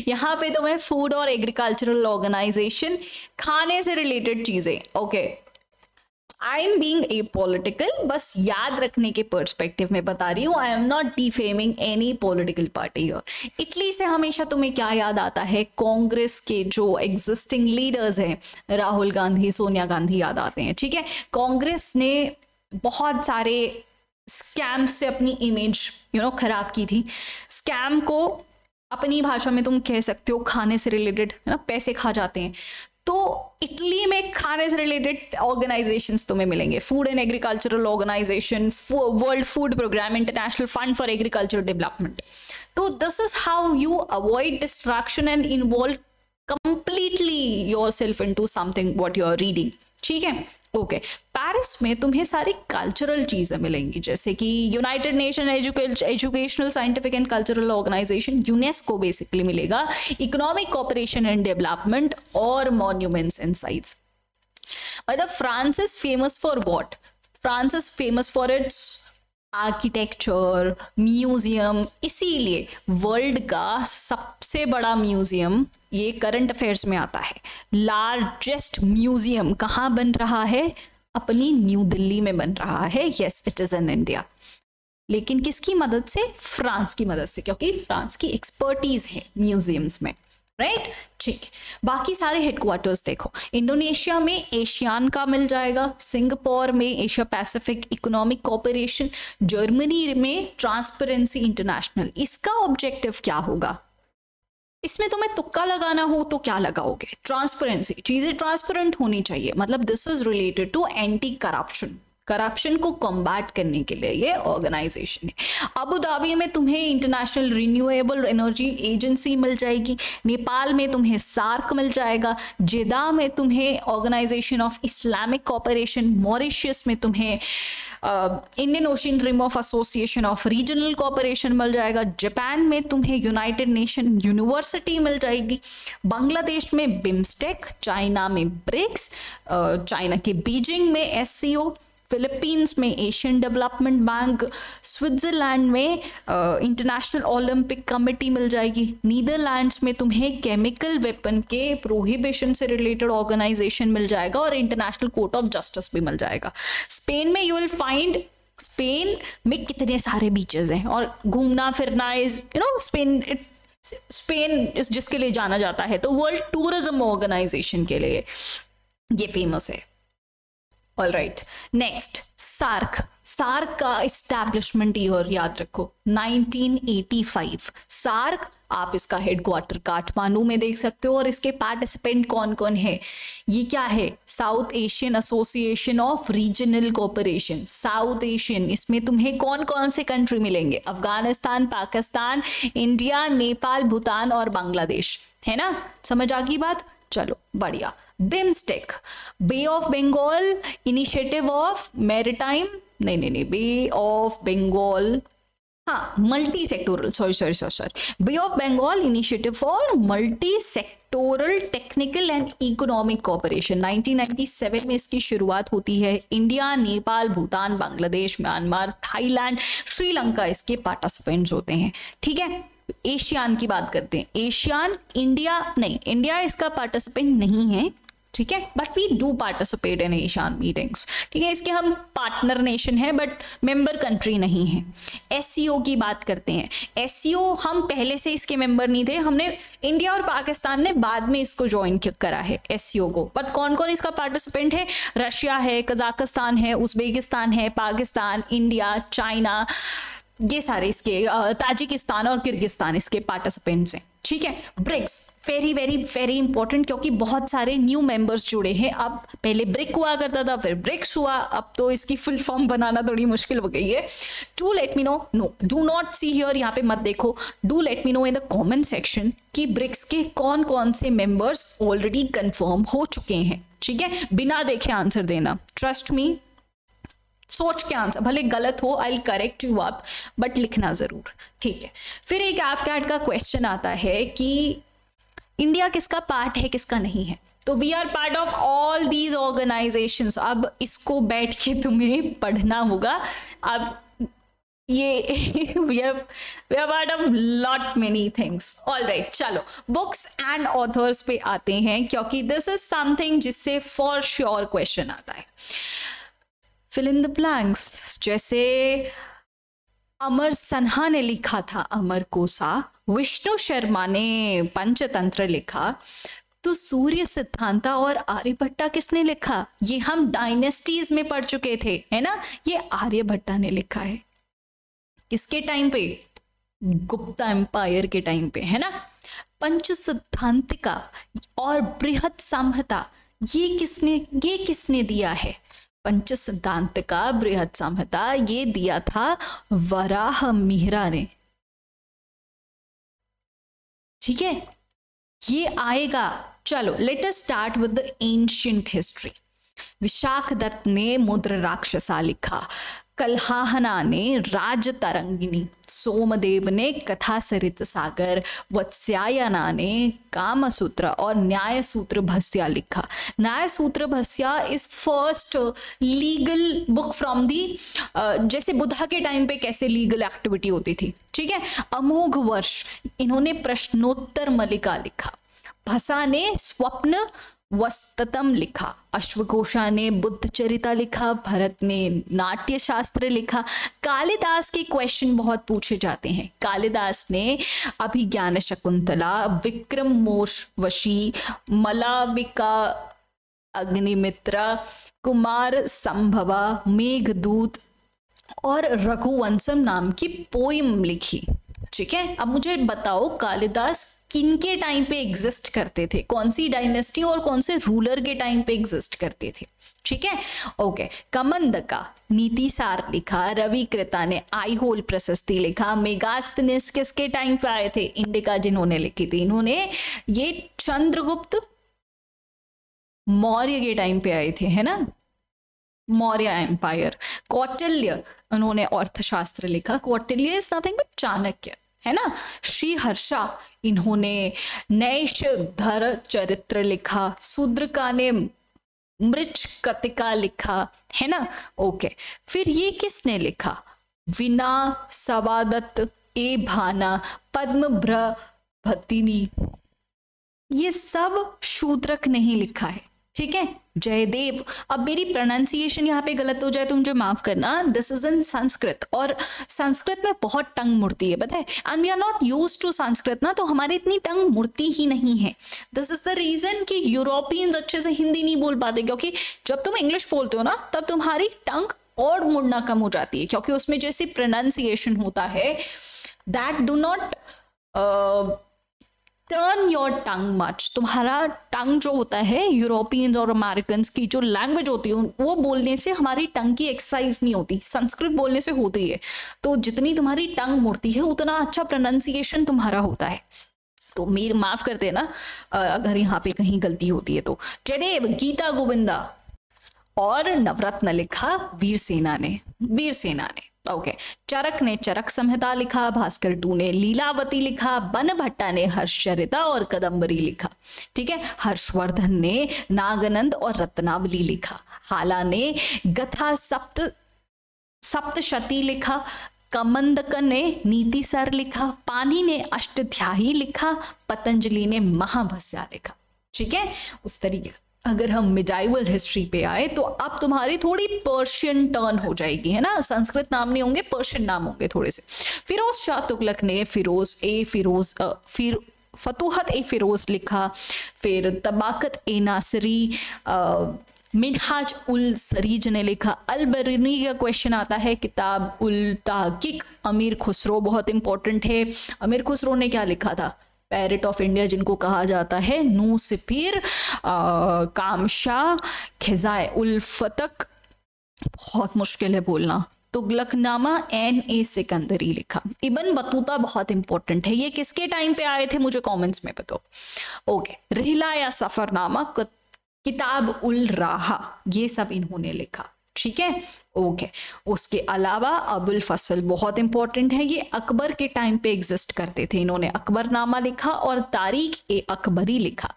[SPEAKER 2] यहां पे तुम्हें फूड और एग्रीकल्चरल ऑर्गेनाइजेशन, खाने से रिलेटेड चीजें, okay. I am being apolitical, बस याद रखने के पर्सपेक्टिव में बता रही हूँ। I am not defaming any political party. और इटली से हमेशा तुम्हें क्या याद आता है? कांग्रेस के जो एग्जिस्टिंग लीडर्स हैं, राहुल गांधी, सोनिया गांधी याद आते हैं, ठीक है। कांग्रेस ने बहुत सारे स्कैम से अपनी इमेज खराब की थी। स्कैम को अपनी भाषा में तुम कह सकते हो खाने से रिलेटेड, है ना, पैसे खा जाते हैं। तो इटली में खाने से रिलेटेड ऑर्गेनाइजेशंस तुम्हें मिलेंगे, food and agricultural organisation, world food programme, international fund for agriculture development. तो this is how you avoid distraction and involve completely yourself into something what you are reading, ठीक है। ओके, पेरिस में तुम्हें सारी कल्चरल चीजें मिलेंगी, जैसे कि United Nation Educational Scientific and Cultural Organisation, UNESCO basically मिलेगा, इकोनॉमिक कोऑपरेशन एंड डेवलपमेंट और मॉन्यूमेंट्स एंड साइट्स। मतलब France is famous for what? France is famous for its architecture, museum. इसीलिए वर्ल्ड का सबसे बड़ा म्यूजियम ये करंट अफेयर्स में आता है। लार्जेस्ट म्यूजियम कहाँ बन रहा है? अपनी न्यू दिल्ली में बन रहा है। Yes, it is in India, लेकिन किसकी मदद से? फ्रांस की मदद से, क्योंकि फ्रांस की एक्सपर्टीज है म्यूजियम्स में, राइट। ठीक, बाकी सारे हेडक्वार्टर्स देखो। इंडोनेशिया में एशियान का मिल जाएगा, सिंगापुर में Asia Pacific economic cooperation, Germany में ट्रांसपेरेंसी इंटरनेशनल। इसका ऑब्जेक्टिव क्या होगा? इसमें तुम्हें तुक्का लगाना हो तो क्या लगाओगे? ट्रांसपेरेंसी, चीजें ट्रांसपेरेंट होनी चाहिए, मतलब this is related to anti corruption, corruption को कॉम्बैट करने के लिए ये ऑर्गेनाइजेशन है। अबू धाबी में तुम्हें इंटरनेशनल रिन्यूएबल एनर्जी एजेंसी मिल जाएगी, नेपाल में तुम्हें सार्क मिल जाएगा, जेदा में तुम्हें organisation of Islamic cooperation, Mauritius में तुम्हें Indian ocean rim of association of regional cooperation मिल जाएगा, जापान में तुम्हें यूनाइटेड नेशन यूनिवर्सिटी मिल जाएगी, बांग्लादेश में बिम्स्टेक, चाइना में ब्रिक्स, चाइना के बीजिंग में एससीओ, फिलीपींस में एशियन डेवलपमेंट बैंक, स्विट्जरलैंड में इंटरनेशनल ओलंपिक कमेटी मिल जाएगी, नीदरलैंड्स में तुम्हें केमिकल वेपन के प्रोहिबिशन से रिलेटेड ऑर्गेनाइजेशन मिल जाएगा और इंटरनेशनल कोर्ट ऑफ जस्टिस भी मिल जाएगा। स्पेन में यू विल फाइंड, स्पेन में कितने सारे बीचेस हैं और घूमना फिरना इज स्पेन जिसके लिए जाना जाता है, तो वर्ल्ड टूरिज्म ऑर्गेनाइजेशन के लिए ये फेमस है। All right, next SAARC. SAARC का इस्टेब्लिशमेंट ईयर याद रखो 1985। सार्क, आप इसका हेडक्वार्टर काठमांडू में देख सकते हो और इसके पार्टिसिपेंट कौन कौन है? ये क्या है? South Asian association of regional cooperation, south Asian. इसमें तुम्हें कौन कौन से कंट्री मिलेंगे? अफगानिस्तान, पाकिस्तान, इंडिया, नेपाल, भूटान और बांग्लादेश, है ना? समझ आ गई बात? चलो बढ़िया। BIMSTEC, bay of Bengal initiative of maritime, नहीं, बे ऑफ बंगाल, हाँ, multi sectoral, sorry, bay of Bengal initiative for multi sectoral technical and economic cooperation. 1997 में इसकी शुरुआत होती है। India, Nepal, Bhutan, Bangladesh, Myanmar, Thailand, Sri Lanka इसके पार्टिसिपेंट्स होते हैं। ठीक है, एशियान की बात करते हैं। एशियान, इंडिया इसका पार्टिसिपेंट नहीं है, ठीक है, but we do participate in ASEAN meetings. ठीक है, इसके हम पार्टनर नेशन है बट मेंबर कंट्री नहीं है। एससीओ की बात करते हैं। एससीओ हम पहले से इसके मेंबर नहीं थे, हमने इंडिया और पाकिस्तान ने बाद में इसको ज्वाइन करा है एससीओ को। बट कौन कौन इसका पार्टिसिपेंट है? रशिया है, कजाकिस्तान है, उज्बेकिस्तान है, पाकिस्तान, इंडिया, चाइना, ये सारे इसके, ताजिकिस्तान और किर्गिस्तान इसके पार्टिसिपेंट्स हैं। ठीक है, BRICS very very very important, क्योंकि बहुत सारे न्यू मेंबर्स जुड़े हैं। अब पहले ब्रिक हुआ करता था, फिर ब्रिक्स हुआ, अब तो इसकी फुल फॉर्म बनाना थोड़ी मुश्किल हो गई है। Do let me know, no do not see here, यहाँ पे मत देखो, do let me know in the comment section कि ब्रिक्स के कौन कौन से मेंबर्स ऑलरेडी कंफर्म हो चुके हैं। ठीक है, बिना देखे आंसर देना, ट्रस्ट मी, सोच के आंसर, भले गलत हो I will correct you up, but लिखना जरूर। ठीक है, फिर एक एफकैट का क्वेश्चन आता है कि इंडिया किसका पार्ट है, किसका नहीं है? तो we are part of all these organisations. अब इसको बैठ के तुम्हें पढ़ना होगा। अब ये we are part of lot many things. All right, चलो बुक्स एंड ऑथर्स पे आते हैं, क्योंकि दिस इज समथिंग जिससे फॉर श्योर क्वेश्चन आता है। फिल इन द ब्लैंक्स, जैसे अमर सन्हा ने लिखा था अमर कोसा, विष्णु शर्मा ने पंचतंत्र लिखा, तो सूर्य सिद्धांता और आर्यभट्टा किसने लिखा? ये हम डायनेस्टीज में पढ़ चुके थे, है ना? ये आर्यभट्टा ने लिखा है। किसके टाइम पे? गुप्ता एम्पायर के टाइम पे, है ना? पंच सिद्धांतिका और बृहद संहिता ये किसने दिया है? पंच सिद्धांतिका, बृहद संहिता ये दिया था वराह मिहिरा ने। ठीक है, ये आएगा। चलो let us start with the ancient history. Vishakh Datta ने मुद्र राक्षसा लिखा, कल्हाहना ने राज तरंगिनी, सोमदेव ने कथा सरित सागर, वत्स्यायना ने कामसूत्र और न्याय सूत्र भस्या लिखा। Nyaya Sutra Bhashya is first legal book from the, जैसे बुद्धा के टाइम पे कैसे लीगल एक्टिविटी होती थी। ठीक है, अमोघ वर्ष इन्होंने प्रश्नोत्तर मलिका लिखा, भसा ने स्वप्न वस्ततम लिखा, अश्वघोषा ने बुद्ध चरिता लिखा, भरत ने नाट्य शास्त्र लिखा। कालिदास के क्वेश्चन बहुत पूछे जाते हैं। कालिदास ने अभिज्ञान शकुंतला, विक्रम मोर्वशी, मलाविका अग्निमित्रा, कुमार संभवा, मेघदूत और रघुवंशम नाम की पोइम लिखी। ठीक है, अब मुझे बताओ कालिदास किन के टाइम पे एग्जिस्ट करते थे, कौन सी डायनेस्टी और कौन से रूलर के टाइम पे एग्जिस्ट करते थे। ठीक है, ओके। कमंदका नीतिसार लिखा, रवि कृता ने आई होल प्रशस्ति लिखा, मेगास्थनीस किसके टाइम पे आए थे, इंडिका जिन्होंने लिखी थी, इन्होंने ये चंद्रगुप्त मौर्य के टाइम पे आए थे, है ना, मौर्य एम्पायर। कौटिल्य उन्होंने अर्थशास्त्र लिखा, Kautilya is nothing but Chanakya, है ना। श्री हर्षा इन्होंने नैषधर चरित्र लिखा, शूद्रका ने मृच कतिका लिखा, है ना। ओके, फिर ये किसने लिखा, विना सवादत्त, ए भाना, पद्मभ्रभतिनी, ये सब शूद्रक नहीं लिखा है। ठीक है, जयदेव। अब मेरी प्रोनाउंसिएशन यहाँ पे गलत हो जाए तो मुझे माफ करना, दिस इज इन संस्कृत, और संस्कृत में बहुत टंग मुड़ती है, पता है, and we are not used to Sanskrit ना, तो हमारे इतनी टंग मुड़ती ही नहीं है। दिस इज द रीजन कि यूरोपियंस अच्छे से हिंदी नहीं बोल पाते, क्योंकि जब तुम इंग्लिश बोलते हो ना तब तुम्हारी टंग और मुड़ना कम हो जाती है, क्योंकि उसमें जैसे प्रोनाउंसिएशन होता है that do not turn your tongue much. तुम्हारा टंग जो होता है, यूरोपियंस और अमेरिकन की जो लैंग्वेज होती है वो बोलने से हमारी टंग की एक्सरसाइज नहीं होती, संस्कृत बोलने से होती है। तो जितनी तुम्हारी टंग मुड़ती है उतना अच्छा प्रोनाउंसिएशन तुम्हारा होता है। तो मेरे माफ कर देना अगर यहाँ पे कहीं गलती होती है तो। जयदेव गीता गोविंदा और नवरत्न लिखा वीरसेना ने। ओके, चरक ने चरक संहिता लिखा, भास्कर टू ने लीलावती लिखा, बनभट्टा ने हर्षचरिता और कदम्बरी लिखा। ठीक है, हर्षवर्धन ने नागानंद और रत्नावली लिखा, हाला ने गथा सप्तशती लिखा, कमंदक ने नीतिसर लिखा, पानी ने अष्टाध्यायी लिखा, पतंजलि ने महाभस्या लिखा। ठीक है, उस तरीके अगर हम मिडाइवल हिस्ट्री पे आए तो अब तुम्हारी थोड़ी पर्शियन टर्न हो जाएगी, है ना, संस्कृत नाम नहीं होंगे, पर्शियन नाम होंगे थोड़े से। फिरोज शाह तुगलक ने फतूहत ए फिरोज लिखा, फिर तबाकत ए नासिरी, मिनहाज उल सरीज ने लिखा। अल बरनी का क्वेश्चन आता है, किताब उल तहकीक अमीर खुसरो बहुत इंपॉर्टेंट है। अमीर खुसरो ने क्या लिखा था, पैरेट ऑफ इंडिया जिनको कहा जाता है, नू सिफिर, कामशाह, खिजाए उल फतक, बहुत मुश्किल है बोलना, तुगलकनामा एन ए सिकंदरी लिखा। इब्न बतूता बहुत इंपॉर्टेंट है, ये किसके टाइम पे आए थे मुझे कमेंट्स में बताओ। ओके, रिहला या सफरनामा, किताब उल राहा, ये सब इन्होंने लिखा। ठीक है, ओके। उसके अलावा अबुल फसल बहुत इंपॉर्टेंट है, ये अकबर के टाइम पे एग्जिस्ट करते थे, इन्होंने अकबरनामा लिखा और तारीख ए अकबरी लिखा।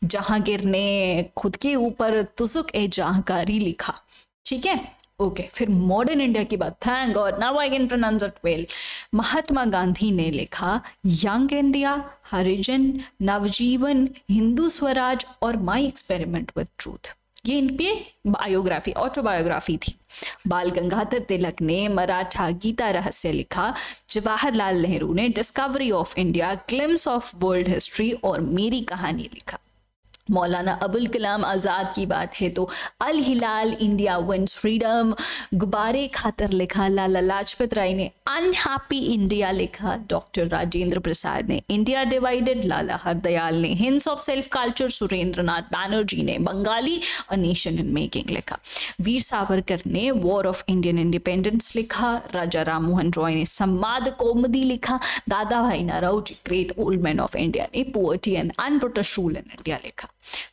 [SPEAKER 2] जहांगीर ने खुद के ऊपर तुजुक ए जहांकारी लिखा। ठीक है, ओके। फिर मॉडर्न इंडिया की बात, thank God now I can pronounce it well. Mahatma Gandhi ने लिखा यंग इंडिया, हरिजन, नवजीवन, हिंदू स्वराज और माई एक्सपेरिमेंट विद ट्रूथ, ये इन पे बायोग्राफी ऑटोबायोग्राफी थी। बाल गंगाधर तिलक ने मराठा गीता रहस्य लिखा। जवाहरलाल नेहरू ने discovery of India, glimpse of world history और मेरी कहानी लिखा। मौलाना अबुल कलाम आज़ाद की बात है तो Al Hilal, India wins freedom, Ghubar-e Khatir लिखा। लाला लाजपत राय ने अनहैप्पी इंडिया लिखा। डॉक्टर राजेंद्र प्रसाद ने इंडिया डिवाइडेड। लाला हरदयाल ने hints of self culture. Surendranath Banerjee ने Bengali a nation in making लिखा। वीर सावरकर ने वॉर ऑफ इंडियन इंडिपेंडेंस लिखा। राजा राम मोहन रॉय ने संवाद कौमुदी लिखा। Dada Bhai Naoroji, great old man of India, ने poverty and un-British rule in India लिखा।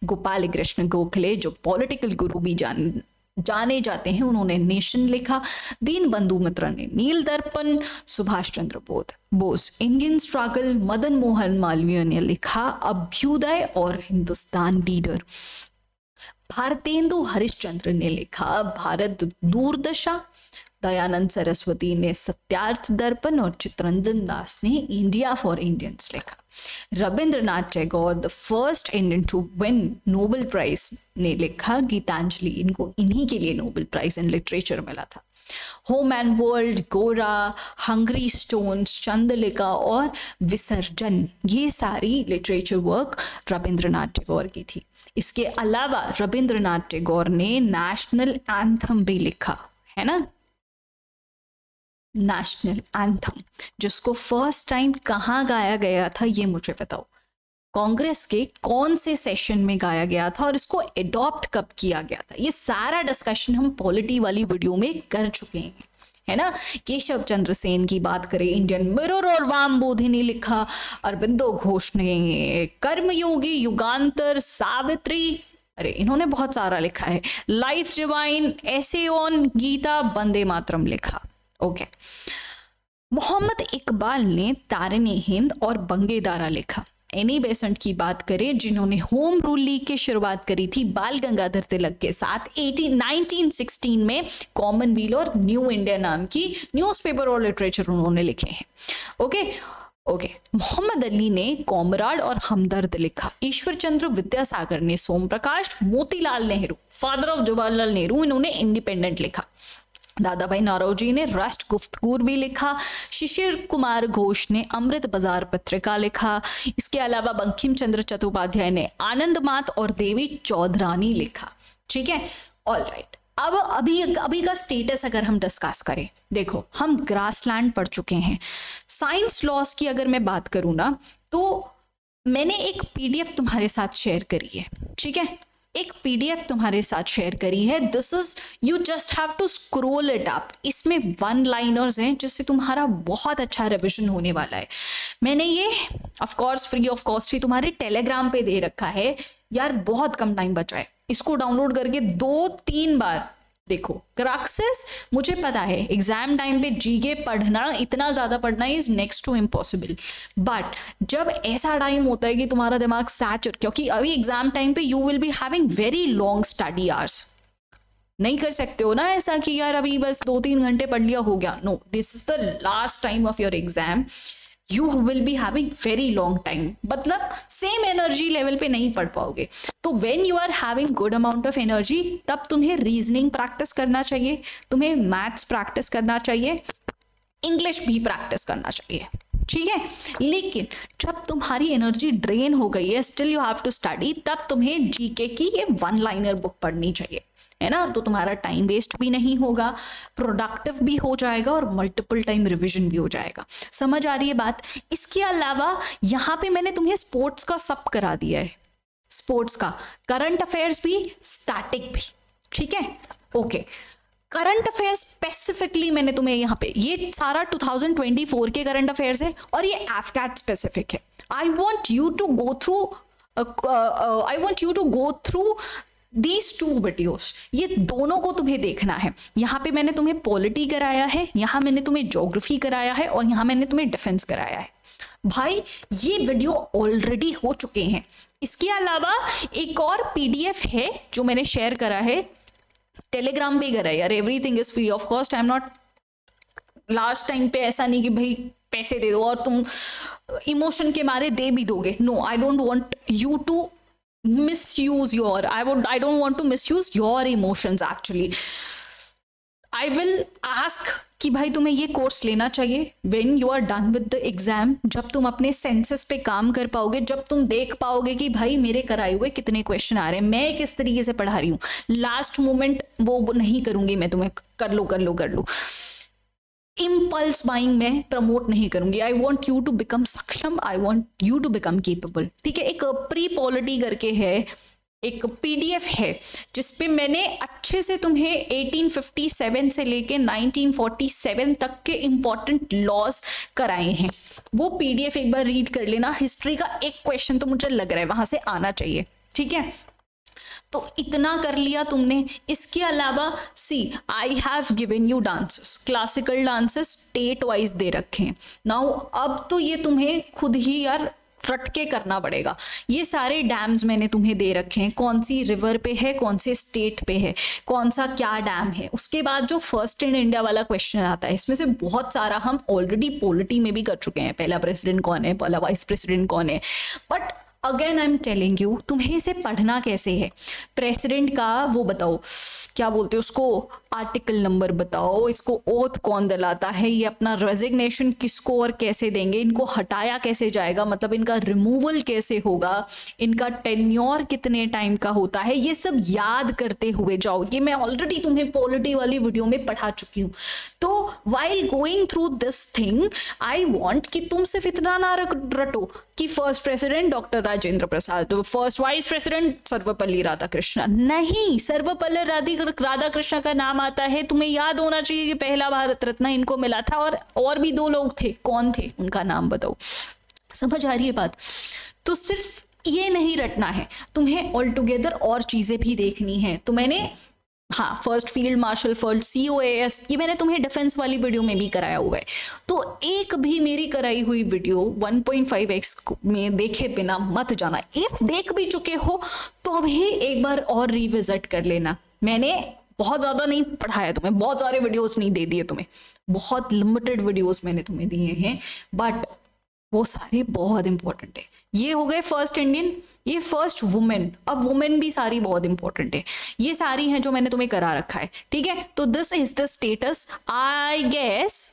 [SPEAKER 2] गोपाल कृष्ण गोखले जो पॉलिटिकल गुरु भी जाने जाते हैं, उन्होंने नेशन लिखा। दीन बंधु मित्र ने नील दर्पण। Subhash Chandra Bose Indian struggle. मदन मोहन मालवीय ने लिखा अभ्युदय और हिंदुस्तान लीडर। भारतेंदु हरिश्चंद्र ने लिखा भारत दूरदशा। दयानंद सरस्वती ने सत्यार्थ दर्पण और चित्रंजन दास ने इंडिया फॉर इंडियंस लिखा। Rabindranath Tagore the first Indian to win Nobel prize ने लिखा गीतांजलि। इनको इन्हीं के लिए नोबेल प्राइज इन लिटरेचर मिला था। होम एंड वर्ल्ड, गोरा, हंग्री स्टोन्स, चंद्रलिका और विसर्जन, ये सारी लिटरेचर वर्क रविंद्रनाथ टैगोर की थी। इसके अलावा रविंद्रनाथ टैगोर ने नेशनल एंथम भी लिखा है ना। नेशनल एंथम, जिसको फर्स्ट टाइम कहाँ गाया गया था ये मुझे बताओ। कांग्रेस के कौन से सेशन में गाया गया था और इसको एडॉप्ट कब किया गया था, ये सारा डिस्कशन हम पॉलिटी वाली वीडियो में कर चुके हैं, है ना। केशव चंद्र सेन की बात करें, इंडियन मिरर और वामबोधि ने लिखा, अरबिंदो घोष ने कर्मयोगी, युगांतर, सावित्री, अरे इन्होंने बहुत सारा लिखा है, life divine, essay on Gita, Vande Mataram लिखा। ओके, मोहम्मद इकबाल ने तारिनी हिंद और बंगेदारा लिखा। एनी बेसेंट की बात करें, जिन्होंने होम रूल लीग की शुरुआत करी थी बाल गंगाधर तिलक के साथ 1916 में, कॉमनवेल्थ और न्यू इंडिया नाम की न्यूज़पेपर और लिटरेचर उन्होंने लिखे हैं। ओके, मोहम्मद अली ने कॉमराड और हमदर्द लिखा। ईश्वर चंद्र विद्यासागर ने सोम प्रकाश, मोतीलाल नेहरू, फादर ऑफ जवाहरलाल नेहरू, इन्होंने इंडिपेंडेंट लिखा। दादा भाई नौरोजी ने राष्ट्र गुफ्तगूर भी लिखा। शिशिर कुमार घोष ने अमृत बाजार पत्रिका लिखा। इसके अलावा बंकिम चंद्र चट्टोपाध्याय ने आनंद मात और देवी चौधरानी लिखा। ठीक है, ऑल राइट। अब अभी का स्टेटस अगर हम डिस्कस करें, देखो हम ग्रासलैंड पढ़ चुके हैं। साइंस लॉस की अगर मैं बात करूं ना, तो मैंने एक पीडीएफ तुम्हारे साथ शेयर करी है। ठीक है, एक पीडीएफ तुम्हारे साथ शेयर करी है। This is, you just have to scroll it up. इसमें 1 लाइनर्स हैं जिससे तुम्हारा बहुत अच्छा रिविजन होने वाला है। मैंने ये of course free of cost ही तुम्हारे टेलीग्राम पे दे रखा है यार, बहुत कम टाइम बचा है। इसको डाउनलोड करके 2-3 बार देखो। क्रक्सेस, मुझे पता है एग्जाम टाइम पे जीके पढ़ना, इतना ज्यादा पढ़ना is next to impossible, but जब ऐसा टाइम होता है कि तुम्हारा दिमाग सैचुरेट, क्योंकि अभी एग्जाम टाइम पे you will be having very long study hours, नहीं कर सकते हो ना ऐसा कि यार अभी बस 2-3 घंटे पढ़ लिया हो गया। No, this is the last time of your exam, you will be having very long time, मतलब सेम एनर्जी लेवल पे नहीं पढ़ पाओगे। तो when you are having good amount of energy, तब तुम्हें रीजनिंग प्रैक्टिस करना चाहिए, तुम्हें मैथ्स प्रैक्टिस करना चाहिए, इंग्लिश भी प्रैक्टिस करना चाहिए। ठीक है, लेकिन जब तुम्हारी एनर्जी ड्रेन हो गई है, still you have to study, तब तुम्हें जीके की ये 1 लाइनर बुक पढ़नी चाहिए, है ना। तो तुम्हारा टाइम वेस्ट भी नहीं होगा, प्रोडक्टिव भी हो जाएगा और मल्टीपल टाइम रिवीजन भी हो जाएगा। समझ आ रही है बात। इसके अलावा यहाँ पे मैंने तुम्हें स्पोर्ट्स का सब करा दिया है, स्पोर्ट्स का, करंट अफेयर्स भी, स्टैटिक भी। ठीक है, ओके। करंट अफेयर्स स्पेसिफिकली मैंने तुम्हें यहाँ पे, ये सारा 2024 के करंट अफेयर्स है और ये एफकैट स्पेसिफिक है। I want you to go through These 2 videos, ये दोनों को तुम्हें देखना है। यहाँ पे मैंने तुम्हें पॉलिटी कराया है, यहाँ मैंने तुम्हें ज्योग्राफी कराया है और यहाँ मैंने तुम्हें डिफेंस कराया है। भाई ये वीडियो ऑलरेडी हो चुके हैं। इसके अलावा एक और पीडीएफ है जो मैंने शेयर करा है, टेलीग्राम पे करा है यार। Everything is free of cost. I am not, last time पे ऐसा नहीं कि भाई पैसे दे दो और तुम इमोशन के मारे दे भी दोगे। No, I don't want you to misuse your, I don't want to misuse your emotions actually. I will ask कि भाई तुम्हें ये कोर्स लेना चाहिए when you are done with the exam, जब तुम अपने सेंसेस पे काम कर पाओगे, जब तुम देख पाओगे कि भाई मेरे कराए हुए कितने क्वेश्चन आ रहे हैं, मैं किस तरीके से पढ़ा रही हूँ। लास्ट मोमेंट वो नहीं करूंगी मैं तुम्हें, कर लो। इम्पल्स बाइंग में प्रमोट नहीं करूंगी। I want you to become सक्षम, I want you to become capable. ठीक है, एक प्री पॉलिटी करके है, एक पीडीएफ है जिसपे मैंने अच्छे से तुम्हें 1857 से लेके 1947 तक के इंपॉर्टेंट लॉज कराए हैं। वो पीडीएफ एक बार रीड कर लेना। हिस्ट्री का एक क्वेश्चन तो मुझे लग रहा है वहां से आना चाहिए। ठीक है, तो इतना कर लिया तुमने। इसके अलावा see, I have given you dances, classical dances state wise दे रखे हैं। नाउ अब तो ये तुम्हें खुद ही यार रट के करना पड़ेगा। ये सारे डैम्स मैंने तुम्हें दे रखे हैं, कौन सी रिवर पे है, कौन से स्टेट पे है, कौन सा क्या डैम है। उसके बाद जो फर्स्ट इन इंडिया वाला क्वेश्चन आता है, इसमें से बहुत सारा हम ऑलरेडी पॉलिटी में भी कर चुके हैं। पहला प्रेसिडेंट कौन है, पहला वाइस प्रेसिडेंट कौन है, but again I am telling you, तुम्हें इसे पढ़ना कैसे है। प्रेसिडेंट का वो बताओ, क्या बोलते हैं उसको, आर्टिकल नंबर बताओ, इसको ओथ कौन दिलाता है, ये अपना रेजिग्नेशन किसको और कैसे देंगे, इनको हटाया कैसे जाएगा, मतलब इनका रिमूवल कैसे होगा, इनका टेन्योर कितने टाइम का होता है, ये सब याद करते हुए जाओ। ये मैं ऑलरेडी तुम्हें पॉलिटी वाली वीडियो में पढ़ा चुकी हूँ। तो while going through this thing I want कि तुम सिर्फ इतना ना रटो कि first president doctor Rajendra Prasad, first vice president Sarvepalli Radhakrishnan. नहीं, सर्वपल्ली राधाकृष्णन का नाम आता है, तुम्हें याद होना चाहिए कि पहला भारत रत्न इनको मिला था, और भी 2 लोग थे, कौन थे उनका नाम बताओ। समझ आ रही है बात? तो सिर्फ ये नहीं रटना है, तुम्हें ऑल टुगेदर और चीजें भी देखनी है। तो मैंने हाँ, first field marshal, first COAS, ये मैंने तुम्हें डिफेंस वाली वीडियो में भी कराया हुआ है। तो एक भी मेरी कराई हुई वीडियो 1.5x में देखे बिना मत जाना। इफ देख भी चुके हो तो भी एक बार और रिविजिट कर लेना। मैंने बहुत ज़्यादा नहीं पढ़ाया तुम्हें, बहुत सारे वीडियोस नहीं दे दिए तुम्हें, बहुत लिमिटेड वीडियोस मैंने तुम्हें दिए हैं, बट वो सारे बहुत इंपॉर्टेंट है। ये हो गए फर्स्ट इंडियन, ये फर्स्ट वुमेन, अब वुमेन भी सारी बहुत इंपॉर्टेंट है। ये सारी हैं जो मैंने तुम्हें करा रखा है, ठीक है। तो this is the status I guess.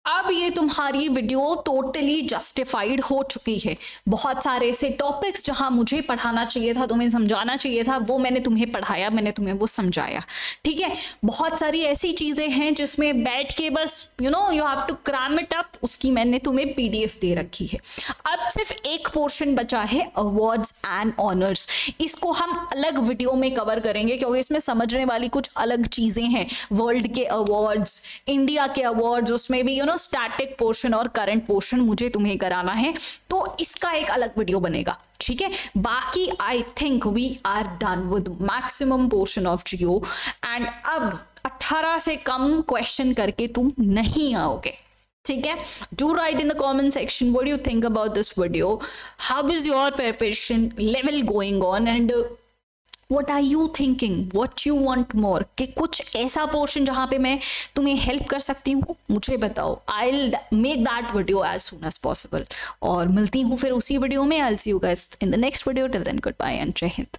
[SPEAKER 2] अब ये तुम्हारी वीडियो टोटली जस्टिफाइड हो चुकी है। बहुत सारे ऐसे टॉपिक्स जहां मुझे पढ़ाना चाहिए था, तुम्हें समझाना चाहिए था, वो मैंने तुम्हें पढ़ाया, मैंने तुम्हें वो समझाया, ठीक है। बहुत सारी ऐसी चीजें हैं जिसमें बैठ के बस you have to cram it up, उसकी मैंने तुम्हें PDF दे रखी है। अब सिर्फ एक पोर्शन बचा है, अवार्ड्स एंड ऑनर्स। इसको हम अलग वीडियो में कवर करेंगे क्योंकि इसमें समझने वाली कुछ अलग चीजें हैं। वर्ल्ड के अवार्ड्स, इंडिया के अवार्ड्स, उसमें भी स्टैटिक पोर्शन और करंट पोर्शन मुझे तुम्हें कराना है, तो इसका एक अलग वीडियो बनेगा, ठीक है। बाकी I think we are done with maximum portion of geo, and अब 18 से कम क्वेश्चन करके तुम नहीं आओगे, ठीक है। Do right in the comment section what you think about this video, how is your preparation level going on, and what are you thinking, what you want more, कि कुछ ऐसा पोर्शन जहाँ पे मैं तुम्हें हेल्प कर सकती हूँ मुझे बताओ। I'll make that video as soon as possible, और मिलती हूँ फिर उसी वीडियो में। I'll see you guys in the next video, till then goodbye and जय हिंद।